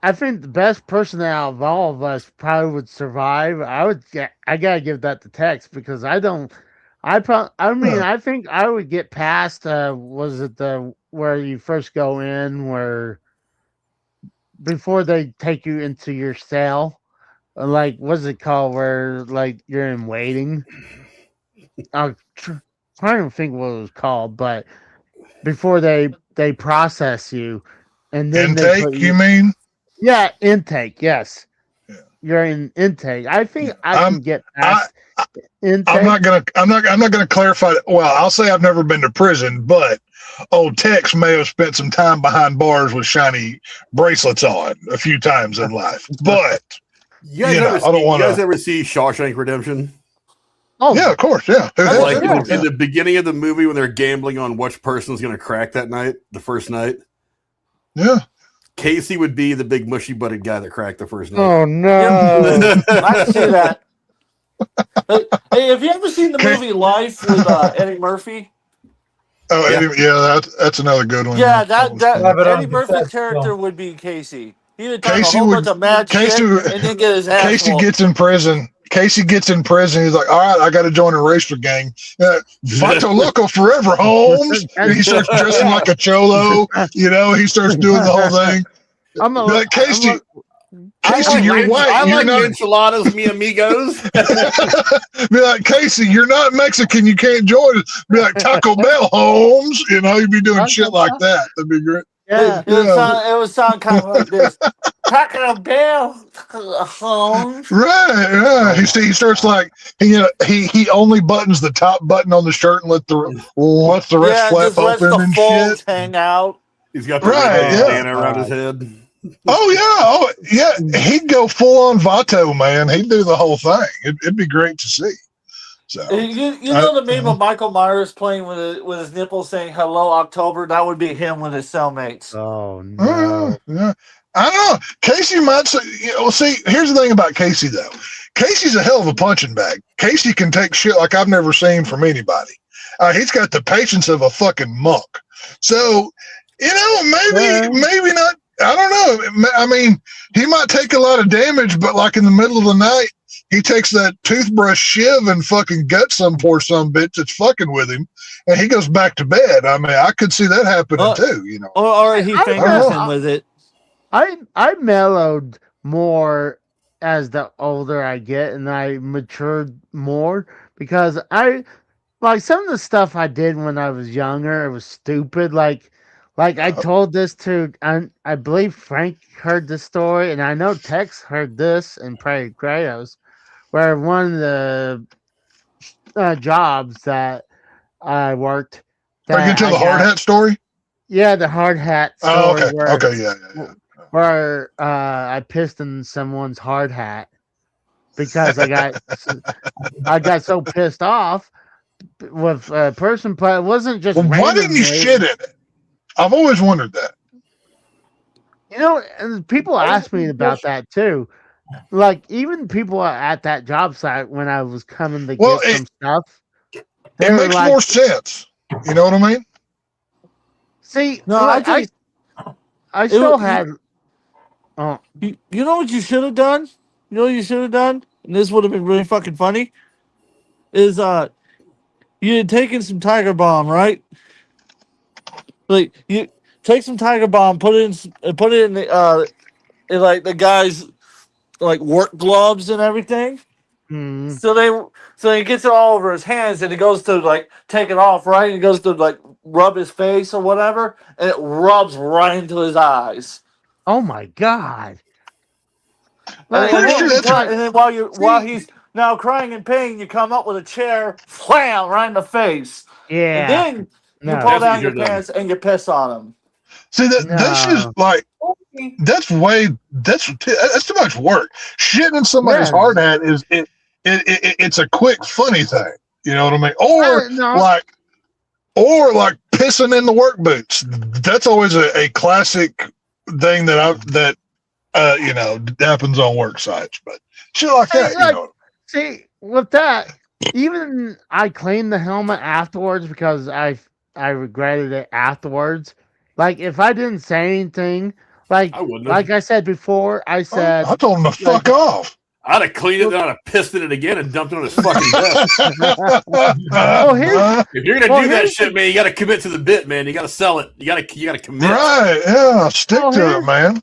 I think the best person out of all of us probably would survive. I gotta give that to Tex because I don't. I mean, I think I would get past. Was it the where you first go in where before they take you into your cell? Like, what's it called? Where like you're in waiting. I'm trying to think what it was called, but before they process you, and then they Intake, put you mean? Yeah, intake. Yes, Yeah. you're in intake. I think I I'm- can get past intake. I'm not gonna clarify. Well, I'll say I've never been to prison, but old Tex may have spent some time behind bars with shiny bracelets on a few times in life. But You guys, You know, ever, I don't see, wanna- you guys ever see Shawshank Redemption? Oh yeah, of course, yeah. Who hasn't? Like yeah. in the beginning of the movie when they're gambling on which person's going to crack that night, the first night, Yeah. Casey would be the big mushy butted guy that cracked the first night. Oh no! I can see that. Hey, have you ever seen the movie Life with Eddie Murphy? Oh, Yeah. yeah. That's another good one. Yeah, that but Eddie on Murphy's cassette, character so. would be Casey. He would talk Casey a whole would- bunch of mad Casey shit would- and then get his ass Casey whooped. gets in prison. He's like, all right, I got to join a racer gang. Vato Loco forever, Holmes. And he starts dressing like a cholo. You know, he starts doing the whole thing. I'm a Be like, Casey, I you're like, white. I You're like not. enchiladas, mi amigos. Be like, Casey, you're not Mexican. You can't join us. Be like, Taco Bell, Holmes. You know, you'd be doing shit like that. That'd be great. yeah. It would sound kind of like this. Taco Bell, Holmes. Right, yeah. He starts like he only buttons the top button on the shirt and lets the rest Yeah, flap just lets open the and folds shit. hang out. He's got the Right, red yeah. bandana around his head. Oh yeah. He'd go full on Vato, man. He'd do the whole thing. It'd be great to see. So You know the meme of Michael Myers playing with his nipples saying "Hello October"? That would be him with his cellmates. Oh no! yeah. I don't know. Casey might say. See, here's the thing about Casey though. Casey's a hell of a punching bag. Casey can take shit like I've never seen from anybody. He's got the patience of a fucking monk. So, maybe not. I don't know. I mean, he might take a lot of damage, but like in the middle of the night, he takes that toothbrush shiv and fucking guts some poor some bitch that's fucking with him, and he goes back to bed. I mean, I could see that happening too. You know, Or he fingers him with it. I mellowed more as the older I get, and I matured more because I like some of the stuff I did when I was younger. It was stupid. Like I told this to I believe Frank heard this story, and I know Tex heard this and Prairie Kratos, where one of the jobs that I worked. are you gonna tell the hard hat story? Yeah, the hard hat story. Oh, okay, where, okay, yeah. Where I pissed in someone's hard hat because I got so pissed off with a person, but it wasn't just. Well, why didn't you randomly. shit in it? I've always wondered that. You know, and people ask me about that too. Like even people at that job site when I was coming to Well, get some stuff, they It were makes like, more sense. You know what I mean? See, No, like, I think I still was- had. Oh, you know what you should have done? You know what you should have done? And this would have been really fucking funny. Is you had taken some Tiger Bomb, right? Like you take some Tiger Bomb, put it in the in like the guy's like work gloves and everything. hmm. So he gets it all over his hands and he goes to like take it off, right? And he goes to like rub his face or whatever, and it rubs right into his eyes. Oh my god! And pretty then, sure that's and then while he's now crying in pain, you come up with a chair, wham, right in the face. Yeah. And then you No. pull That's down what your you're doing. pants and you piss on him. See that's just like that's too much work. Shitting in somebody's Yeah. hard hat is it's a quick funny thing. You know what I mean? Or No. like pissing in the work boots. That's always a classic thing that It happens on work sites, but shit like that, See, with that, even I cleaned the helmet afterwards because I regretted it afterwards. Like if I didn't say anything, like I said before, I said I told him to fuck off. I'd have cleaned it, then I'd have pissed in it again and dumped it on his fucking desk. If you're gonna do that shit, man, you got to commit to the bit, man. You got to sell it. You got to commit. Right? Yeah, stick to it, man.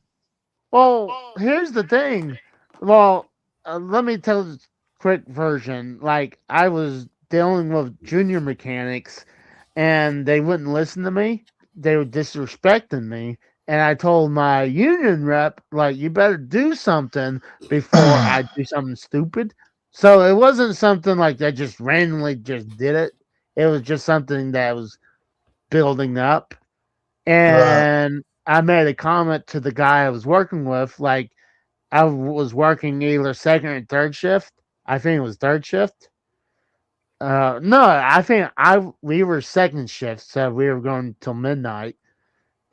Well, here's the thing. Well, let me tell the quick version. Like I was dealing with junior mechanics, and they wouldn't listen to me. They were disrespecting me. And I told my union rep, like, you better do something before I do something stupid. So it wasn't something like I just randomly just did it. It was just something that was building up. And I made a comment to the guy I was working with. Like, I was working either second or third shift. I think it was third shift. No, I think we were second shift. So we were going till midnight.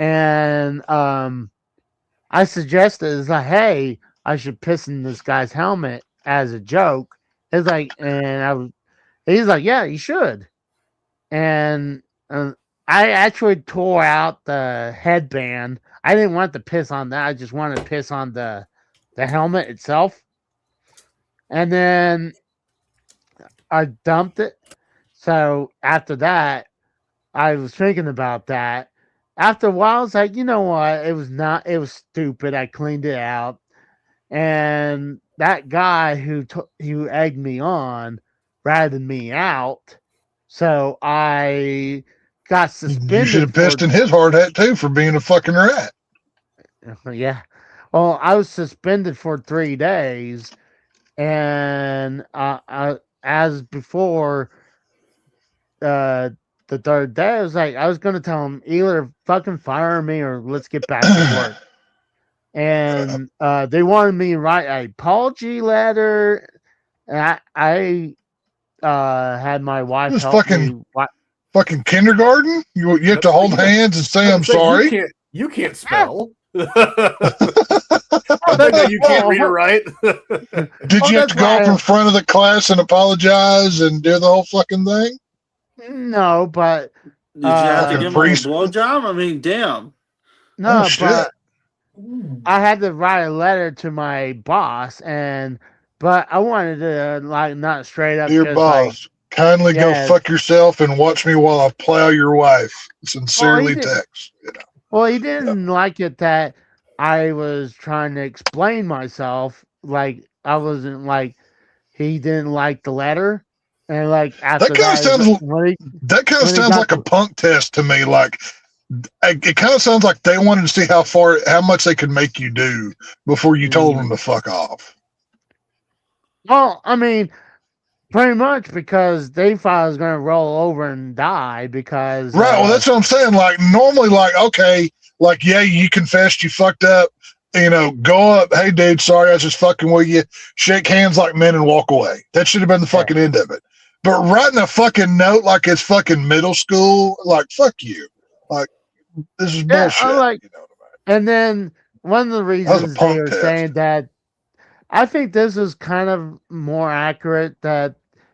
And I suggested, it's like, hey, I should piss in this guy's helmet as a joke. It's like, he's like, yeah, you should. And I actually tore out the headband. I didn't want to piss on that. I just wanted to piss on the helmet itself. And then I dumped it. So after that, I was thinking about that. After a while, I was like, you know what? It was stupid. I cleaned it out. And that guy who egged me on ratted me out. So I got suspended. You should have pissed in his hard hat, too, for being a fucking rat. Yeah. Well, I was suspended for 3 days. And as before, the third day, I was going to tell him either fucking fire me or let's get back to work. And they wanted me to write an apology letter. And I had my wife help me. Fucking kindergarten? You have to hold hands and say, I'm sorry? You can't spell. You can't read or write. Did you have to go up in front of the class and apologize and do the whole fucking thing? No, but did you have to give him a blowjob? I mean, damn. No, but I had to write a letter to my boss, but I wanted to not straight up. Dear boss, kindly go fuck yourself and watch me while I plow your wife. Sincerely, Tex. Well, he didn't like it that I was trying to explain myself. Like I wasn't like he didn't like the letter. And after that kind of sounds like a punk test to me. Like it kind of sounds like they wanted to see how much they could make you do before you told them to fuck off. Well, I mean, pretty much because they thought I was going to roll over and die because. Right. Well, that's what I'm saying. Like normally, okay, yeah, you confessed you fucked up. Go up. Hey, dude, sorry, I was just fucking with you. Shake hands like men and walk away. That should have been the fucking end of it. But writing a fucking note like it's fucking middle school, fuck you. This is bullshit. And then one of the reasons they were saying that, I think this is kind of more accurate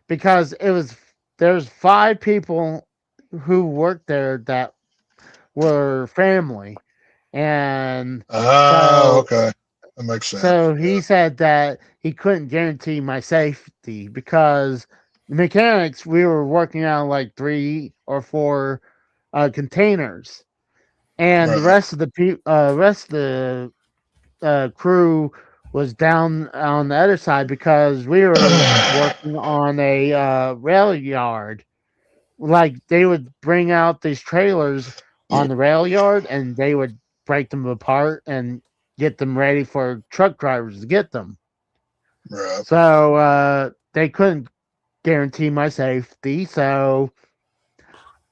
because there's 5 people who worked there that were family. And okay. That makes sense. So he said that he couldn't guarantee my safety because mechanics, we were working on 3 or 4 containers, and the rest of the crew was down on the other side because we were working on a rail yard. They would bring out these trailers on the rail yard, and they would break them apart and get them ready for truck drivers to get them. Right. So they couldn't guarantee my safety, so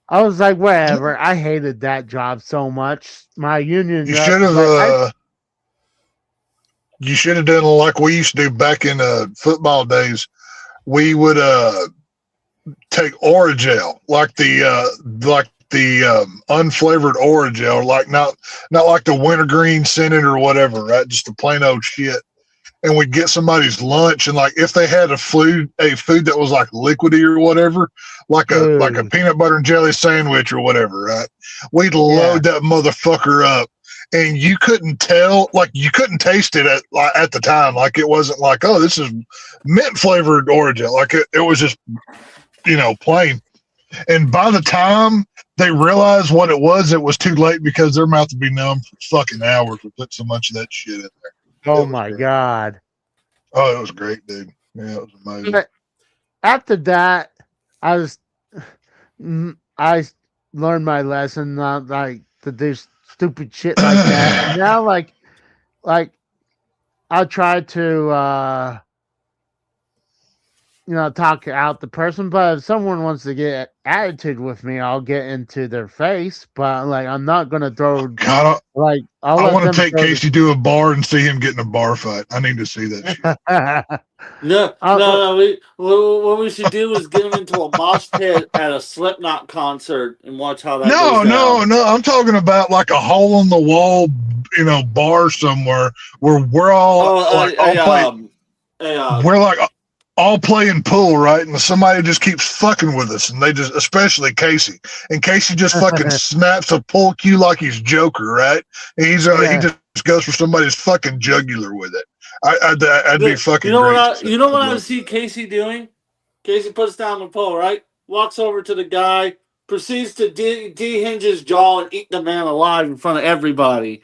I was like, whatever. I hated that job so much. My union. You should have. You should have done like we used to do back in football days. We would take Orajel, like the the unflavored Orajel, like not like the wintergreen scented or whatever, right? Just the plain old shit. And we'd get somebody's lunch, and like if they had a food that was like liquidy or whatever, like a peanut butter and jelly sandwich or whatever, right? We'd load that motherfucker up, and you couldn't tell, like you couldn't taste it at the time, like it wasn't like, oh, this is mint flavored Orajel, like it was just plain. And by the time they realized what it was too late because their mouth would be numb for fucking hours. We put so much of that shit in there. Oh my God. Oh, it was great, dude. Yeah, it was amazing. But after that, I learned my lesson, not like to do stupid shit like that. And now, like I'll try to, talk out the person. But if someone wants to get attitude with me, I'll get into their face. But like, I'm not gonna throw. God, like, I want to take Casey to a bar and see him get in a bar fight. I need to see that shit. No. What we should do is get him into a mosh pit at a Slipknot concert and watch how that goes down. No. I'm talking about like a hole in the wall, bar somewhere where we're all we're like all playing pool, right? And somebody just keeps fucking with us, and they just, especially Casey, and Casey just fucking snaps a pool cue like he's Joker, right? And he just goes for somebody's fucking jugular with it. I'd be fucking. You know what I see Casey doing? Casey puts down the pole, right? Walks over to the guy, proceeds to dehinge his jaw and eat the man alive in front of everybody,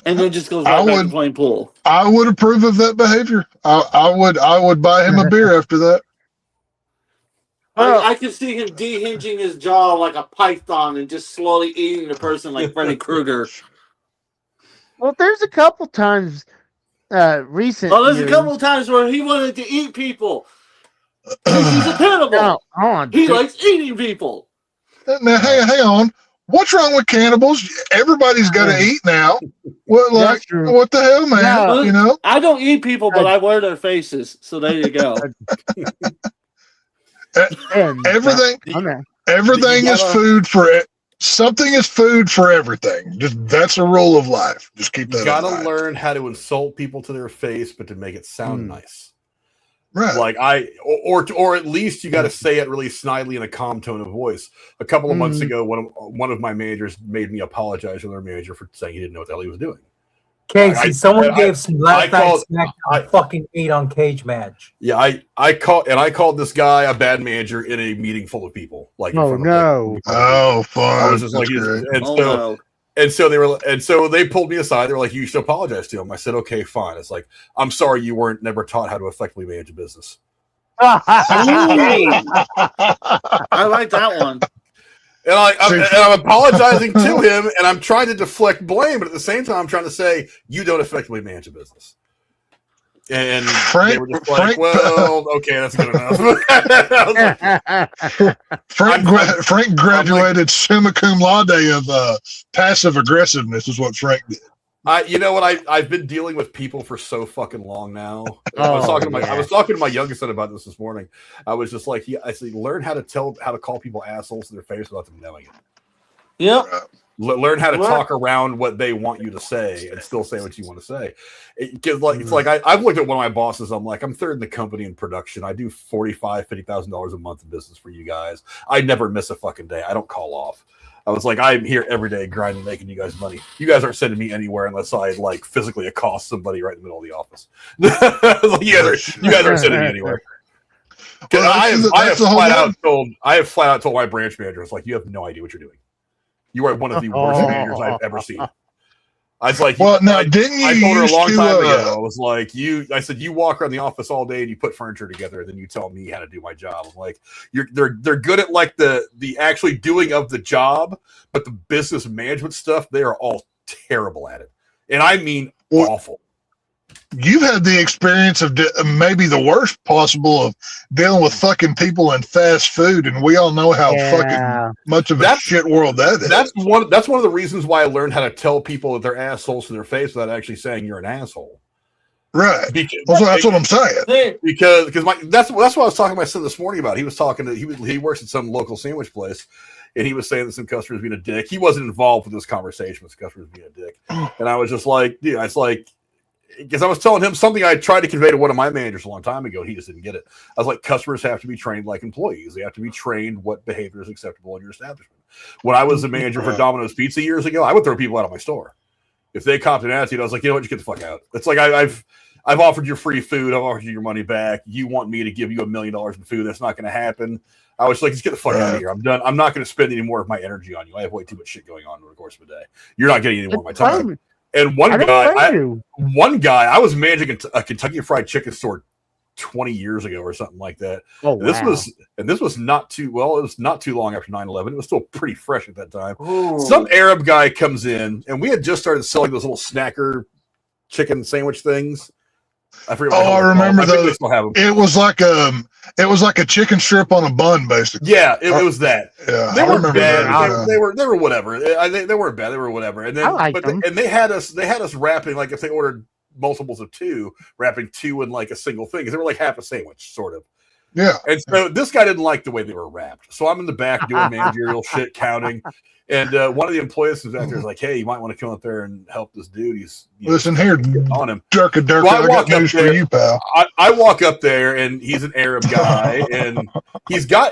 and then just goes back to playing pool. I would approve of that behavior. I would buy him a beer after that. I could see him dehinging his jaw like a python and just slowly eating the person like Freddy Krueger. Well, there's a couple times recent. Oh, there's a couple of times where he wanted to eat people. He's a cannibal. He likes eating people. Now, hang on. What's wrong with cannibals? Everybody's got to eat now. What the hell, man? No, I don't eat people, but I wear their faces. So there you go. Everything is food for it. Something is food for everything. That's a rule of life. Just keep that. You gotta learn how to insult people to their face, but to make it sound nice. Right. Like or at least you got to say it really snidely in a calm tone of voice. A couple of months ago, one of my managers made me apologize to their manager for saying he didn't know what the hell he was doing. Casey, someone gave some last night snack fucking ate on Cage Match. Yeah, I called this guy a bad manager in a meeting full of people. Like, fuck. I was just like, and so they pulled me aside. They were like, "You should apologize to him." I said, "Okay, fine." It's like, I'm sorry you weren't never taught how to effectively manage a business. I like that one. And I'm apologizing to him, and I'm trying to deflect blame, but at the same time, I'm trying to say you don't effectively manage a business. And they were just like, "Well, okay, that's good enough." Frank graduated summa cum laude of passive aggressiveness, is what Frank did. You know what? I've been dealing with people for so fucking long now. I was talking to my youngest son about this morning. I was just like, I said, learn how to call people assholes to their face without them knowing it. Yep. Learn how to talk around what they want you to say and still say what you want to say. Because it's like I've looked at one of my bosses. I'm like, I'm third in the company in production. I do $45,000-$50,000 a month in business for you guys. I never miss a fucking day. I don't call off. I was like, I'm here every day grinding, making you guys money. You guys aren't sending me anywhere unless I like physically accost somebody right in the middle of the office. Like, you guys aren't sending me anywhere. I have flat out told my branch manager, it's like, you have no idea what you're doing. You are one of the worst managers I've ever seen. I was like, didn't you? I told her a long time ago. I was like, I said, you walk around the office all day and you put furniture together, and then you tell me how to do my job. I'm like, they're good at like the actually doing of the job, but the business management stuff, they are all terrible at it, and I mean awful. You've had the experience of maybe the worst possible of dealing with fucking people in fast food, and we all know how fucking much of a shit world that is. That's one of the reasons why I learned how to tell people that they're assholes to their face without actually saying you're an asshole. Right. That's what I'm saying. Because that's what I was talking to my son this morning about. He was talking to he works at some local sandwich place. and he was saying that some customers being a dick. He wasn't involved with this conversation with customers being a dick, and I was just like, dude, it's like, because I was telling him something I tried to convey to one of my managers a long time ago. He just didn't get it. I was like, customers have to be trained like employees. They have to be trained what behavior is acceptable in your establishment. When I was the manager for Domino's Pizza years ago, I would throw people out of my store. If they copped an attitude, I was like, you know what, just get the fuck out. It's like I've offered you free food. I've offered you your money back. You want me to give you $1 million in food? That's not going to happen. I was like, just get the fuck out of here. I'm done. I'm not going to spend any more of my energy on you. I have way too much shit going on over the course of a day. You're not getting any more of my time. And one guy, I was managing a Kentucky Fried Chicken store 20 years ago or something like that. Oh, wow. This was not too well. It was not too long after 9/11. It was still pretty fresh at that time. Ooh. Some Arab guy comes in, and we had just started selling those little snacker chicken sandwich things. I forget. I remember those. It was like a chicken strip on a bun, basically. Yeah, it was that. Yeah, they weren't bad. They were whatever. They weren't bad. They were whatever. And then, they had us wrapping, like, if they ordered multiples of 2, wrapping 2 in like a single thing, because they were like half a sandwich, sort of. Yeah. And so this guy didn't like the way they were wrapped. So I'm in the back doing managerial shit, counting. And one of the employees was out there, is like, "Hey, you might want to come up there and help this dude. Listen here, on him." Dirk, I got news for you, pal. I walk up there, and he's an Arab guy, and he's got.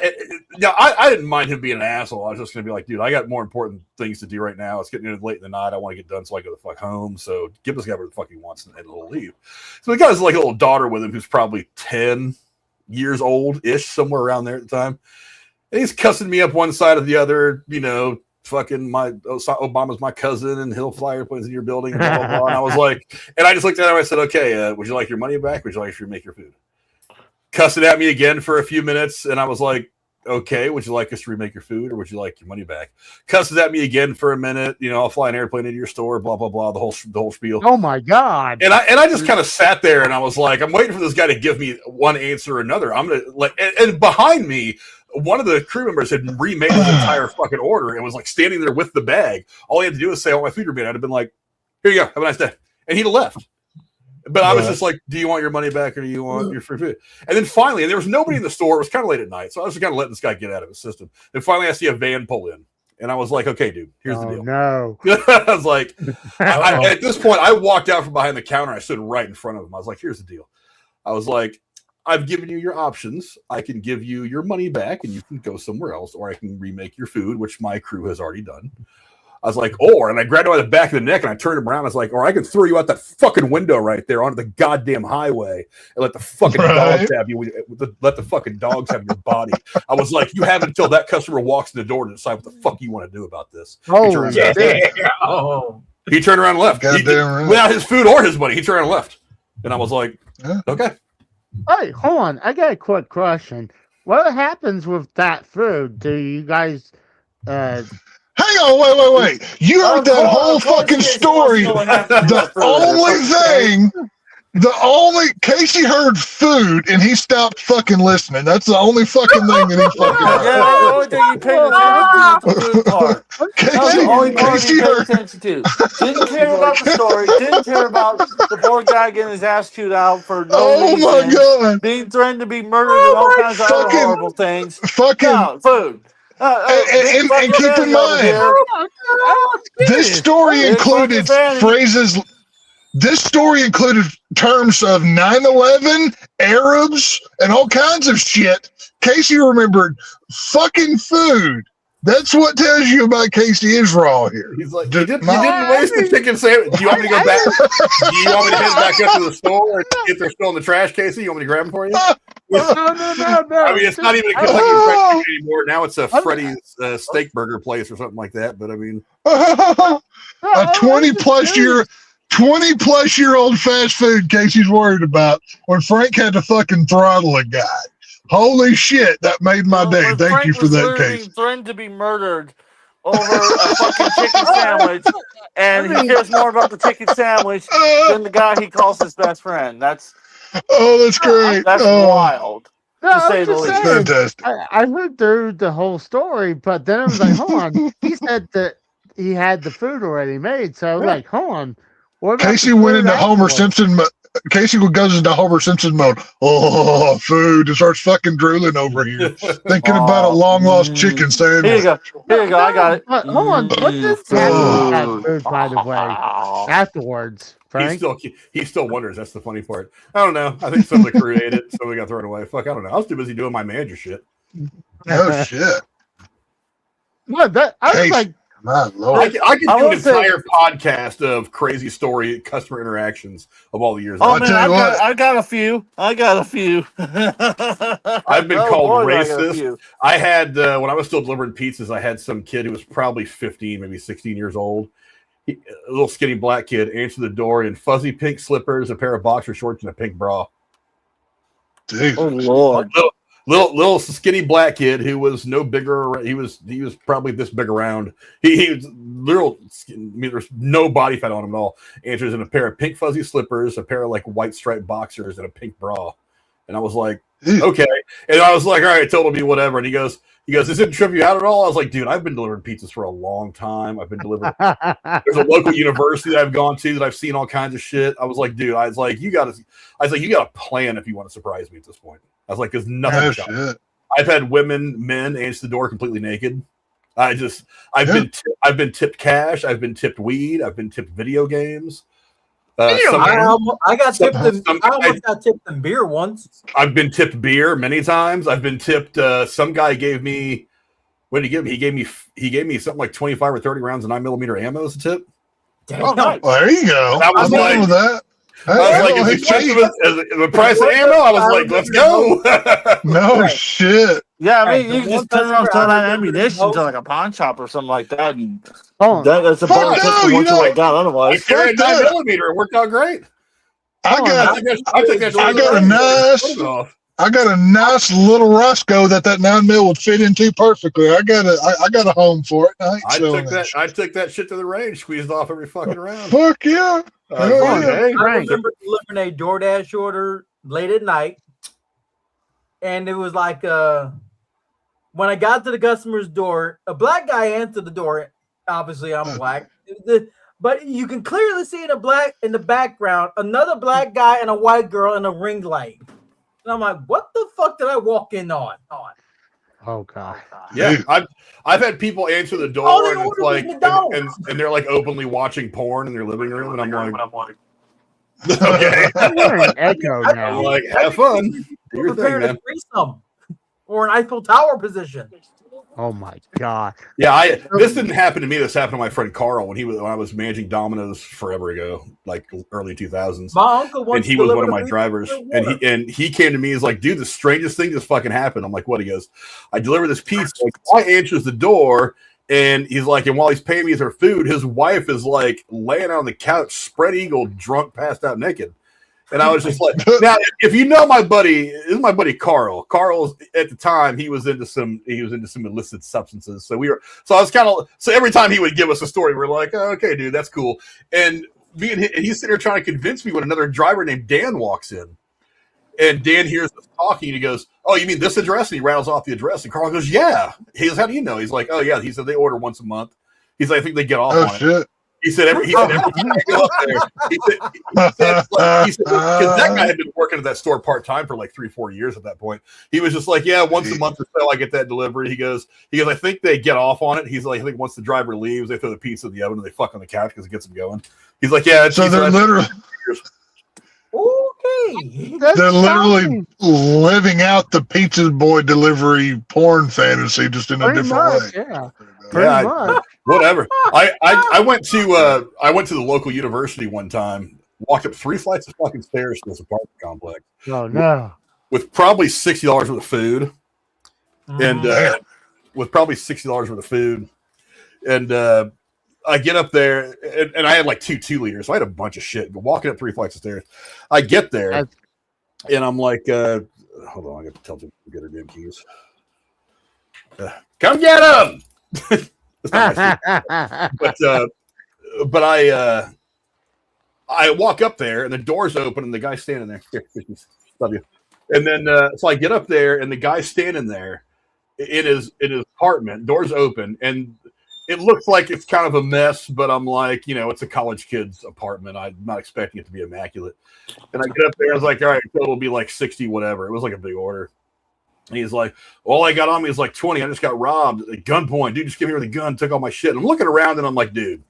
Now, I didn't mind him being an asshole. I was just going to be like, "Dude, I got more important things to do right now. It's getting late in the night. I want to get done so I go the fuck home. So give this guy whatever the fuck he wants, and he'll leave." So he got his like a little daughter with him, who's probably 10 years old ish, somewhere around there at the time, and he's cussing me up one side or the other, fucking Obama's my cousin, and he'll fly airplanes in your building, and blah, blah, blah. And I was like, and I just looked at him, I said, "Okay, would you like your money back? Would you like to make your food?" Cussing at me again for a few minutes, and I was like, "Okay, would you like us to remake your food, or would you like your money back?" Cusses at me again for a minute, I'll fly an airplane into your store, blah blah blah, the whole spiel. Oh my god! And I just kind of sat there, and I was like, I'm waiting for this guy to give me one answer or another. I'm gonna and behind me, one of the crew members had remade his entire fucking order and was like standing there with the bag. All he had to do was say, "Oh, my food remade." I'd have been like, "Here you go, have a nice day," and he'd have left. But I was just like, "Do you want your money back, or do you want your free food?" And then finally, and there was nobody in the store. It was kind of late at night, so I was just kind of letting this guy get out of his system. And finally, I see a van pull in, and I was like, "Okay, dude, here's the deal." No, I was like, at this point, I walked out from behind the counter. I stood right in front of him. I was like, "Here's the deal." I was like, "I've given you your options. I can give you your money back, and you can go somewhere else, or I can remake your food, which my crew has already done." I was like, and I grabbed him by the back of the neck and I turned him around. I was like, "Or I can throw you out that fucking window right there onto the goddamn highway and let the fucking dogs have you. Let the fucking dogs have your body." I was like, "You have until that customer walks in the door to decide what the fuck you want to do about this." Oh, he turned around and left. Without his food or his money, he turned around and left. And I was like, "Okay." Hey, hold on. I got a quick question. What happens with that food? Do you guys hang on, wait. You heard that whole fucking story. Casey heard food and he stopped fucking listening. That's the only fucking thing that he fucking heard. Yeah, the only thing you paid attention to was the food part. Casey heard attention to. Didn't care about the story. Didn't care about the poor guy getting his ass chewed out for no reason. My god. Being threatened to be murdered and all kinds of other horrible things. Fucking food. And keep in mind, this story included phrases. This story included terms of 9/11, Arabs, and all kinds of shit. Casey remembered fucking food. That's what tells you about Casey Israel here. He's like, you didn't waste the chicken sandwich. Do you want me to go back? Do you want me to head back up to the store and if they're still in the trash, Casey? You want me to grab them for you? No. I mean, it's not even a Kentucky Fried Chicken anymore. Now it's a Freddy's steak burger place or something like that. But I mean, a 20-plus-year-old fast food Casey's worried about when Frank had to fucking throttle a guy. Holy shit, that made my day. Thank Frank you for that, Casey. Threatened to be murdered over a fucking chicken sandwich, and he cares more about the chicken sandwich than the guy he calls his best friend. That's great. That's wild. To say the least. Fantastic. I heard through the whole story, but then I was like, hold on. He said that he had the food already made, so I was like, hold on. Casey went into Homer Simpson. Casey goes into Homer Simpson mode. Oh, food! And starts fucking drooling over here, thinking about a long lost chicken sandwich. Here you go. Here you go. I got it. Hold on. What does Cassie food, by the way, afterwards, Frank? He still wonders. That's the funny part. I don't know. I think somebody created it, so we got thrown away. Fuck, I don't know. I was too busy doing my manager shit. Oh shit! What? That I was Casey. like, My Lord. I can do an entire podcast of crazy story customer interactions of all the years. Oh I'll man, tell you what. I got a few. I've been called racist. I had when I was still delivering pizzas, I had some kid who was probably 15, maybe 16 years old. A little skinny black kid answered the door in fuzzy pink slippers, a pair of boxer shorts, and a pink bra. Dude. Oh Lord. Little skinny black kid who was no bigger. He was probably this big around. He was little. I mean, there's no body fat on him at all. Answers in a pair of pink fuzzy slippers, a pair of like white striped boxers, and a pink bra. And I was like, okay. And I was like, all right, told me whatever. And he goes, this didn't trip you out at all? I was like, dude, I've been delivering pizzas for a long time. I've been delivering. There's a local university that I've gone to that I've seen all kinds of shit. I was like, dude, you got to plan if you want to surprise me at this point. I was like, there's nothing. Shit. I've had men answer the door completely naked. I've been tipped cash. I've been tipped weed. I've been tipped video games. I got tipped. I almost got tipped in beer once. I've been tipped beer many times. I've been tipped. Some guy gave me. What did he give me? He gave me something like 25 or 30 rounds of 9mm ammo as a tip. Oh, nice. Well, there you go. I was like, with that. I was like, is it cheap as the price of ammo? I was like, let's go. No shit. Yeah, I mean, you can just turn around and sell that ammunition to like a pawn shop or something like that. And that's a bonus no, once you went down. Otherwise, I carried 9mm. It worked out great. I got a nice little Roscoe that 9mm would fit into perfectly. I got a home for it. I took that shit to the range, squeezed off every fucking round. Fuck yeah. I remember delivering a DoorDash order late at night, and it was like when I got to the customer's door, a black guy answered the door. Obviously, I'm black, but you can clearly see in the background another black guy and a white girl in a ring light. And I'm like, what the fuck did I walk in on? oh god. Yeah, I've had people answer the door and it's like, and they're like openly watching porn in their living room, and I'm like, okay, You're an echo now. I'm like, have fun, do your thing, man. Or an Eiffel Tower position. Oh my god. Yeah, this didn't happen to me. This happened to my friend Carl when I was managing Domino's forever ago, like early 2000s. My uncle and he was one of my drivers, and he came to me. He's like, "Dude, the strangest thing just fucking happened." I'm like, "What?" He goes, "I deliver this pizza. Guy answers the door, and he's like, and while he's paying me for food, his wife is like laying on the couch, spread eagle, drunk, passed out, naked." And I was just like, now, if you know my buddy, this is my buddy Carl. Carl's at the time he was into some illicit substances. So I was kind of, so every time he would give us a story, we're like, oh, okay, dude, that's cool. And he's sitting there trying to convince me when another driver named Dan walks in. And Dan hears us talking, and he goes, "Oh, you mean this address?" And he rattles off the address. And Carl goes, "Yeah." He goes, "How do you know?" He's like, "Oh yeah." He said they order once a month. He's like, "I think they get off on it." He said every time I go up there, he said, because that guy had been working at that store part-time for like 3-4 years at that point. He was just like, yeah, once a month or so I get that delivery. He goes, I think they get off on it. He's like, I think once the driver leaves, they throw the pizza in the oven and they fuck on the couch because it gets them going. He's like, yeah. So they're literally they're literally living out the pizza boy delivery porn fantasy just in a different way. Yeah. Whatever. I went to the local university one time, walked up 3 flights of fucking stairs to this apartment complex. Oh no. With probably $60 worth of food. And with probably $60 worth of food. And I get up there and I had like 2 liters. So I had a bunch of shit. But walking up 3 flights of stairs. I get there and I'm like, hold on, I got to tell them to get her damn keys. Come get them. But I walk up there and the door's open and the guy's standing there. Here, love you. And then so I get up there and the guy's standing there in his apartment, doors open, and it looks like it's kind of a mess, but I'm like, it's a college kid's apartment. I'm not expecting it to be immaculate. And I get up there, I was like, all right, so it'll be like 60, whatever. It was like a big order. And he's like, all I got on me is like 20. I just got robbed at gunpoint. Dude, just give me the gun, took all my shit. And I'm looking around and I'm like, dude,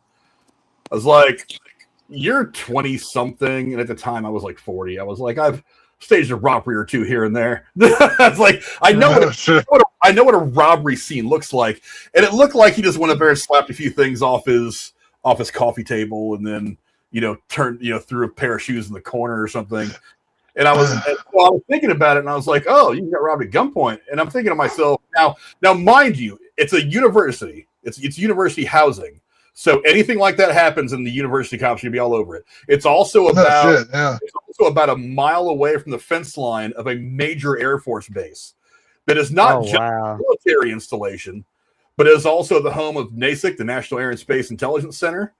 I was like, you're 20 something. And at the time I was like 40. I was like, I've staged a robbery or two here and there. I was like, I know what a robbery scene looks like. And it looked like he just went up there and slapped a few things off his coffee table and then, turned, threw a pair of shoes in the corner or something. And I was thinking about it, and I was like, "Oh, you got robbed at gunpoint." And I'm thinking to myself, now, mind you, it's a university. It's university housing, so anything like that happens, and the university cops should be all over it. It's also about a mile away from the fence line of a major Air Force base that is not just a military installation, but is also the home of NASIC, the National Air and Space Intelligence Center,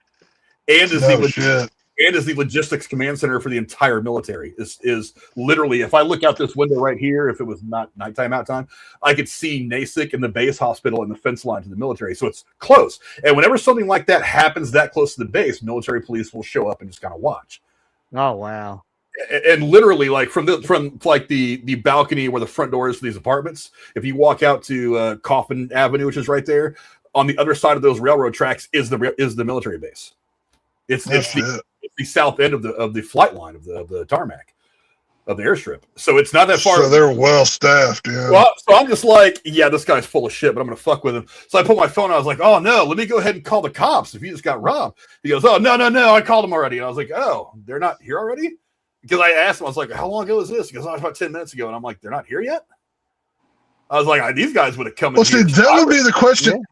and is the logistics command center for the entire military. Is literally, if I look out this window right here, if it was not nighttime out time, I could see NASIC and the base hospital and the fence line to the military. So it's close. And whenever something like that happens that close to the base, military police will show up and just kind of watch. Oh, wow. And literally, like from the balcony where the front door is for these apartments, if you walk out to Coffin Avenue, which is right there, on the other side of those railroad tracks is the military base. It's the south end of the flight line of the tarmac of the airstrip. So it's not that far. So they're well staffed, yeah. Well, so I'm just like, yeah, this guy's full of shit, but I'm gonna fuck with him. So I put my phone. I was like, oh no, let me go ahead and call the cops if you just got robbed. He goes, oh no, I called them already. And I was like, oh, they're not here already? Because I asked him, I was like, how long ago is this? He goes, oh, it was about 10 minutes ago. And I'm like, they're not here yet? I was like, these guys would have come in. Well, see, that would be the question. Yeah.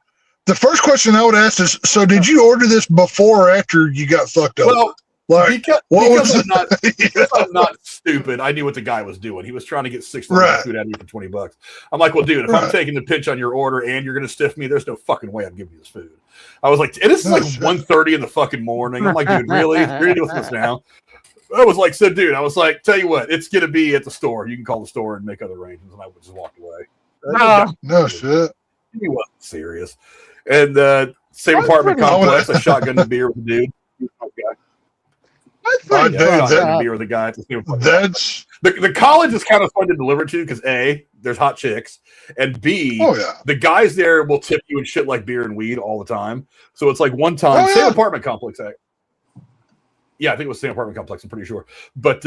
The first question I would ask is, so did you order this before or after you got fucked up? Well, because I'm not stupid, I knew what the guy was doing. He was trying to get $6 food out of me for $20. I'm like, well, dude, if I'm taking the pinch on your order and you're going to stiff me, there's no fucking way I'm giving you this food. I was like, and this is like 1:30 in the fucking morning. I'm like, dude, really? You're going to deal with this now? I was like, so, dude, I was like, tell you what, it's going to be at the store. You can call the store and make other arrangements. And I just walked away. No shit. He wasn't serious. And same apartment complex, I shotgun the beer with the dude. Beer with the guy at the same that's the college is kind of fun to deliver to because A, there's hot chicks, and B, the guys there will tip you and shit like beer and weed all the time. So it's like one time, same apartment complex. Yeah, I think it was the same apartment complex. I'm pretty sure, but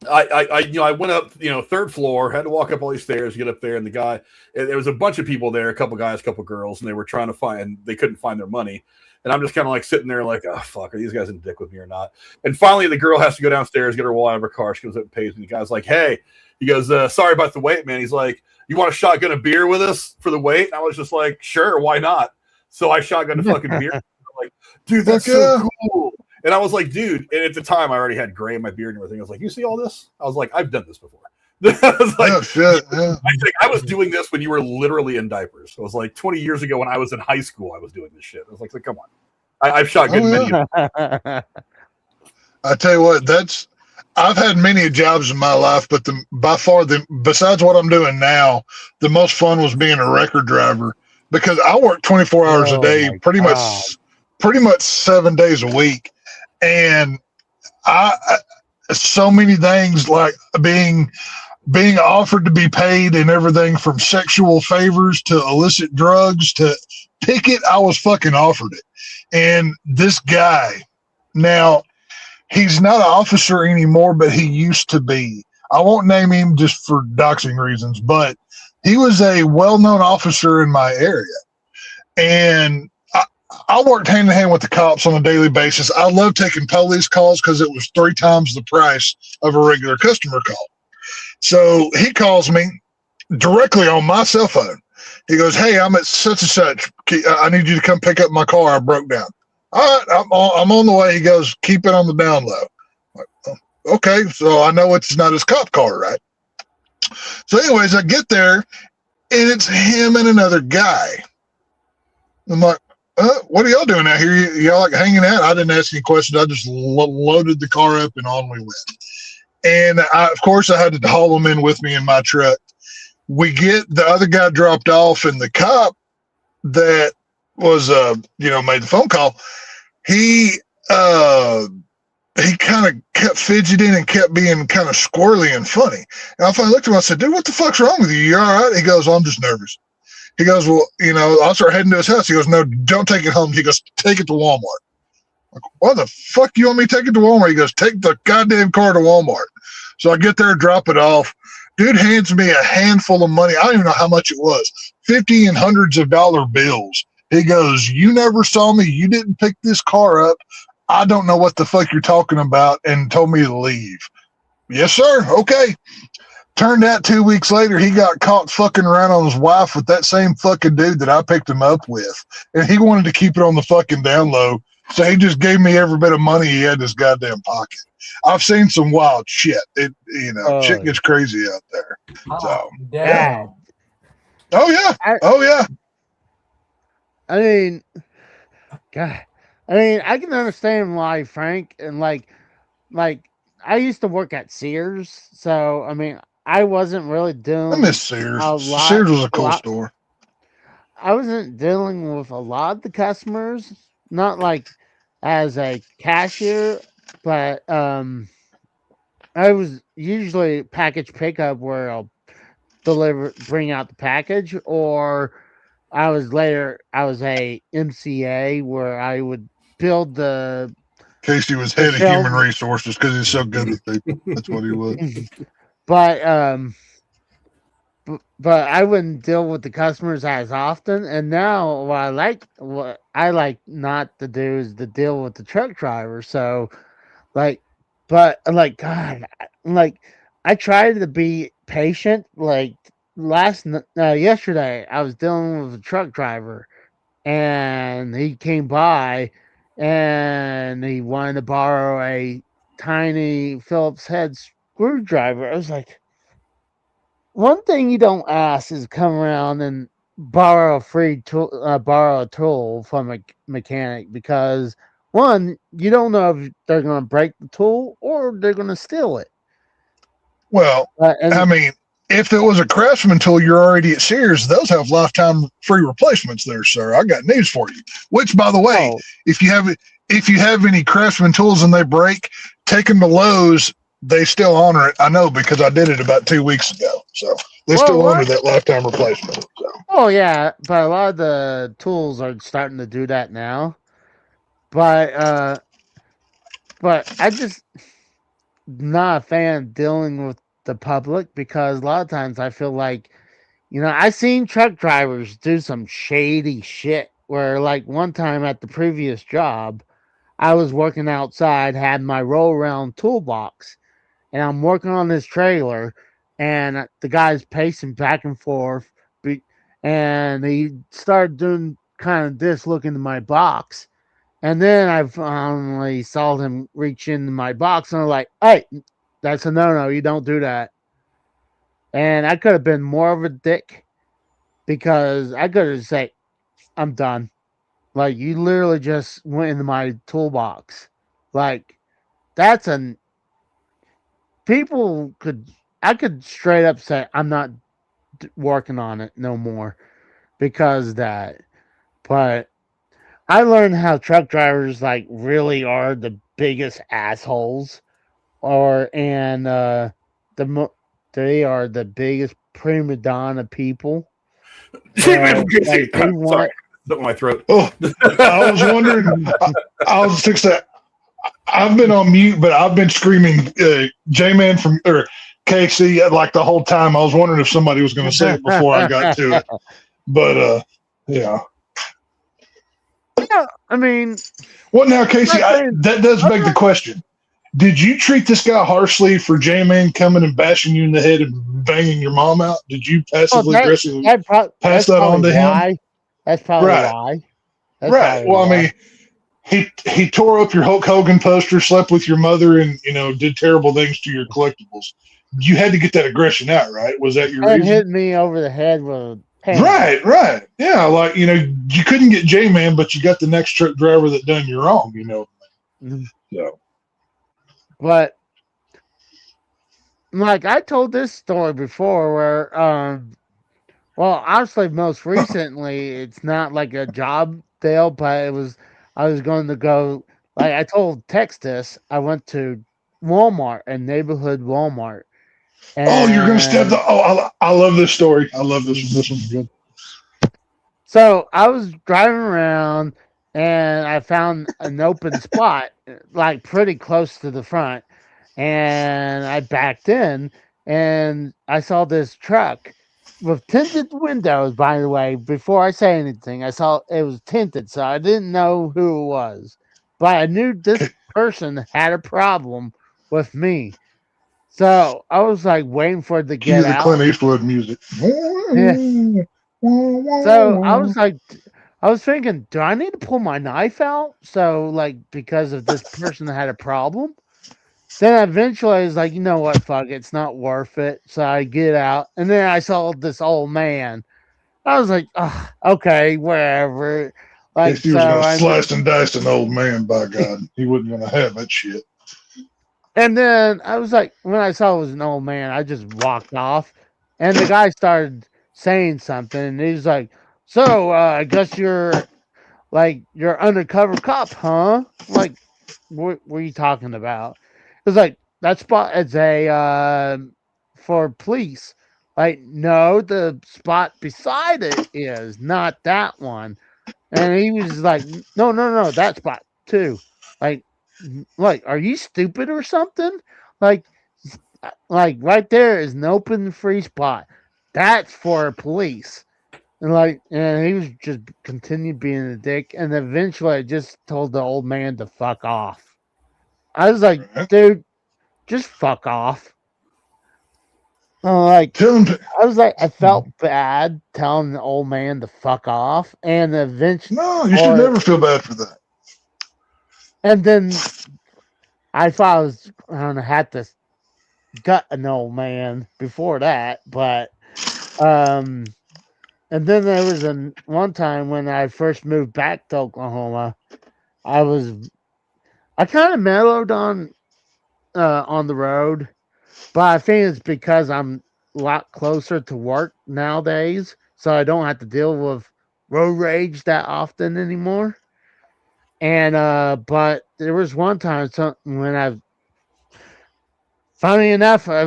I went up, third floor, had to walk up all these stairs, get up there, and there was a bunch of people there, a couple guys, a couple girls, and they were trying to they couldn't find their money. And I'm just kind of like sitting there like, oh, fuck, are these guys in dick with me or not? And finally, the girl has to go downstairs, get her wallet out of her car. She goes up and pays me. The guy's like, hey, he goes, sorry about the wait, man. He's like, you want a shotgun of beer with us for the wait? And I was just like, sure, why not? So I shotgunned a fucking beer. I'm like, dude, that's so cool. And I was like, dude, and at the time I already had gray in my beard and everything. I was like, you see all this? I was like, I've done this before. I was like, I was doing this when you were literally in diapers. It was like 20 years ago when I was in high school, I was doing this shit. I was like, come on. I've shotgunned many. I tell you what, I've had many jobs in my life, but besides what I'm doing now, the most fun was being a record driver because I work 24 hours a day, pretty much 7 days a week. And so many things like being offered to be paid and everything from sexual favors to illicit drugs to picket, I was fucking offered it. And this guy, now he's not an officer anymore, but he used to be. I won't name him just for doxing reasons, but he was a well-known officer in my area. And I worked hand in hand with the cops on a daily basis. I love taking police calls because it was 3 times the price of a regular customer call. So he calls me directly on my cell phone. He goes, hey, I'm at such and such. I need you to come pick up my car. I broke down. All right, I'm on the way. He goes, keep it on the down low. Like, oh, okay, so I know it's not his cop car, right? So anyways, I get there, and it's him and another guy. I'm like, what are y'all doing out here? Y'all like hanging out? I didn't ask any questions. I just loaded the car up and on we went. And of course, I had to haul them in with me in my truck. We get the other guy dropped off, and the cop that was made the phone call, he kind of kept fidgeting and kept being kind of squirrely and funny. And I finally looked at him and I said, dude, what the fuck's wrong with you? You all right? He goes, well, I'm just nervous. He goes, well, I'll start heading to his house. He goes, no, don't take it home. He goes, take it to Walmart. Like, why the fuck you want me to take it to Walmart? He goes, take the goddamn car to Walmart. So I get there, drop it off. Dude hands me a handful of money. I don't even know how much it was. 50 and hundreds of dollar bills. He goes, you never saw me. You didn't pick this car up. I don't know what the fuck you're talking about, and told me to leave. Yes, sir. Okay. Turned out 2 weeks later, he got caught fucking around on his wife with that same fucking dude that I picked him up with. And he wanted to keep it on the fucking down low. So he just gave me every bit of money he had in his goddamn pocket. I've seen some wild shit. Shit gets crazy out there. So, yeah. Oh, yeah. I mean, God. I mean, I can understand why Frank and like I used to work at Sears, so I mean, I wasn't really doing. I miss Sears. Sears was a cool store. I wasn't dealing with a lot of the customers, not like as a cashier, but I was usually package pickup where I'll bring out the package, or I was a MCA where I would build the. Casey was head of human resources because he's so good with people. That's what he was. But I wouldn't deal with the customers as often. And now what I like not to do is to deal with the truck driver. So God, I try to be patient. Like yesterday, I was dealing with a truck driver, and he came by, and he wanted to borrow a tiny Phillips head screwdriver. I was like, one thing you don't ask is come around and borrow a tool from a mechanic, because one, you don't know if they're going to break the tool or they're going to steal it. Well, I mean, if it was a Craftsman tool, you're already at Sears. Those have lifetime free replacements there, sir. I got news for you. Which, by the way, if you have any Craftsman tools and they break, take them to Lowe's. They still honor it. I know, because I did it about 2 weeks ago. So they still honor that lifetime replacement. So. Oh yeah, but a lot of the tools are starting to do that now. But I just not a fan of dealing with the public, because a lot of times I feel like, I've seen truck drivers do some shady shit where, like, one time at the previous job, I was working outside, had my roll around toolbox, and I'm working on this trailer, and the guy's pacing back and forth, and he started doing kind of this, look into my box. And then I finally saw him reach into my box, and I'm like, hey, that's a no-no. You don't do that. And I could have been more of a dick, because I could have said, I'm done. Like, you literally just went into my toolbox. Like, I could straight up say, I'm not working on it no more because of that. But I learned how truck drivers really are the biggest assholes, they are the biggest prima donna people. Sorry, my throat. Oh, I was wondering. I was fixing that. I've been on mute, but I've been screaming J-Man or KC like the whole time. I was wondering if somebody was going to say it before I got to it. But yeah. Yeah, I mean, well, now Casey, that does beg the question: did you treat this guy harshly for J-Man coming and bashing you in the head and banging your mom out? Did you passively aggressively pass that on to him? That's probably why. Right. Well, I mean, he tore up your Hulk Hogan poster, slept with your mother, and did terrible things to your collectibles. You had to get that aggression out, right? Was that your reason? Hit me over the head with a pen. Right. Yeah, like you couldn't get J-Man, but you got the next truck driver that done you wrong. So. But I told this story before, where obviously most recently it's not like a job deal, but I was going to go. Like I told Texas, I went to Walmart, a neighborhood Walmart. Oh, you're gonna step And the. Oh, I love this story. I love this. This one's good. so I was driving around and I found an open spot, like pretty close to the front. And I backed in and I saw this truck with tinted windows, by the way. Before I say anything, I saw it was tinted, so I didn't know who it was. But I knew this person had a problem with me. So I was like waiting for it to Cue get the out. Clint Eastwood music. Yeah. So I was like, I was thinking, do I need to pull my knife out? So, like, because of this person that had a problem. Then eventually I was like, you know what, fuck it, it's not worth it. So I get out, and then I saw this old man. I was like, oh, okay, wherever. Like, If he was gonna slice and dice an old man, by God, he wasn't gonna have that shit. And then I was like, when I saw it was an old man, I just walked off. And the guy started saying something, and he's like, so I guess you're undercover cop, huh? Like, what were you talking about? It was like, that spot is a for police. Like, no, the spot beside it is, not that one. And he was like, no, that spot too. Like, are you stupid or something? Like, right there is an open free spot. That's for police. And he was just continued being a dick. And eventually I just told the old man to fuck off. I was like, dude, just fuck off. I was like, I felt bad telling the old man to fuck off. And eventually. No, you should never feel bad for that. And then I thought I was going to have to gut an old man before that. But, and then there was one time when I first moved back to Oklahoma, I kind of mellowed on the road, but I think it's because I'm a lot closer to work nowadays, so I don't have to deal with road rage that often anymore. And but there was one time when funny enough, I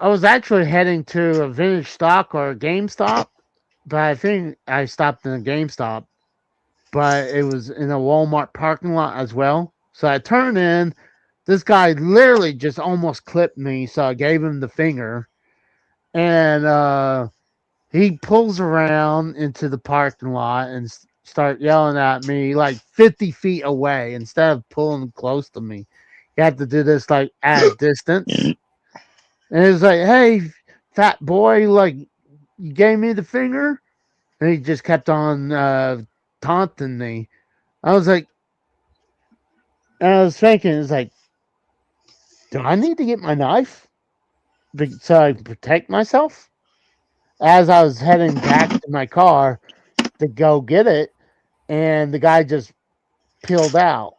was actually heading to a vintage stock or a GameStop, but I think I stopped in a GameStop, but it was in a Walmart parking lot as well. So I turned in. This guy literally just almost clipped me, so I gave him the finger. And he pulls around into the parking lot and start yelling at me like 50 feet away instead of pulling close to me. You have to do this like at a distance. And it's like, hey, fat boy, like, you gave me the finger? And he just kept on taunting me. I was like, and I was thinking, it's like, do I need to get my knife so I can protect myself? As I was heading back to my car to go get it, and the guy just peeled out.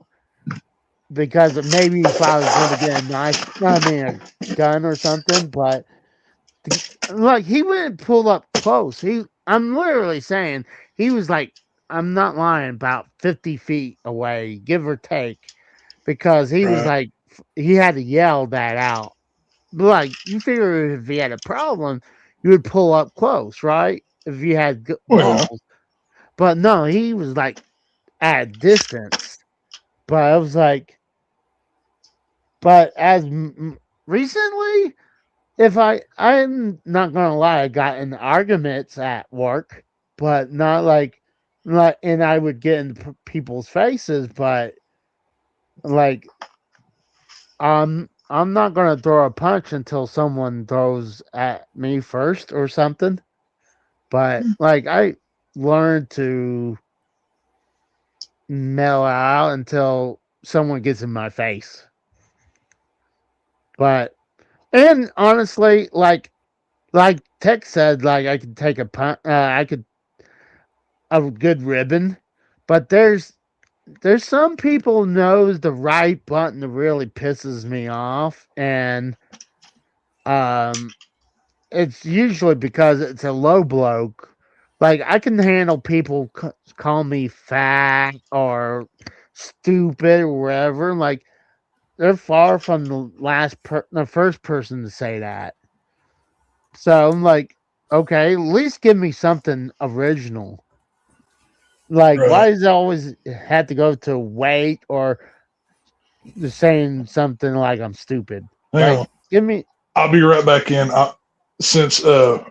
Because maybe if I was going to get a knife, a gun or something, but like he wouldn't pull up close. I'm literally saying he was like, I'm not lying, about 50 feet away, give or take, because he was like, he had to yell that out. But like, you figure if he had a problem, you would pull up close, right? If you had balls. But no, he was like at a distance. But I was like, but as recently, I'm not gonna lie, I got in arguments at work, but not like, and I would get in people's faces, but like, I'm not gonna throw a punch until someone throws at me first or something. But like, I learned to mellow out until someone gets in my face. But, and honestly, like Tex said, like I could take a punt, a good ribbon, but there's some people knows the right button that really pisses me off, and it's usually because it's a low bloke like I can handle people call me fat or stupid or whatever. Like they're far from the first person to say that. So I'm like, okay, at least give me something original. Like, Right. why does it always have to go to weight or just saying something like I'm stupid? Hang Like, on. give me. I'll be right back in. Since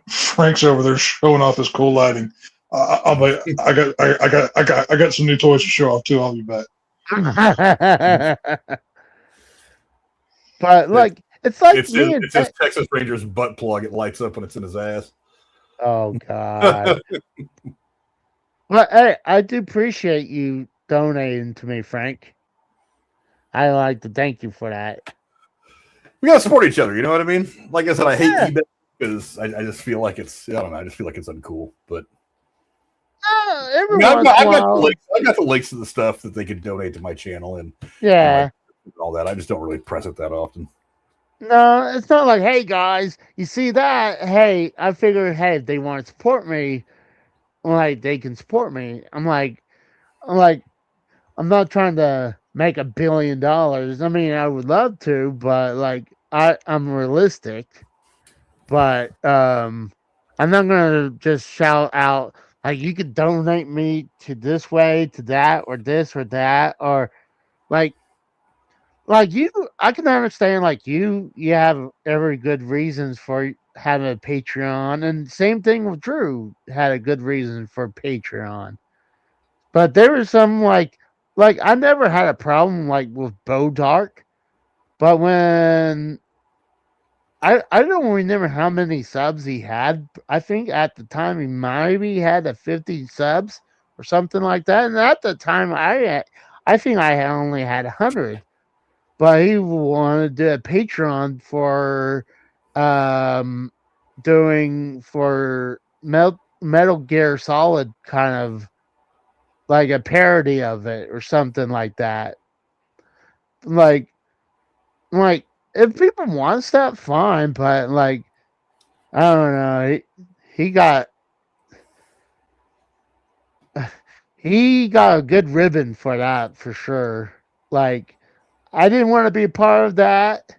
Frank's over there showing off his cool lighting, I got some new toys to show off too. I'll be back. But like, it's like it's his Texas Ranger's butt plug. It lights up when it's in his ass. Oh God. Well, hey, I do appreciate you donating to me, Frank. I like to thank you for that. We gotta support each other. You know what I mean? Like I said, I hate eBay because I just feel like it's. I don't know. I just feel like it's uncool. But I've got the links to the stuff that they can donate to my channel and all that. I just don't really press it that often. No, it's not like, hey guys, you see that? Hey, I figure, hey, if they want to support me, like they can support me. I'm not trying to make $1 billion. I mean, I would love to, but like I'm realistic. But I'm not gonna just shout out like you could donate me to this way, to that, or this or that, or like you. I can understand like you have every good reasons for having a Patreon, and same thing with Drew had a good reason for Patreon. But there was some like I never had a problem like with Bo Dark, but when I don't remember how many subs he had. I think at the time he maybe had 50 subs or something like that. And at the time I think I had only had 100. But he wanted to do a Patreon for doing for Metal Gear Solid, kind of like a parody of it or something like that. Like if people want stuff, fine, but like I don't know, he got a good ribbon for that for sure. Like I didn't want to be a part of that,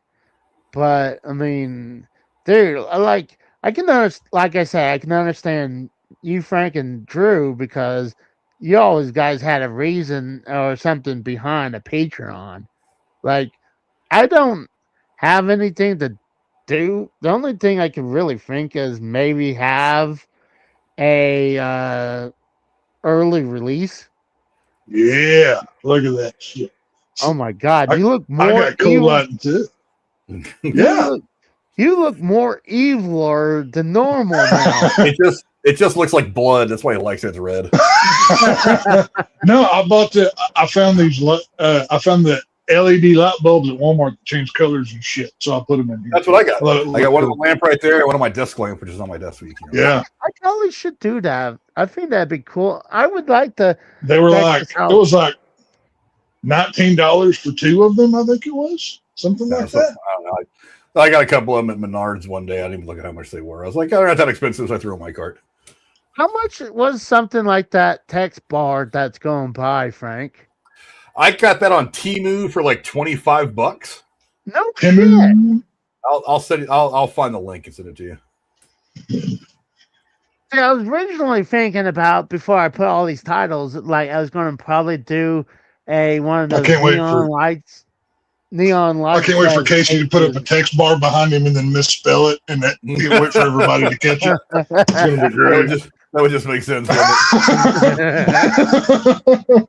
but I mean, dude, I can understand. Like I said, I can understand you, Frank, and Drew because you always guys had a reason or something behind a Patreon. Like I don't have anything to do. The only thing I can really think is maybe have a early release. Yeah, look at that shit. Oh my God, you look more. I got cool lighting too. Yeah, you look more eviler than normal now. It just looks like blood. That's why he likes it. It's red. No, I found the LED light bulbs at Walmart that change colors and shit. So I put them in here. That's what I got. I got one of the lamp right there, one of my desk lamp, which is on my desk. Yeah, I probably should do that. I think that'd be cool. I would like to. They were it was like $19 for 2 of them. I think it was something like that. I don't know. I got a couple of them at Menards one day. I didn't even look at how much they were. I was like, oh, they're not that expensive, so I threw in my cart. How much was something like that text bar that's going by, Frank? I got that on Temu for like $25. No shit. I'll send it. I'll find the link and send it to you. See, I was originally thinking about before I put all these titles, like I was going to probably do one of those neon lights. I can't wait for Casey to put up a text bar behind him and then misspell it, and that he wait for everybody to catch it. It's going to be great. That would just make sense.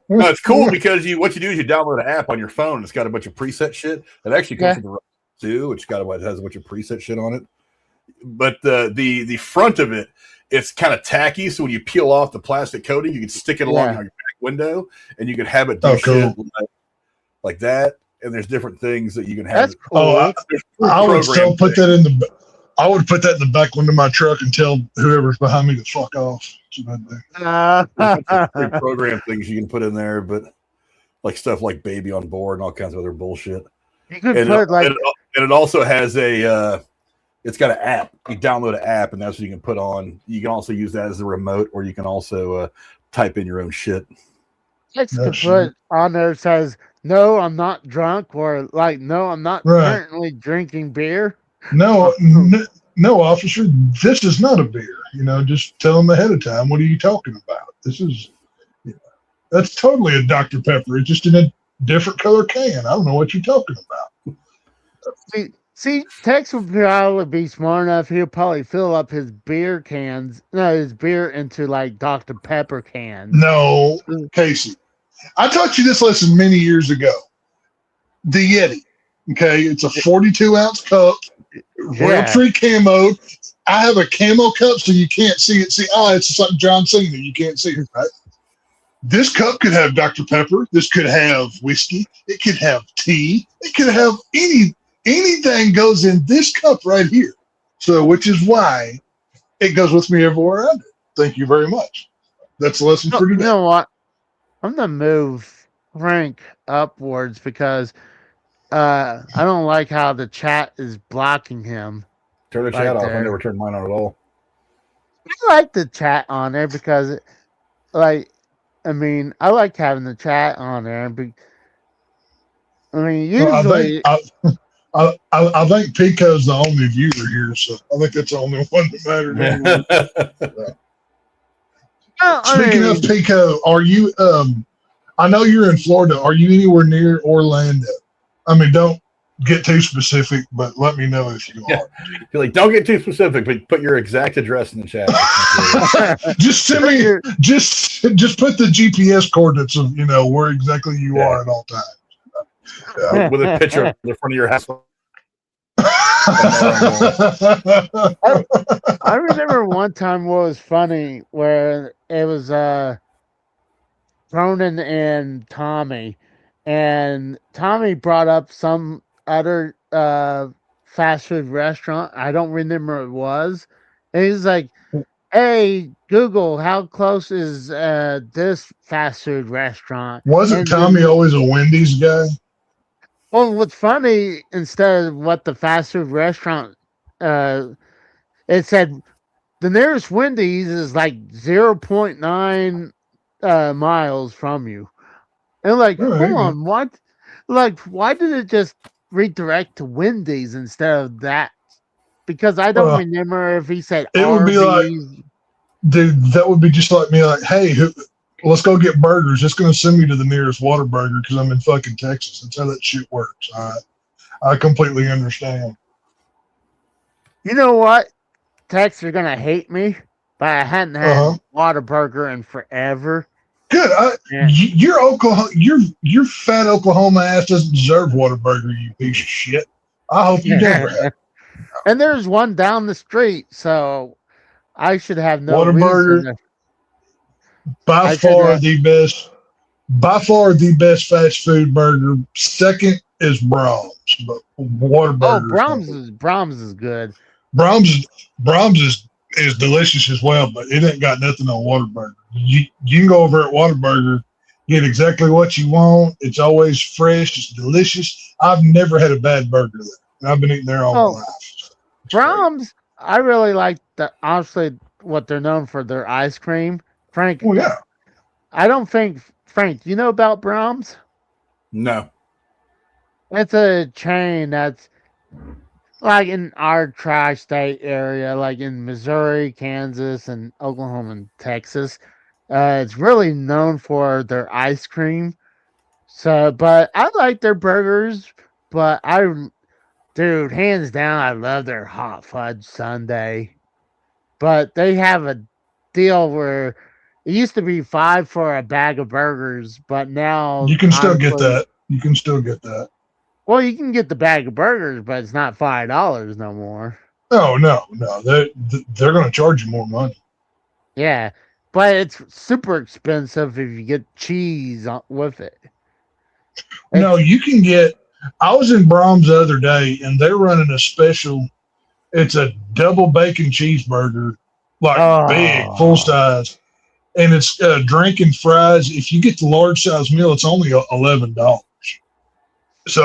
No, it's cool because what you do is you download an app on your phone. It's got a bunch of preset shit. It actually comes from the right too, which has a bunch of preset shit on it. But the front of it, it's kind of tacky. So when you peel off the plastic coating, you can stick it along your back window, and you can have it do shit like that. And there's different things that you can have. That's cool. I would still put that in the. I would put that in the back window of my truck and tell whoever's behind me to fuck off. Program things you can put in there, but like stuff like baby on board and all kinds of other bullshit. You could put and it also has a It's got an app. You download an app, and that's what you can put on. You can also use that as a remote, or you can also type in your own shit. Text to put on there says, "No, I'm not drunk," or like, "No, I'm not currently drinking beer." No, officer, this is not a beer. Just tell them ahead of time. What are you talking about? This is, that's totally a Dr. Pepper. It's just in a different color can. I don't know what you're talking about. See, Tex would probably be smart enough. He'll probably fill up his beer into like Dr. Pepper cans. No, Casey, I taught you this lesson many years ago. The Yeti. Okay, it's a 42-ounce cup, Royal Tree camo. I have a camo cup so you can't see it. It's like John Cena. You can't see it, right? This cup could have Dr. Pepper. This could have whiskey. It could have tea. It could have anything goes in this cup right here. So, which is why it goes with me everywhere I do. Thank you very much. That's the lesson for today. You know what? I'm going to move Frank upwards because I don't like how the chat is blocking him. Turn the chat off. I never turned mine on at all. I like the chat on there because, I like having the chat on there. Usually... I think Pico's the only viewer here, so I think that's the only one that mattered. Speaking of Pico, are you? I know you're in Florida. Are you anywhere near Orlando? Don't get too specific, but let me know if you are. You're like, don't get too specific, but put your exact address in the chat. Just send me. Just put the GPS coordinates of where exactly you are at all times. With a picture in the front of your house. I remember one time what was funny where it was Ronan and Tommy, and Tommy brought up some other fast food restaurant. I don't remember what it was. And he's like, "Hey, Google, how close is this fast food restaurant?" Wasn't Tommy always a Wendy's guy? Well, what's funny, instead of what the fast food restaurant, it said the nearest Wendy's is like 0.9 miles from you. And hold on, what? Why did it just redirect to Wendy's instead of that? Because I don't remember if he said it would be like, dude, that would be just like me, like, hey, let's go get burgers. It's going to send me to the nearest Whataburger because I'm in fucking Texas. That's how that shit works. All right? I completely understand. You know what? Tex, you're going to hate me, but I hadn't had Whataburger in forever. Good. Your fat Oklahoma ass doesn't deserve Whataburger, you piece of shit. I hope you never have. And there's one down the street, so I should have no Whataburger. By far the best fast food burger. Second is Brahms, but Whataburger. Brahms is good. Brahms is delicious as well, but it ain't got nothing on Whataburger. You can go over at Whataburger, get exactly what you want. It's always fresh. It's delicious. I've never had a bad burger there, and I've been eating there all my life. Brahms, I really like honestly what they're known for, their ice cream. Frank, I don't think, Frank, do you know about Brahms? No. It's a chain that's like in our tri-state area, like in Missouri, Kansas, and Oklahoma and Texas. It's really known for their ice cream. So, but I like their burgers, but dude, hands down, I love their hot fudge sundae. But they have a deal where it used to be $5 for a bag of burgers, but now you can still get that. You can still get that. Well, you can get the bag of burgers, but it's not $5 no more. Oh no. They're going to charge you more money. Yeah, but it's super expensive if you get cheese with it. No, you can get. I was in Brahms the other day, and they're running a special. It's a double bacon cheeseburger, big, full size. And it's drink and fries. If you get the large size meal, it's only $11. So,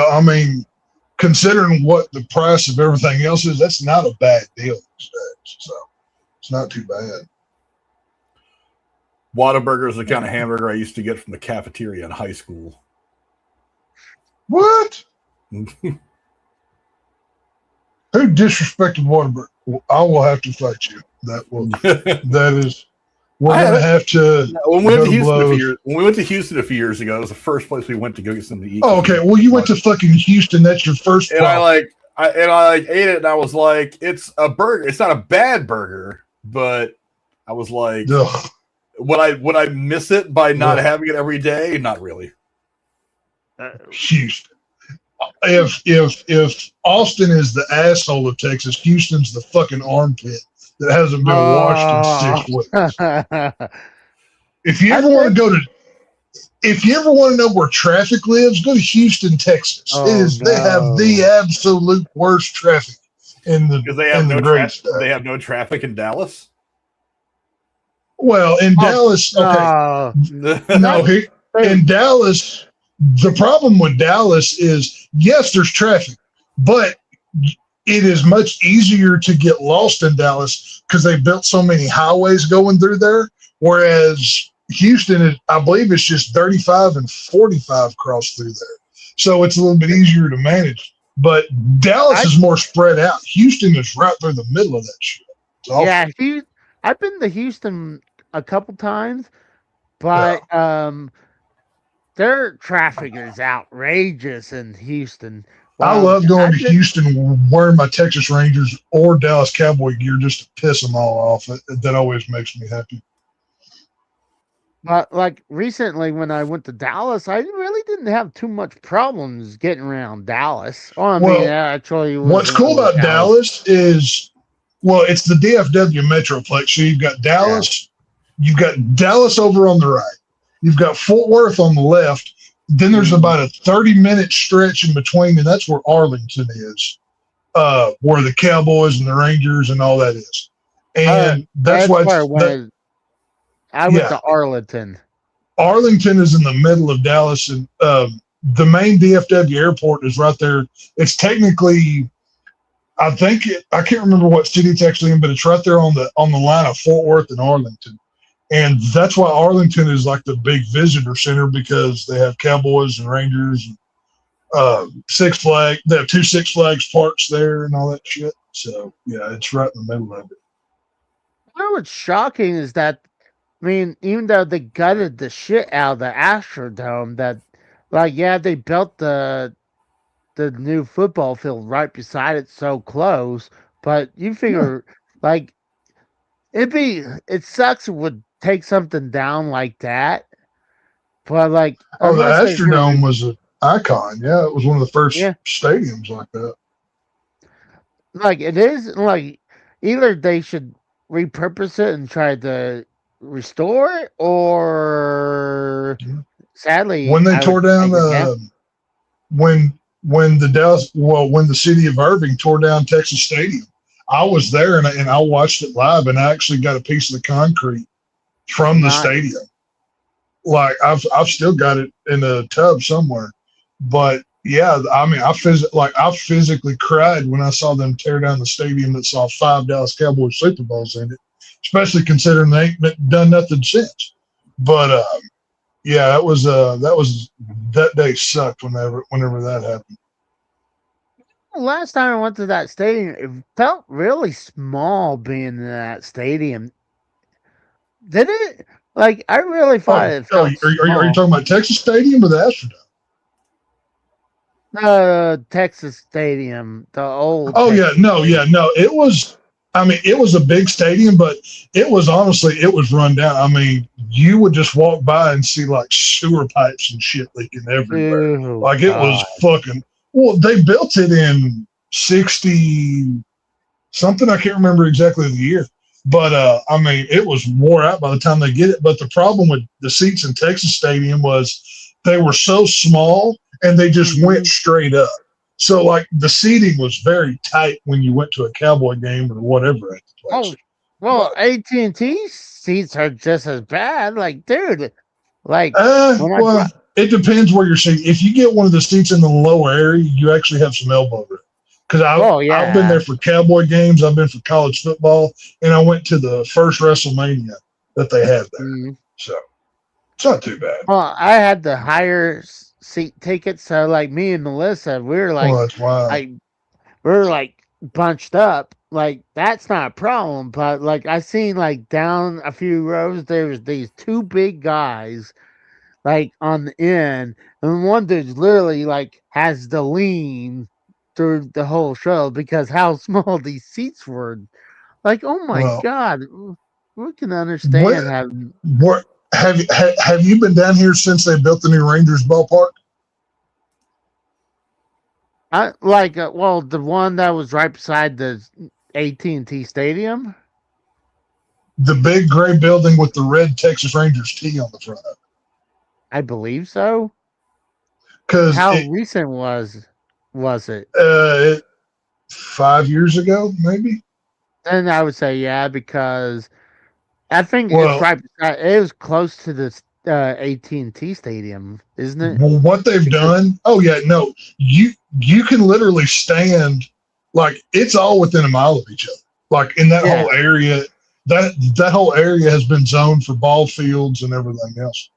considering what the price of everything else is, that's not a bad deal these days. So it's not too bad. Whataburger is the kind of hamburger I used to get from the cafeteria in high school. What? Who disrespected Whataburger? Well, I will have to fight you. That is. We're gonna have to. When we went to Houston a few years ago, it was the first place we went to go get something to eat. Oh, okay. Well, you went to fucking Houston. That's your first. And I ate it, and I was like, "It's a burger. It's not a bad burger, but I was like, ugh. would I miss it by not having it every day? Not really." Houston. If Austin is the asshole of Texas, Houston's the fucking armpit that hasn't been washed in 6 weeks. If you ever want to know where traffic lives, go to Houston, Texas. They have the absolute worst traffic in the because they have no traffic. They have no traffic in Dallas. Well, in Dallas, okay, in Dallas. The problem with Dallas is, yes, there's traffic, but it is much easier to get lost in Dallas because they built so many highways going through there. Whereas Houston, I believe it's just 35 and 45 cross through there. So it's a little bit easier to manage. But Dallas is more spread out. Houston is right through the middle of that shit. Yeah, I've been to Houston a couple times, but their traffic is outrageous in Houston. I love going to Houston wearing my Texas Rangers or Dallas Cowboy gear just to piss them all off. That always makes me happy. But like recently when I went to Dallas, I really didn't have too much problems getting around Dallas. What's cool about Dallas is, it's the DFW Metroplex. So you've got Dallas, you've got Dallas over on the right. You've got Fort Worth on the left. Then there's about a 30-minute stretch in between, and that's where Arlington is, where the Cowboys and the Rangers and all that is. And that's why I went to Arlington. Arlington is in the middle of Dallas, and the main DFW airport is right there. It's technically, I can't remember what city it's actually in, but it's right there on the line of Fort Worth and Arlington. And that's why Arlington is like the big visitor center, because they have Cowboys and Rangers and Six Flags. They have 2 Six Flags parks there and all that shit. So, yeah, it's right in the middle of it. What's shocking is that, even though they gutted the shit out of the Astrodome, they built the new football field right beside it so close, but you figure, it sucks it would take something down like that, but the Astrodome was an icon. Yeah, it was one of the first stadiums like that. It is either they should repurpose it and try to restore it, or sadly, when they tore down when the city of Irving tore down Texas Stadium, I was there and I watched it live, and I actually got a piece of the concrete from the stadium. I've still got it in a tub somewhere, but yeah, I physically cried when I saw them tear down the stadium that saw 5 Dallas Cowboys Super Bowls in it, especially considering they ain't done nothing since. But that day sucked whenever that happened. Last time I went to that stadium, it felt really small being in that stadium. Did it? I really thought it felt are you talking about Texas Stadium or the Astrodome? Texas Stadium, the old. No. It was. It was a big stadium, but it was run down. You would just walk by and see sewer pipes and shit leaking everywhere. It was fucking. Well, they built it in 60 something. I can't remember exactly the year, but it was wore out by the time they get it. But the problem with the seats in Texas Stadium was they were so small and they just went straight up. So the seating was very tight when you went to a Cowboy game or whatever at the place. Well, AT&T seats are just as bad. Dude, It depends where you're sitting. If you get one of the seats in the lower area, you actually have some elbow room. Because I've been there for Cowboy games, I've been for college football, and I went to the first WrestleMania that they had there. Mm-hmm. So it's not too bad. Well, I had the higher seat ticket, so like me and Melissa, we were like, that's wild. We were like bunched up. Like that's not a problem, but like I seen like down a few rows, there was these two big guys, like on the end, and one dude literally like has the lean through the whole show because how small these seats were. Like, oh my God, we can understand have you been down here since they built the new Rangers ballpark? The one that was right beside the AT&T Stadium. The big gray building with the red Texas Rangers T on the front of it. I believe so. Because how recent was it? 5 years ago, maybe. Then I would say because I think it's right beside. It was close to the AT&T Stadium, isn't it? Well, what they've done? Oh yeah, no. You can literally stand like it's all within a mile of each other. Like in that whole area, that whole area has been zoned for ball fields and everything else.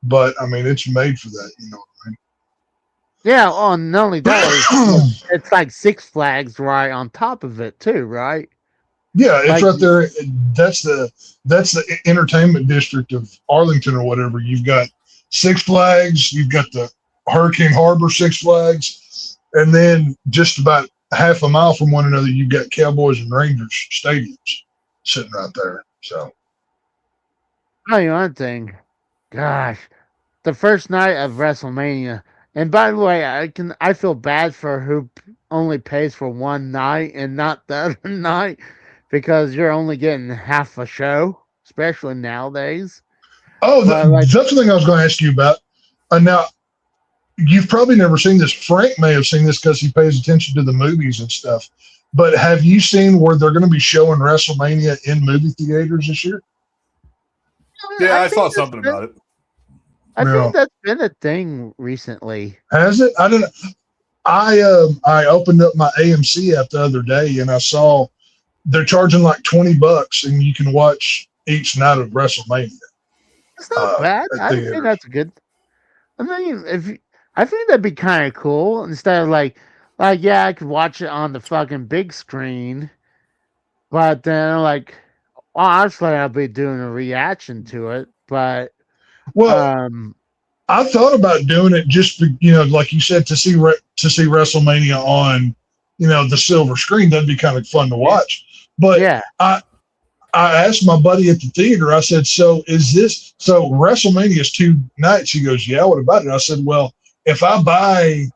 But I mean, it's made for that. You know what I mean? Yeah. Oh, not only that, it's like Six Flags right on top of it too, right? Yeah, it's right there. That's the entertainment district of Arlington or whatever. You've got Six Flags, you've got the Hurricane Harbor Six Flags, and then just about half a mile from one another, you've got Cowboys and Rangers stadiums sitting right there. So, tell you one thing, gosh, the first night of WrestleMania, and by the way, I feel bad for who only pays for one night and not the other night. Because you're only getting half a show, especially nowadays. Oh, that's the thing I was going to ask you about. Now, you've probably never seen this. Frank may have seen this because he pays attention to the movies and stuff. But have you seen where they're going to be showing WrestleMania in movie theaters this year? Yeah, I saw something about it. I think that's been a thing recently. Has it? I don't know. I opened up my AMC app the other day and I saw they're charging like $20 and you can watch each night of WrestleMania. That's not bad. I think that's good. I mean, I think that'd be kind of cool instead of like I could watch it on the fucking big screen, but then honestly, I'll be doing a reaction to it. But I thought about doing it just like you said, to see WrestleMania on the silver screen. That'd be kind of fun to watch. But I asked my buddy at the theater, I said, so WrestleMania is 2 nights? He goes, yeah, what about it? I said, well, if I buy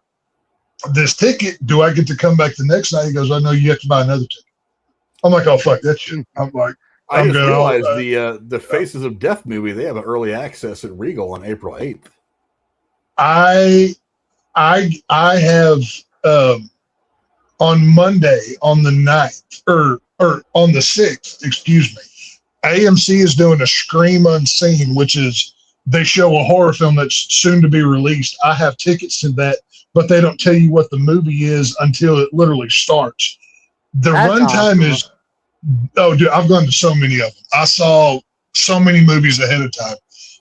this ticket, do I get to come back the next night? He goes, I know you have to buy another ticket. I'm like, oh, fuck that shit. I'm like, I just realized the Faces of Death movie, they have an early access at Regal on April 8th. I have on Monday on the 9th or on the 6th, excuse me, AMC is doing a Scream Unseen, which is they show a horror film that's soon to be released. I have tickets to that, but they don't tell you what the movie is until it literally starts. The runtime is, oh, dude, I've gone to so many of them. I saw so many movies ahead of time,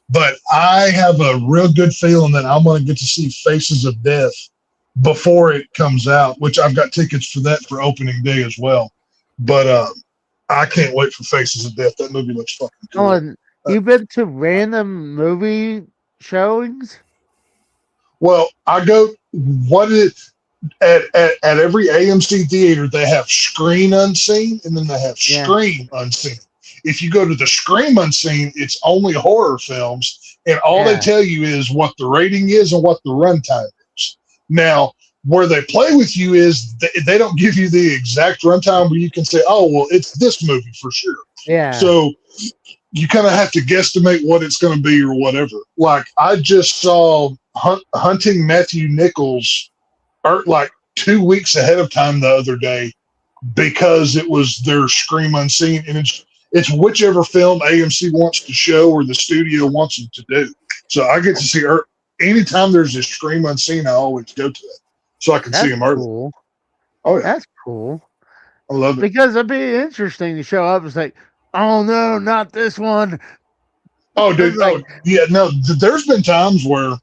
but I have a real good feeling that I'm going to get to see Faces of Death before it comes out, which I've got tickets for that for opening day as well. But I can't wait for Faces of Death. That movie looks fucking cool. Oh, you've been to random movie showings? Well, I go at every AMC theater, they have Screen Unseen and then they have Scream Unseen. If you go to the Scream Unseen, it's only horror films, and all they tell you is what the rating is and what the runtime is. Now, where they play with you is they don't give you the exact runtime, but you can say, oh, well, it's this movie for sure. Yeah. So you kind of have to guesstimate what it's going to be or whatever. Like I just saw Hunting Matthew Nichols like 2 weeks ahead of time the other day because it was their Scream Unseen, and it's whichever film AMC wants to show or the studio wants them to do. So I get to see anytime there's a stream unseen, I always go to it so I can see them early. Cool. Oh yeah, That's cool. I love it. Because it'd be interesting to show up and say, "Oh no, not this one." Oh, dude. Like, yeah. No, there's been times where,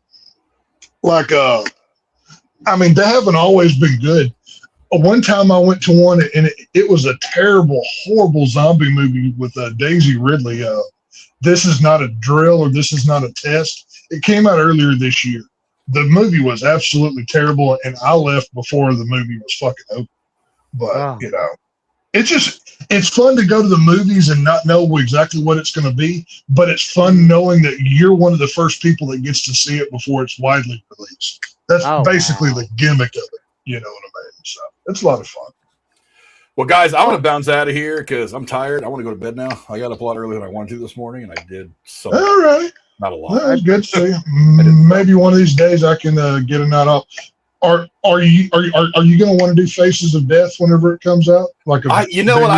like, I mean, they haven't always been good. One time I went to one and it was a terrible, horrible zombie movie with Daisy Ridley. This is not a drill or this is not a test. It came out earlier this year. The movie was absolutely terrible, and I left before the movie was fucking over. But you know, it's fun to go to the movies and not know exactly what it's going to be. But it's fun knowing that you're one of the first people that gets to see it before it's widely released. That's basically the gimmick of it. You know what I mean? So it's a lot of fun. Well, guys, I want to bounce out of here because I'm tired. I want to go to bed now. I got up a lot earlier than I wanted to this morning, and I did some. All right. Not a lot. Well, that's good to see you. Maybe one of these days I can get a night off. Are you going to want to do Faces of Death whenever it comes out? Like you know what?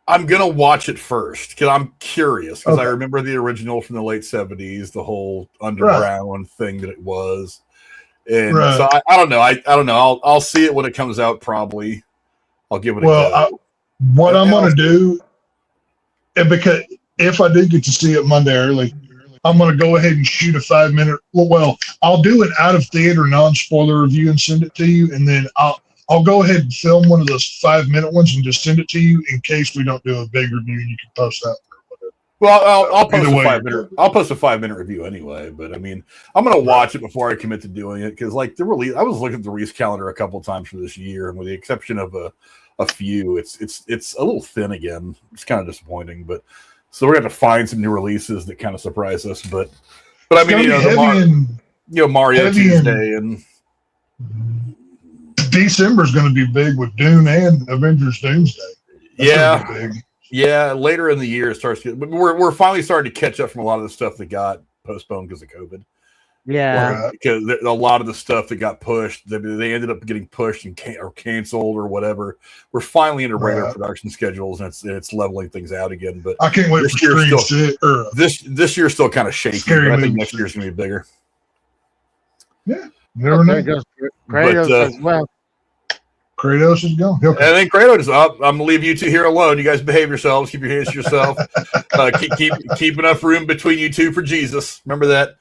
I'm going to watch it first because I'm curious because I remember the original from the late 70s, the whole underground thing that it was. And so I don't know. I don't know. I'll see it when it comes out. Probably, I'll give it a go. What I'm going to do, and because if I do get to see it Monday early, I'm going to go ahead and shoot a 5-minute. Well, I'll do an out of theater non-spoiler review and send it to you, and then I'll go ahead and film one of those 5-minute ones and just send it to you in case we don't do a big review. You can post that. Well, I'll post a 5-minute. I'll post a 5-minute review anyway. But I mean, I'm going to watch it before I commit to doing it because, like, I was looking at the release calendar a couple of times for this year, and with the exception of a few, it's a little thin again. It's kind of disappointing, but so we're going to find some new releases that kind of surprise us. But I mean, Mario Tuesday and December is going to be big with Dune and Avengers Doomsday. That's big. Yeah, later in the year it starts getting, but we're finally starting to catch up from a lot of the stuff that got postponed because of COVID. Yeah, because a lot of the stuff that got pushed, they ended up getting pushed and or canceled or whatever. We're finally into regular production schedules, and it's leveling things out again. But I can't wait for this year's still kind of shaky. But I think next year's gonna be bigger. Yeah, never know. Kratos as well. Kratos is gone. And then Kratos is up. I'm gonna leave you two here alone. You guys behave yourselves. Keep your hands to yourself. Keep enough room between you two for Jesus. Remember that.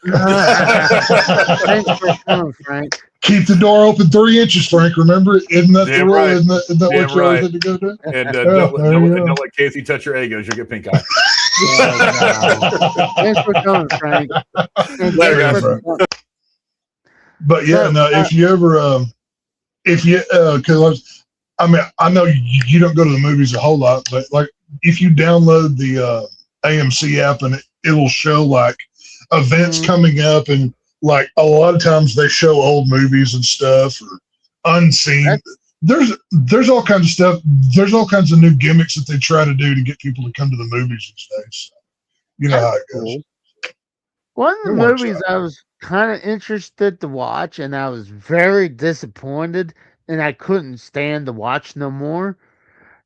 Thanks for coming, Frank. Keep the door open 3 inches, Frank. Remember, isn't that the rule? Right. Isn't that what you always had to go do? And don't let Casey touch your egos. You'll get pink eye. Thanks for coming, Frank. Later, guys. But yeah, no. If you ever, because I mean, I know you don't go to the movies a whole lot, but like if you download the AMC app and it'll show like events coming up, and like a lot of times they show old movies and stuff or unseen. There's all kinds of stuff. There's all kinds of new gimmicks that they try to do to get people to come to the movies these days. So, you know how it goes. Cool. One of the movies I was kind of interested to watch, and I was very disappointed, and I couldn't stand to watch no more.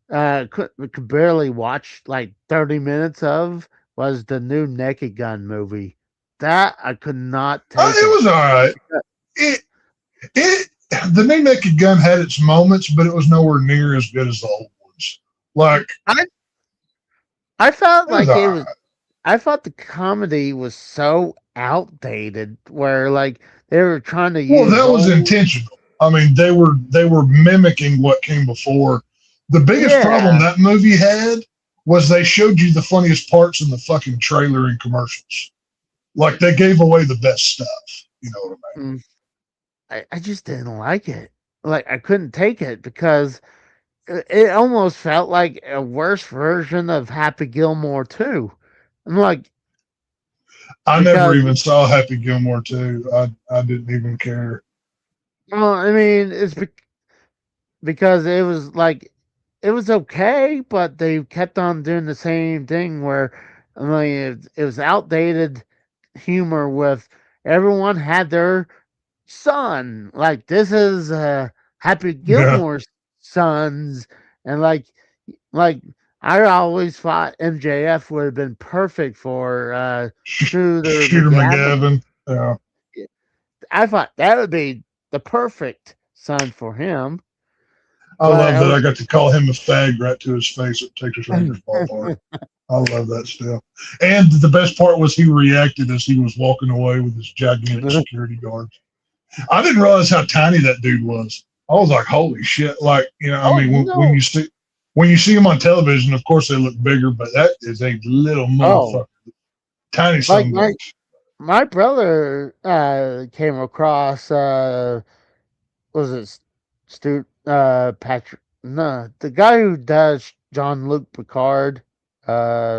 Could barely watch like 30 minutes of was the new Naked Gun movie. That I could not take. It was all right. The new Naked Gun had its moments, but it was nowhere near as good as the old ones. Like I felt like it was. I thought the comedy was so outdated, where like they were trying to use. Well, that was intentional. I mean, they were mimicking what came before. The biggest problem that movie had was they showed you the funniest parts in the fucking trailer and commercials. Like they gave away the best stuff. You know what I mean? I just didn't like it. Like I couldn't take it because it almost felt like a worse version of Happy Gilmore 2. I'm like, I never even saw Happy Gilmore 2. I didn't even care. Well, I mean, it's because it was like, it was okay, but they kept on doing the same thing where, I mean, it was outdated humor with everyone had their son. Like, this is Happy Gilmore's sons. And like, I always thought MJF would have been perfect for Shooter McGavin. Yeah. I thought that would be the perfect son for him. I love that I got to call him a fag right to his face at Texas Rangers ballpark. I love that still. And the best part was he reacted as he was walking away with his gigantic security guards. I didn't realize how tiny that dude was. I was like, holy shit. Like, when you see him on television, of course they look bigger, but that is a little motherfucker. Tiny son. Like my brother came across was it Patrick? No, the guy who does Jean-Luc Picard. Patrick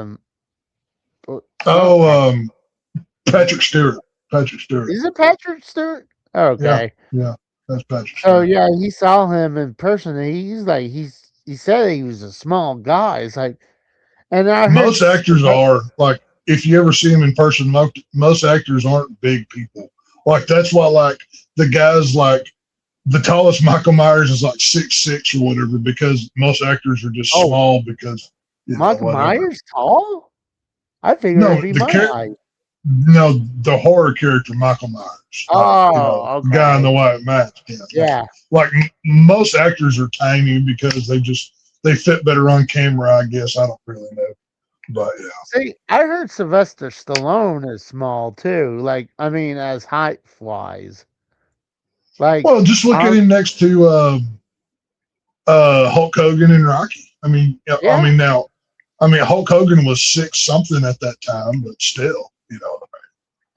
Stewart. Patrick Stewart. Is it Patrick Stewart? Okay. Yeah, that's Patrick Stewart. Oh yeah, he saw him in person. And he said he was a small guy. It's like, and most actors are like, if you ever see them in person, most actors aren't big people. Like that's why, like the guys like the tallest Michael Myers is like 6'6" or whatever, because most actors are just small because Michael Myers tall? I figured it'd be my height. No, the horror character Michael Myers. Okay. The guy in the white mask. Yeah. Like most actors are tiny because they fit better on camera, I guess. I don't really know. But yeah. See, I heard Sylvester Stallone is small too. Like, I mean, as height flies. Like, well, just look at him next to Hulk Hogan and Rocky. I mean, Hulk Hogan was 6-something at that time, but still,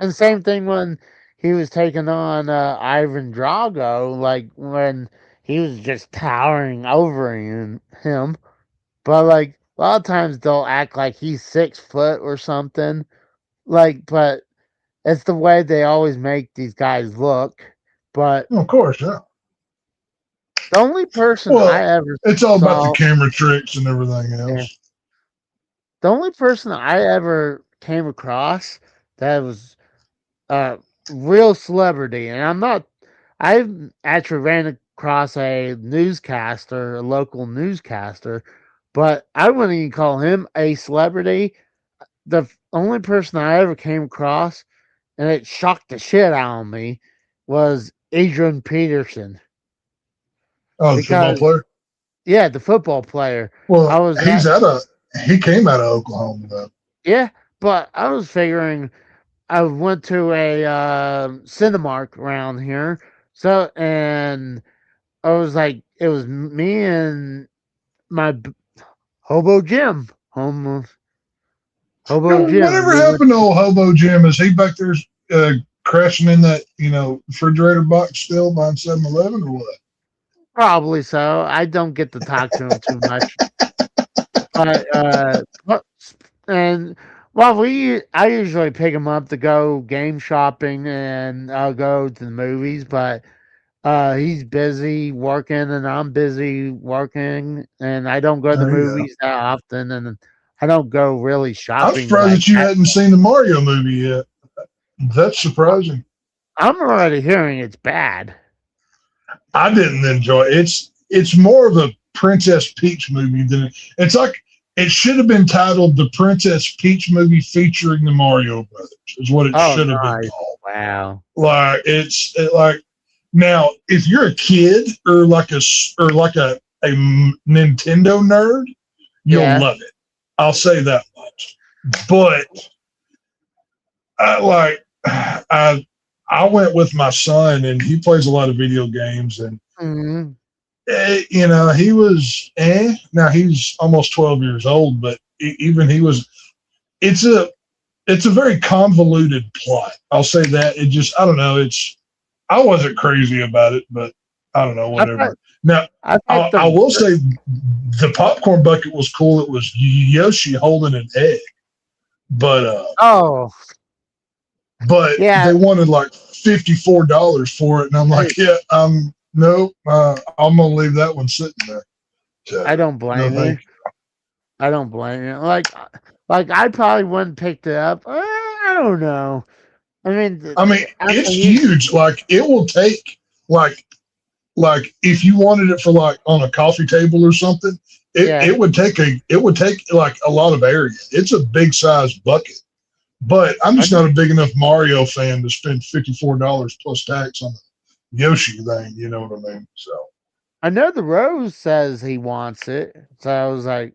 And same thing when he was taking on Ivan Drago, like when he was just towering over him. But like a lot of times they'll act like he's 6 foot or something. Like, but it's the way they always make these guys look. But of course, yeah. The only person it's all about the camera tricks and everything else. Yeah. The only person I ever came across that was a real celebrity, and I actually ran across a local newscaster, but I wouldn't even call him a celebrity. The only person I ever came across, and it shocked the shit out of me, was Adrian Peterson. Oh, the football player? Yeah, the football player. Well, he came out of Oklahoma, though. Yeah, but I was figuring I went to a Cinemark around here. So, and I was like, it was me and my Hobo Jim. Hobo Jim. Whatever happened to old Hobo Jim? Is he back there crashing in that, refrigerator box still behind 7-Eleven or what? Probably so. I don't get to talk to him too much. I usually pick him up to go game shopping and I'll go to the movies, but he's busy working and I'm busy working and I don't go to the movies that often and I don't go really shopping. I'm surprised that you hadn't seen the Mario movie yet. That's surprising. I'm already hearing it's bad. I didn't enjoy it. It's more of a Princess Peach movie than it's like it should have been titled The Princess Peach Movie featuring the Mario Brothers is what it should have been called. Wow. Like now if you're a kid or like a Nintendo nerd, you'll love it. I'll say that much. But I went with my son, and he plays a lot of video games, and he was Now he's almost 12 years old, but even he was. It's a very convoluted plot. I'll say that. I don't know. I wasn't crazy about it, but I don't know. Whatever. I will say the popcorn bucket was cool. It was Yoshi holding an egg, but they wanted like $54 for it, and I'm like, nope, I'm gonna leave that one sitting there. So, I don't blame you. I don't blame you. Like I probably wouldn't picked it up. I don't know. I mean, it's huge. Like it will take like if you wanted it for like on a coffee table or something, it would take like a lot of area. It's a big size bucket. But I'm just not a big enough Mario fan to spend $54 plus tax on the Yoshi thing. You know what I mean? So I know the Rose says he wants it, so I was like,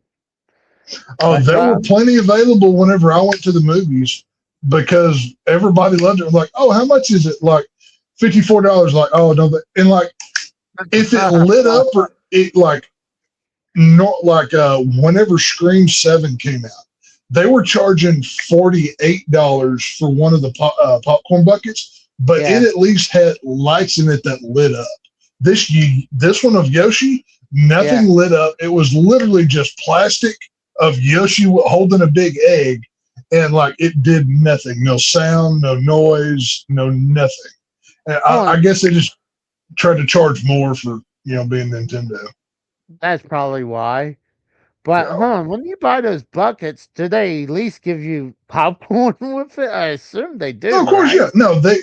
oh, there were plenty available whenever I went to the movies because everybody loved it. Like, oh, how much is it? Like $54. Like, oh no, and like if it lit up or it like not like whenever Scream 7 came out, they were charging $48 for one of the popcorn buckets, but it at least had lights in it that lit up. This one of Yoshi, nothing lit up. It was literally just plastic of Yoshi holding a big egg, and like it did nothing. No sound, no noise, no nothing. And I guess they just tried to charge more for being Nintendo. That's probably why. But when you buy those buckets, do they at least give you popcorn with it? I assume they do. No, of course, right? No, they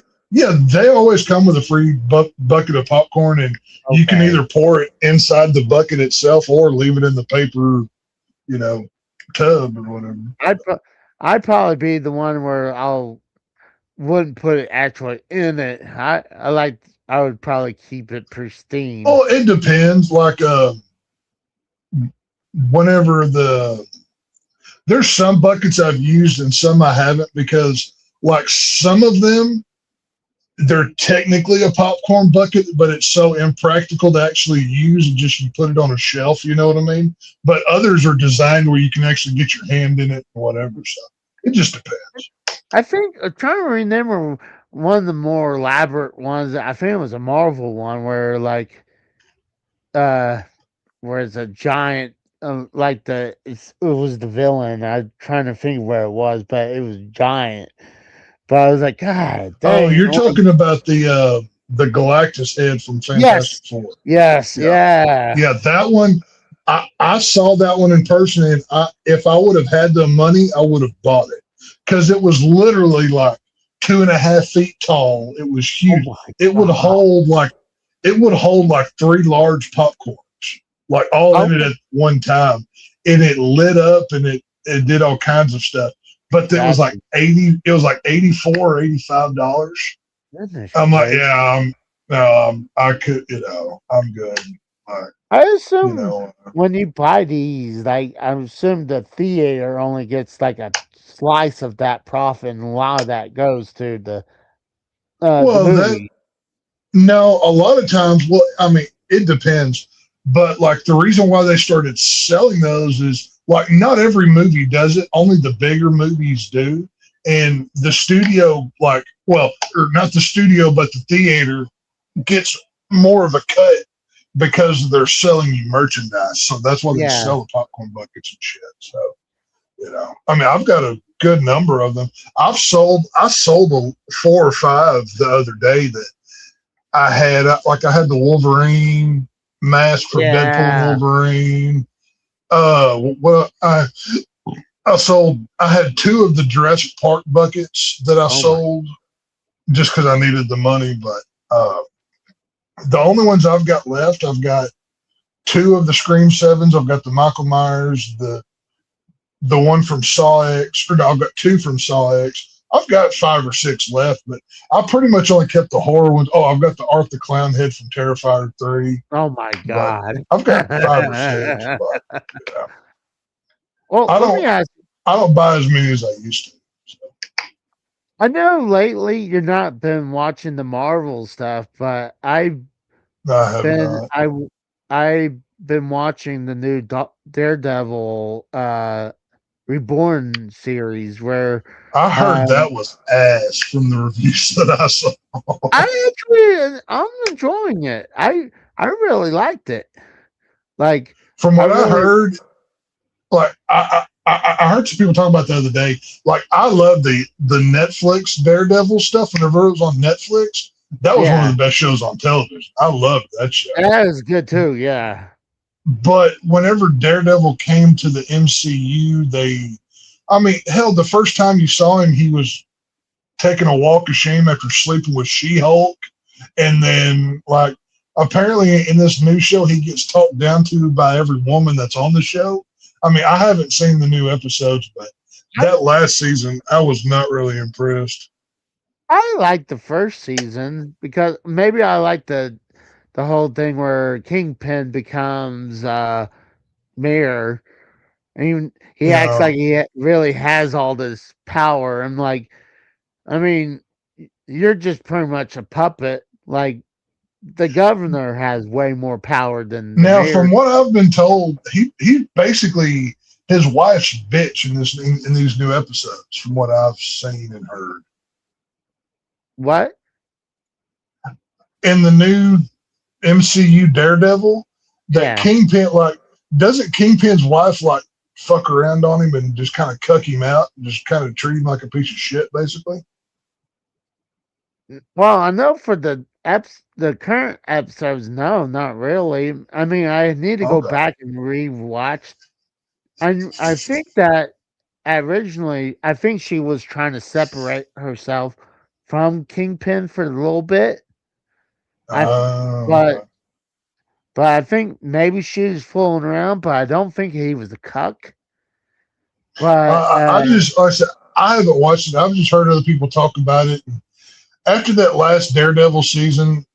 always come with a free bucket of popcorn, and you can either pour it inside the bucket itself or leave it in the paper, tub or whatever. I'd probably be the one where wouldn't put it actually in it. I would probably keep it pristine. Oh, it depends. Like whenever there's some buckets I've used and some I haven't, because like some of them, they're technically a popcorn bucket, but it's so impractical to actually use, and just you put it on a shelf, you know what I mean? But others are designed where you can actually get your hand in it or whatever. So it just depends. I think I'm trying to remember one of the more elaborate ones. I think it was a Marvel one where where it's a giant, it was the villain. I'm trying to think where it was, but it was giant. But I was like, God dang. Oh, you're talking about the Galactus head from Fantastic Four. Yes, yeah. Yeah, that one, I saw that one in person, and if I would have had the money, I would have bought it. Because it was literally like 2.5 feet tall. It was huge. It would hold like 3 large popcorns, like all in it at one time. And it lit up and it did all kinds of stuff. But it was like $84 or $85. I'm like, I could, I'm good. I assume when you buy these, I assume the theater only gets like a slice of that profit, and a lot of that goes to the movie. No, a lot of times, it depends. But like the reason why they started selling those is like not every movie does it. Only the bigger movies do. And the studio, or not the studio, but the theater gets more of a cut because they're selling you merchandise. So that's why they sell the popcorn buckets and shit. So, I've got a good number of them. I sold 4 or 5 the other day that I had. Like I had the Wolverine mask for Deadpool Wolverine. I had 2 of the Jurassic Park buckets that I sold just because I needed the money. But the only ones I've got left, I've got 2 of the Scream 7s. I've got the Michael Myers, the one from Saw X, or no, I've got 2 from Saw X. I've got 5 or 6 left, but I pretty much only kept the horror ones. Oh, I've got the Art the Clown head from Terrifier 3. Oh my God. I've got 5 or 6. But, Well, I don't buy as many as I used to. So. I know lately you're not been watching the Marvel stuff, but I've been watching the new Daredevil Reborn series where I heard that was ass from the reviews that I saw. I'm enjoying it. I really liked it. Like from what I heard, like I heard some people talk about the other day. Like I love the Netflix Daredevil stuff whenever it was on Netflix. That was one of the best shows on television. I loved that show. That was good too, yeah. But whenever Daredevil came to the MCU, the first time you saw him, he was taking a walk of shame after sleeping with She-Hulk. And then, like, apparently in this new show, he gets talked down to by every woman that's on the show. I haven't seen the new episodes, but that last season, I was not really impressed. I liked the first season because maybe I like the whole thing where Kingpin becomes mayor, and he acts Yeah. like he really has all this power. I'm like, I mean, you're just pretty much a puppet. Like the governor has way more power than the Now, mayor. from what I've been told, he basically his wife's bitch in these new episodes. From what I've seen and heard, What? in the new MCU Daredevil, that Yeah. Kingpin doesn't Kingpin's wife like fuck around on him and just kind of cuck him out and just kind of treat him like a piece of shit, basically. Well, I know for the current episodes, no, not really. I mean, I need to go Okay. back and rewatch. I think that originally, I think she was trying to separate herself from Kingpin for a little bit. But Okay. but I think maybe she was fooling around, but I don't think he was a cuck. But I just, like I said, I haven't watched it. I've just heard other people talk about it. After that last Daredevil season,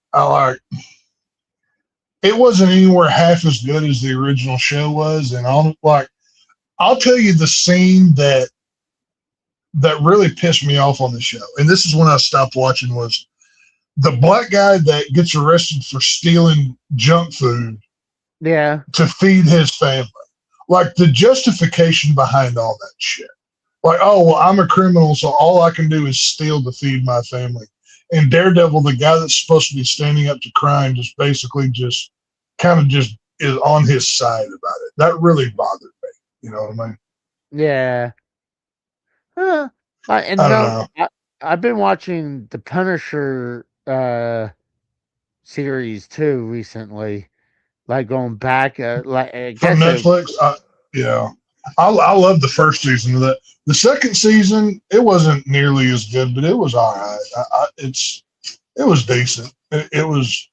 it wasn't anywhere half as good as the original show was. And I'll tell you the scene that really pissed me off on the show. And this is when I stopped watching, was the black guy that gets arrested for stealing junk food yeah, to feed his family. Like the justification behind all that shit. Like, oh, well, I'm a criminal, so all I can do is steal to feed my family. And Daredevil, the guy that's supposed to be standing up to crime, just basically just kind of just is on his side about it. That really bothered me. You know what I mean? yeah. And I don't know. I've been watching the Punisher series too recently. Like going back, like I From guess Netflix, yeah. I love the first season of that. The second season, it wasn't nearly as good, but it was all right. It was decent. It was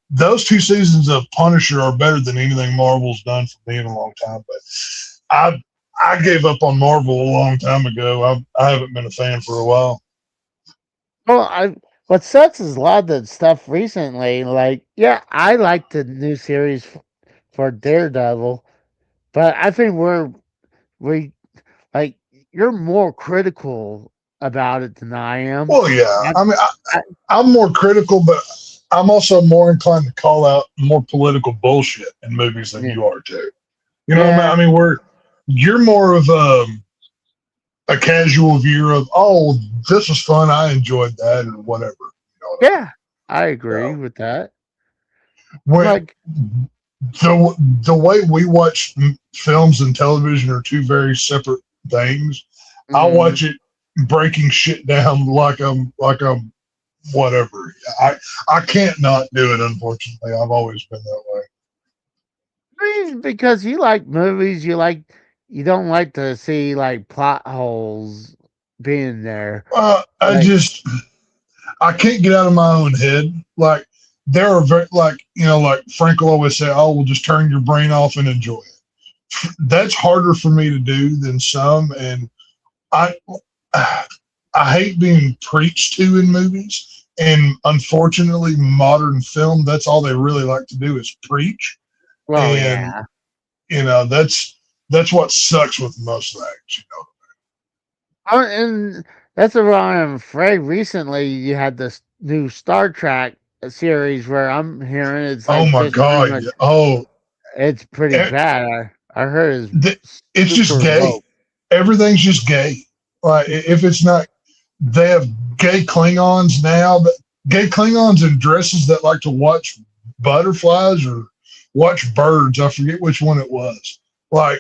those two seasons of Punisher are better than anything Marvel's done for me in a long time. But I gave up on Marvel a long time ago. I haven't been a fan for a while. well, what sucks is a lot of the stuff recently. Like, yeah, I like the new series for Daredevil, but I think we like you're more critical about it than I am. Well, yeah. I mean, I'm more critical, but I'm also more inclined to call out more political bullshit in movies than you are too. You know what I mean? I mean, you're more of a casual viewer of, oh, this was fun, I enjoyed that, and whatever. You know, Yeah, I agree with that. when Like, the way we watch films and television are two very separate things. I watch it breaking shit down like I'm whatever. I can't not do it. Unfortunately, I've always been that way. I mean, because you like movies, you don't like to see like plot holes being there. I can't get out of my own head. Like there are like Frank will always say, "Oh, well, just turn your brain off and enjoy it." That's harder for me to do than some, and I hate being preached to in movies. And unfortunately, modern film, that's all they really like to do is preach. Well, and yeah. That's what sucks with most things. And that's why I'm afraid. Recently, you had this new Star Trek series where I'm hearing it's like, oh my god! It's pretty bad. I heard it's just gay. Low. Everything's just gay. Like if it's not, they have gay Klingons now. But gay Klingons in dresses that like to watch butterflies or watch birds. I forget which one it was. Like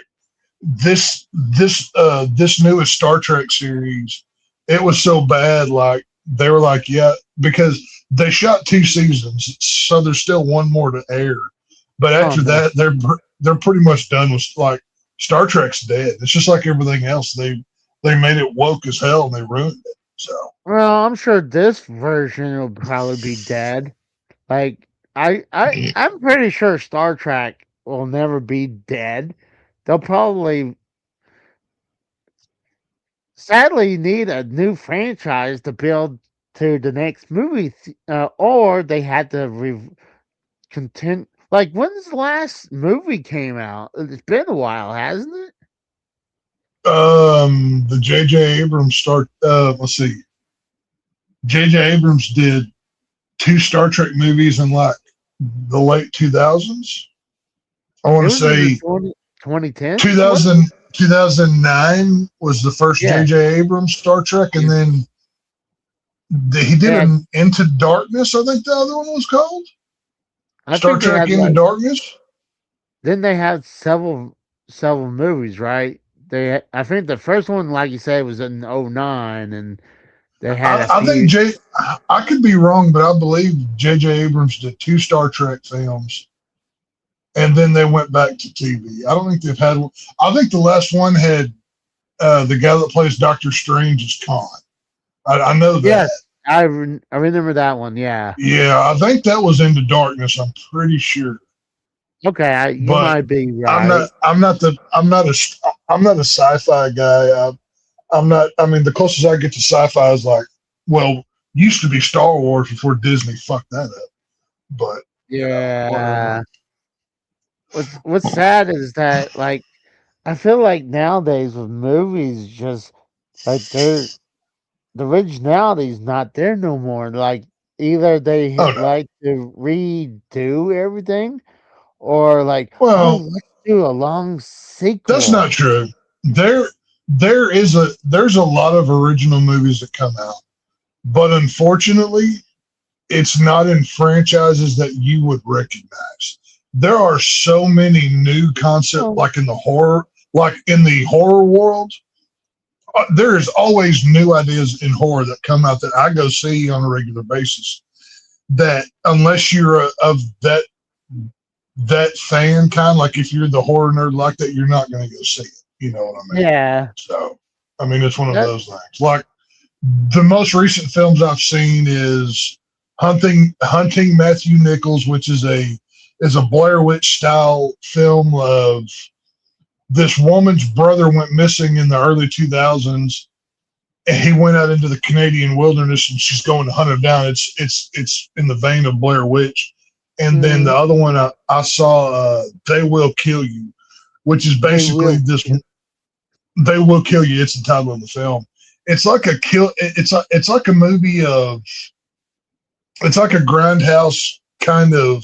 this newest Star Trek series, it was so bad. Like they were like, yeah, because they shot 2 seasons, so there's still one more to air. But after that, they're pretty much done with, like, Star Trek's dead. It's just like everything else. They made it woke as hell and they ruined it. So well, I'm sure this version will probably be dead. Like I'm pretty sure Star Trek will never be dead. They'll probably sadly, you need a new franchise to build to the next movie, or they had to content. Like, when's the last movie came out? It's been a while, hasn't it? The J.J. Abrams start. Let's see. J.J. Abrams did 2 Star Trek movies in like the late 2000s. I want to say 2010. 2009 was the first J.J. Abrams Star Trek, and then he did an Into Darkness. I think the other one was called Star Trek Into Darkness. Then they had several movies, right? I think the first one, like you said, was in 2009, and they had. I could be wrong, but I believe J.J. Abrams did 2 Star Trek films, and then they went back to TV. I don't think they've had one. I think the last one had the guy that plays Doctor Strange as Khan. I know that. Yes, I remember that one. Yeah. Yeah, I think that was Into Darkness. I'm pretty sure. Okay, you might be right. I'm not a sci-fi guy. I'm not. I mean, the closest I get to sci-fi is like, well, used to be Star Wars before Disney fucked that up. But yeah, what's sad is that, like, I feel like nowadays with movies, just like the originality is not there no more. Like, either they like to redo everything, or like, let's do a long sequel. That's not true. There's a lot of original movies that come out, but unfortunately, it's not in franchises that you would recognize. There are so many new concepts, like in the horror world. There is always new ideas in horror that come out that I go see on a regular basis. That unless you're of that fan kind, like if you're the horror nerd like that, you're not going to go see it. You know what I mean? Yeah. So, I mean, it's one of those things. Like the most recent films I've seen is Hunting Matthew Nichols, which is a Blair Witch style film of this woman's brother went missing in the early 2000s, and he went out into the Canadian wilderness, and she's going to hunt him down. It's in the vein of Blair Witch. And then the other one I saw, They Will Kill You, which is basically They Will Kill You. It's the title of the film. It's like it's like a movie of, it's like a grindhouse kind of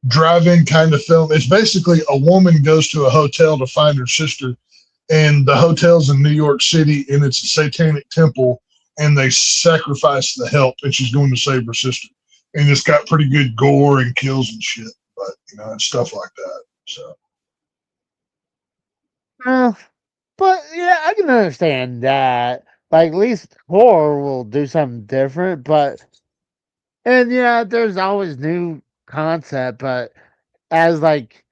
drive-in kind of film. It's basically a woman goes to a hotel to find her sister, and the hotel's in New York City, and it's a satanic temple, and they sacrifice the help, and she's going to save her sister. And it's got pretty good gore and kills and shit, but it's stuff like that. So, but yeah, I can understand that. Like, at least horror will do something different, and yeah, there's always new concept, but as like,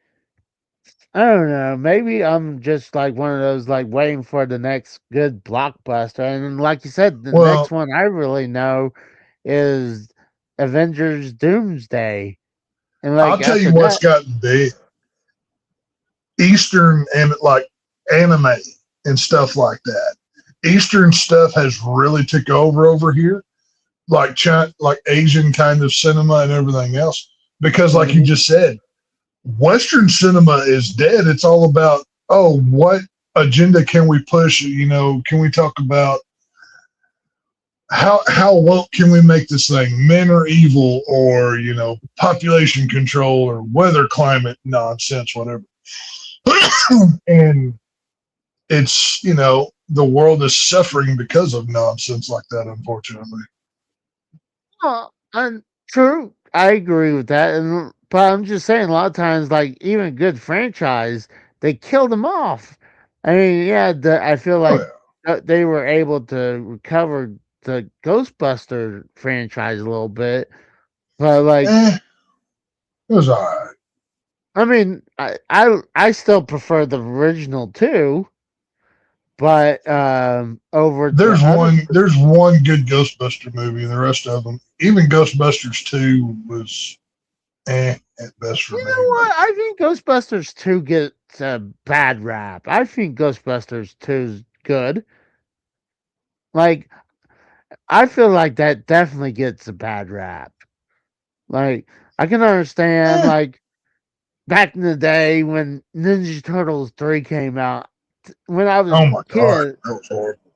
I don't know, maybe I'm just like one of those, like, waiting for the next good blockbuster. And like you said, the next one I really know is Avengers Doomsday. And like, I'll tell you what's gotten big. Eastern and like anime and stuff like that. Eastern stuff has really took over here, like China, like Asian kind of cinema and everything else. Because like you just said, Western cinema is dead. It's all about, what agenda can we push? Can we talk about how woke can we make this thing? Men are evil, or population control, or weather climate nonsense, whatever. And it's the world is suffering because of nonsense like that, unfortunately. And true, I agree with that. But I'm just saying, a lot of times, like, even good franchise, they kill them off. I mean, yeah, I feel like they were able to recover the Ghostbuster franchise a little bit, but like, it was all right. I mean, I still prefer the original too, but over there's one good Ghostbuster movie, and the rest of them, even Ghostbusters 2 was at best for me. You know what? I think Ghostbusters 2 gets a bad rap. I think Ghostbusters 2 is good. like I feel like that definitely gets a bad rap. Like I can understand Eh. like back in the day when Ninja Turtles 3 came out, when I was Oh a my god, kid, that was horrible.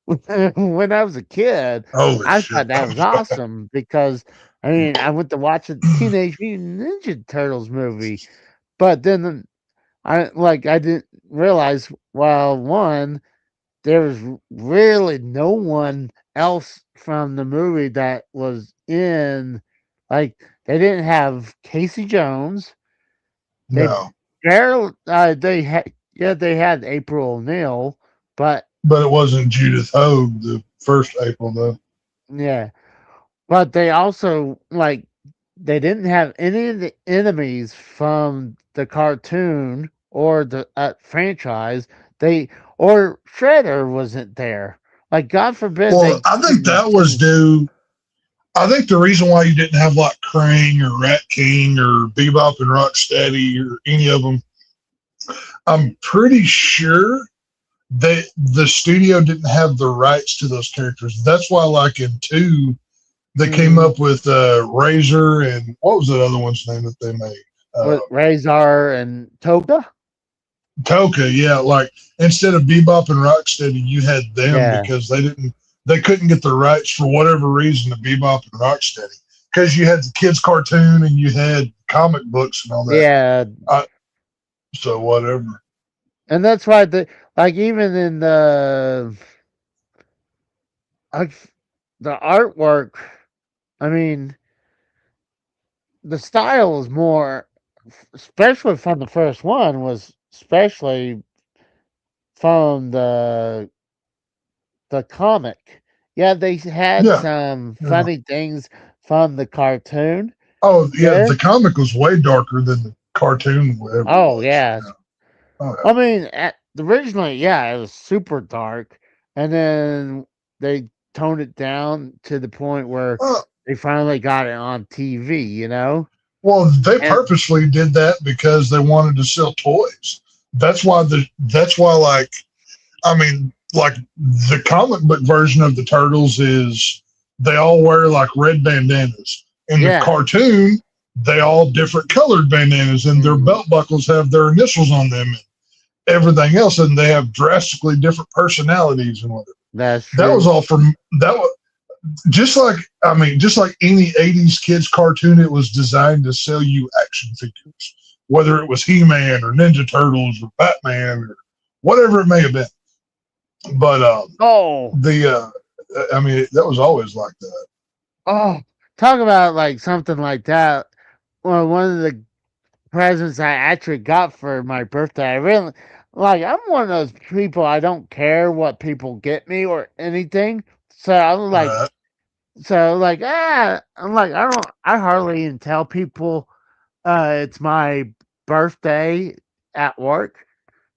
when I was a kid, Holy I shit, thought that that was was bad. awesome because I mean I went to watch a Teenage Mutant Ninja Turtles movie, but then I didn't realize well one there was really no one else from the movie that was in like they didn't have Casey Jones. They No, barely they had yeah they had April O'Neil, but but it wasn't Judith Hogue, the first April though. yeah, but they also like they didn't have any of the enemies from the cartoon or the franchise. They or Shredder wasn't there. Like God forbid Well, they I think that was due. I think the reason why you didn't have like Krang or Rat King or Bebop and Rocksteady or any of them, I'm pretty sure that the studio didn't have the rights to those characters. That's why, like in 2, they came up with Razor and what was the other one's name that they made? with Razor and Toga. Toka, yeah. Like instead of Bebop and Rocksteady, you had them Yeah, because they couldn't get the rights for whatever reason to Bebop and Rocksteady because you had the kids cartoon and you had comic books and all that. yeah, So whatever. and that's why the like even in like the artwork. I mean, the style is more, especially from the first one, was especially from the comic. Yeah, they had Yeah. some Yeah. funny things from the cartoon. Oh yeah, There. the comic was way darker than the cartoon ever Oh was. yeah. Yeah. Oh, I mean, originally, yeah, it was super dark, and then they toned it down to the point where yeah. they finally got it on TV. You know. Well, they And purposely did that because they wanted to sell toys. That's why like I mean like the comic book version of the turtles is they all wear like red bandanas. In the yeah, cartoon, they all different colored bandanas and their belt buckles have their initials on them and everything else and they have drastically different personalities and whatever. that's That was true. all from that was just like just like any 80s kids cartoon, it was designed to sell you action figures, whether it was He-Man or Ninja Turtles or Batman or whatever it may have been. But Oh, that was always like that. oh, talk about like something like that. Well, one of the presents I actually got for my birthday, I really like. I'm one of those people. I don't care what people get me or anything. So I'm like, Right. I'm like, I don't. I hardly even tell people it's my birthday at work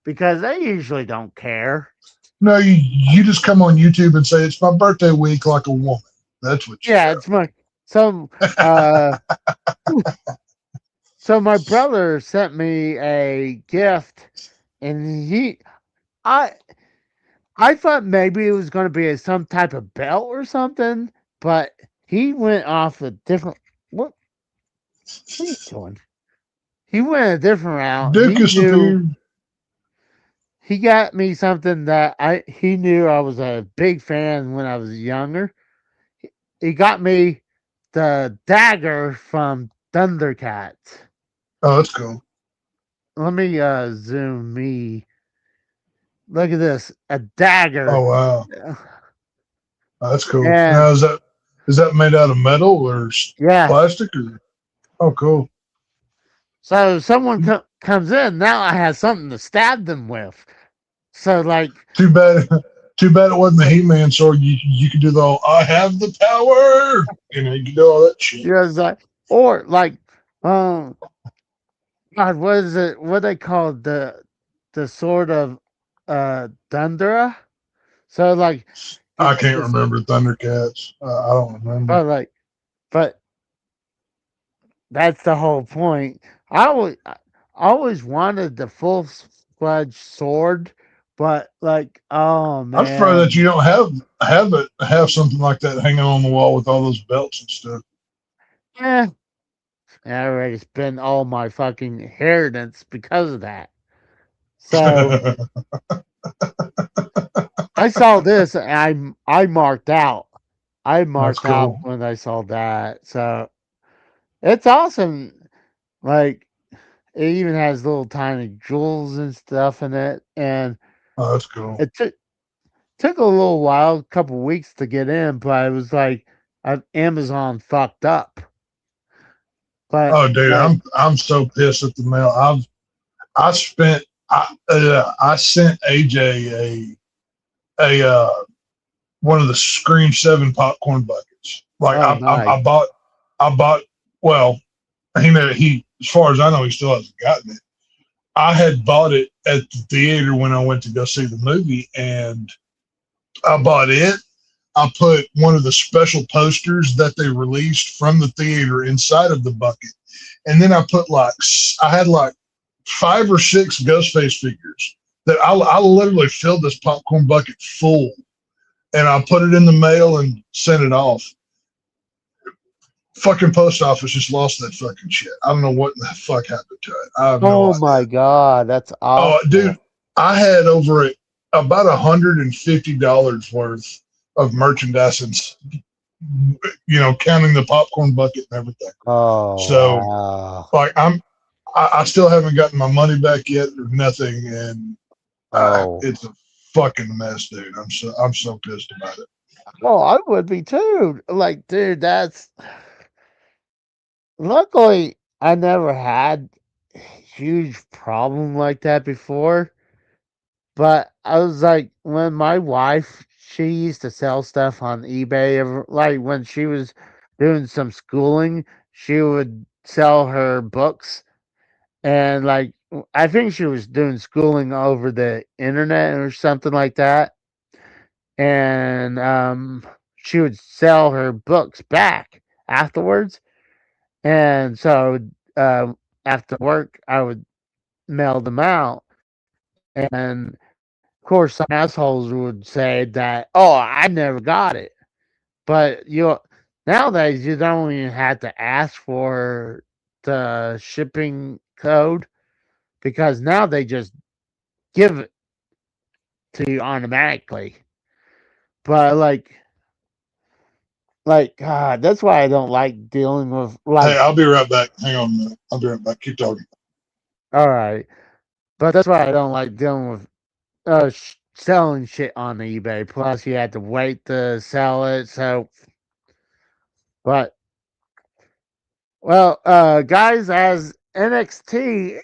because they usually don't care. No, you just come on YouTube and say it's my birthday week like a woman. That's what you Yeah, say. it's my so. So my brother sent me a gift, and I, I thought maybe it was going to be some type of belt or something, but he went off a different. What are you doing? He went a different route. Dick is the He got me something that he knew I was a big fan when I was younger. He got me the dagger from Thundercats. Oh, that's cool. Let me zoom me. Look at this, a dagger. Oh wow. Oh, that's cool. And Now is that made out of metal or yeah, plastic or? Oh, cool. so someone comes in now. I have something to stab them with. So like, Too bad. Too bad it wasn't the He-Man sword. You could do the whole, I have the power. You can do all that shit. you know, it's like, or like, God, what is it? What they call the sword of Thundera? So like, I can't remember Thundercats. I don't remember. But that's the whole point. I always wanted the full-fledged sword But like, oh I'm surprised that man, you don't have something like that hanging on the wall with all those belts and stuff. yeah, I already spent all my fucking inheritance because of that. So I saw this and I marked out. I That's marked out cool. when I saw that. So it's awesome. Like it even has little tiny jewels and stuff in it. And Oh, that's cool. it took a little while, a couple weeks to get in, but it was like Amazon fucked up. But Oh, dude, like, I'm so pissed at the mail. I spent I sent AJ a one of the Scream 7 popcorn buckets. Like oh nice. I bought. Well, he as far as I know he still hasn't gotten it. I had bought it at the theater when I went to go see the movie, and I bought it. I put one of the special posters that they released from the theater inside of the bucket, and then I had like 5 or 6 Ghostface figures that I literally filled this popcorn bucket full, and I put it in the mail and sent it off. Fucking post office just lost that fucking shit. I don't know what the fuck happened to it. I have no Oh idea. my god, that's Oh, awful. dude, I had over it about $150 worth of merchandise, and counting the popcorn bucket and everything. Oh So, wow. like, I still haven't gotten my money back yet or nothing, and Oh. it's a fucking mess, dude. I'm so pissed about it. Well, I would be too. Like, dude, that's luckily I never had a huge problem like that before. But I was like, when my wife, she used to sell stuff on eBay. Like when she was doing some schooling, she would sell her books, and like I think she was doing schooling over the internet or something like that. And she would sell her books back afterwards. And so after work, I would mail them out. And of course, some assholes would say that, oh, I never got it. But nowadays, you don't even have to ask for the shipping code because now they just give it to you automatically. But God, that's why I don't like dealing with Hey, I'll be right back. Hang on a minute. I'll be right back. Keep talking. All right, but that's why I don't like dealing with selling shit on eBay. Plus, you had to wait to sell it. So, but well, guys, as NXT it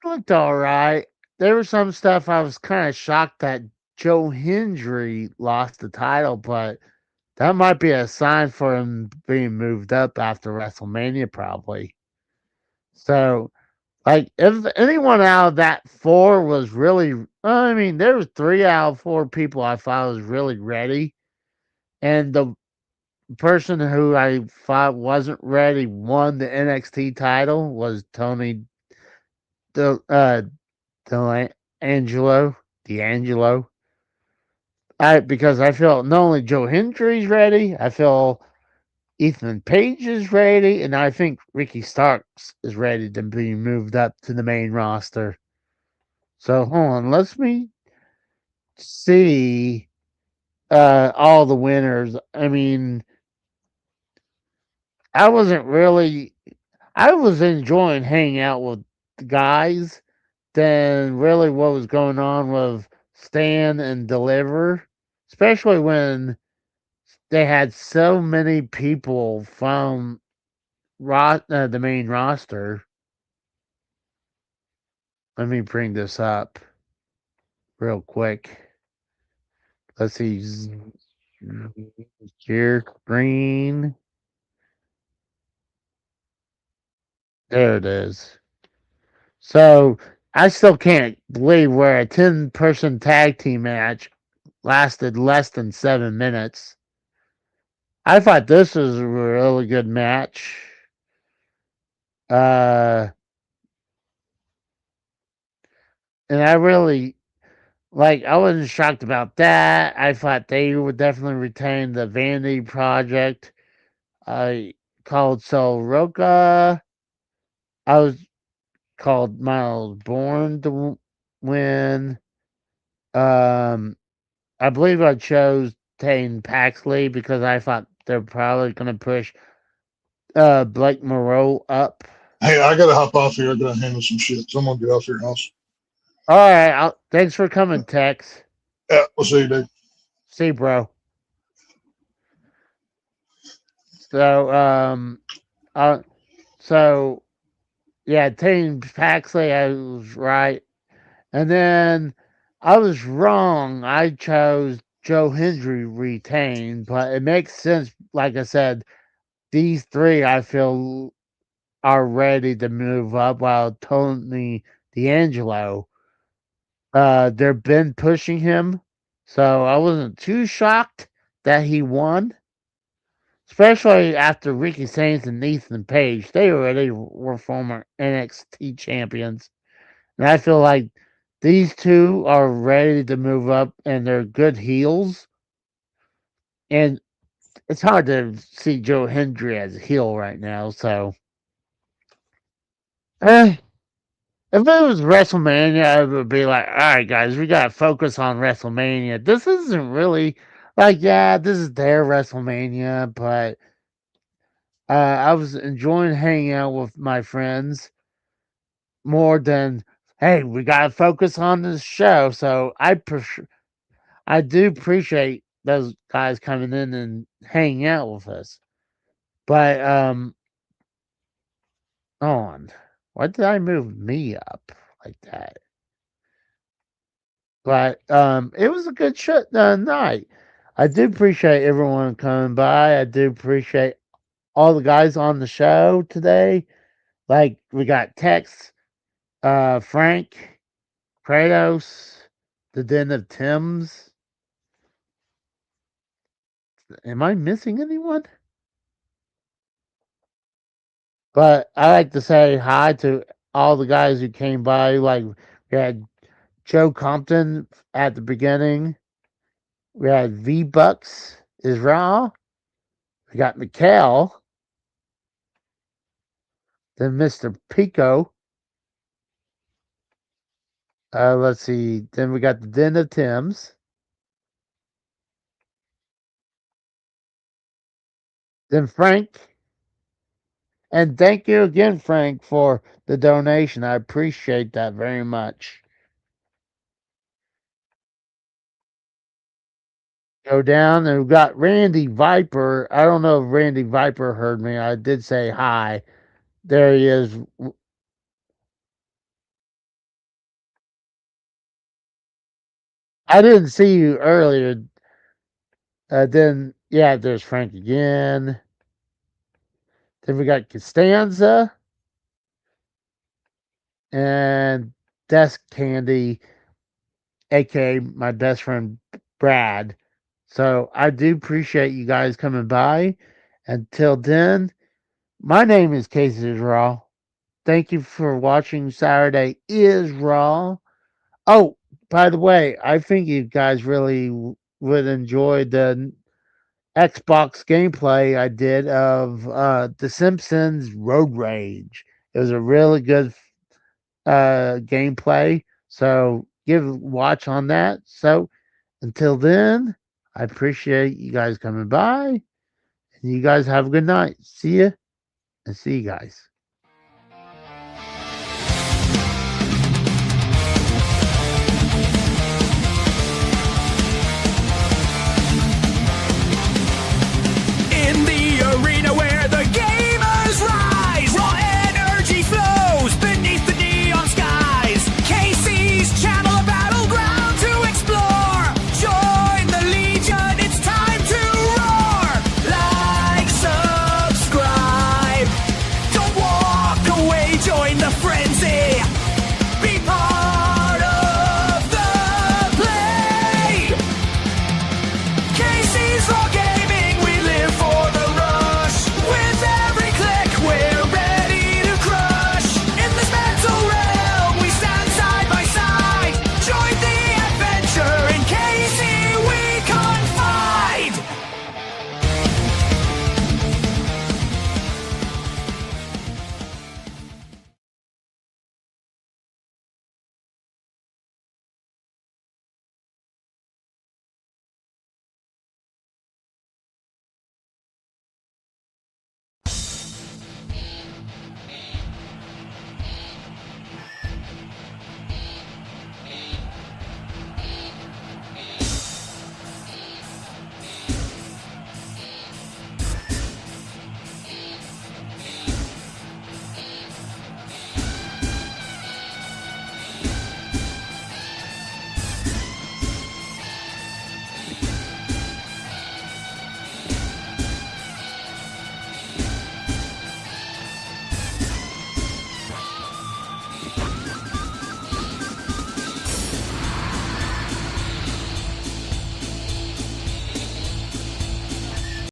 looked all right. There was some stuff I was kind of shocked that Joe Hendry lost the title, but that might be a sign for him being moved up after WrestleMania, probably. So, like, if anyone out of that 4 was really, I mean, there was 3 out of 4 people I thought was really ready, and the person who I thought wasn't ready won the NXT title was Tony D'Angelo. D'Angelo. Because I feel not only Joe Hendry's ready, I feel Ethan Page is ready, and I think Ricky Starks is ready to be moved up to the main roster. So hold on, let me see all the winners. I mean, I wasn't really I was enjoying hanging out with the guys than really what was going on with Stan and Deliver, especially when they had so many people from the main roster. Let me bring this up real quick. Let's see. Share screen. There it is. So I still can't believe where a 10-person tag team match lasted less than 7 minutes. I thought this was a really good match. And I really like, I wasn't shocked about that. I thought they would definitely retain the Vanity Project. I called Soroka. I was called Miles Bourne to win. I believe I chose Tane Paxley because I thought they're probably going to push Blake Moreau up. Hey, I gotta hop off here. I gotta handle some shit. So I'm gonna get off your house. All right. Thanks for coming, Tex. Yeah, we'll see you, dude. See, bro. So, yeah, Tane Paxley, I was right. And then I was wrong. I chose Joe Hendry retain, but it makes sense. Like I said, these three I feel are ready to move up, while Tony D'Angelo, they've been pushing him. So I wasn't too shocked that he won. Especially after Ricky Sainz and Ethan Page. They already were former NXT champions. And I feel like these two are ready to move up and they're good heels. And it's hard to see Joe Hendry as a heel right now. So, if it was WrestleMania, I would be like, all right, guys, we got to focus on WrestleMania. This isn't really like, yeah, this is their WrestleMania, but I was enjoying hanging out with my friends more than, hey, we got to focus on this show. So I do appreciate those guys coming in and hanging out with us. But why did I move me up like that? But it was a good night. I do appreciate everyone coming by. I do appreciate all the guys on the show today. Like, we got Tex, Frank, Kratos, the Den of Tims. Am I missing anyone? But I like to say hi to all the guys who came by. Like, we had Joe Compton at the beginning. We had V Bucks is Raw. We got Mikhail. Then Mr. Pico. Let's see. Then we got the Den of Tims. Then Frank. And thank you again, Frank, for the donation. I appreciate that very much. Go down and we've got Randy Viper. I don't know if Randy Viper heard me. I did say hi. There he is. I didn't see you earlier. Then, yeah, there's Frank again. Then we got Costanza and Desk Candy, aka my best friend Brad. So I do appreciate you guys coming by. Until then, my name is Casey Raw. Thank you for watching Saturday is Raw. Oh, by the way, I think you guys really would enjoy the Xbox gameplay I did of The Simpsons Road Rage. It was a really good gameplay. So give a watch on that. So until then, I appreciate you guys coming by. And you guys have a good night. See ya and see you guys.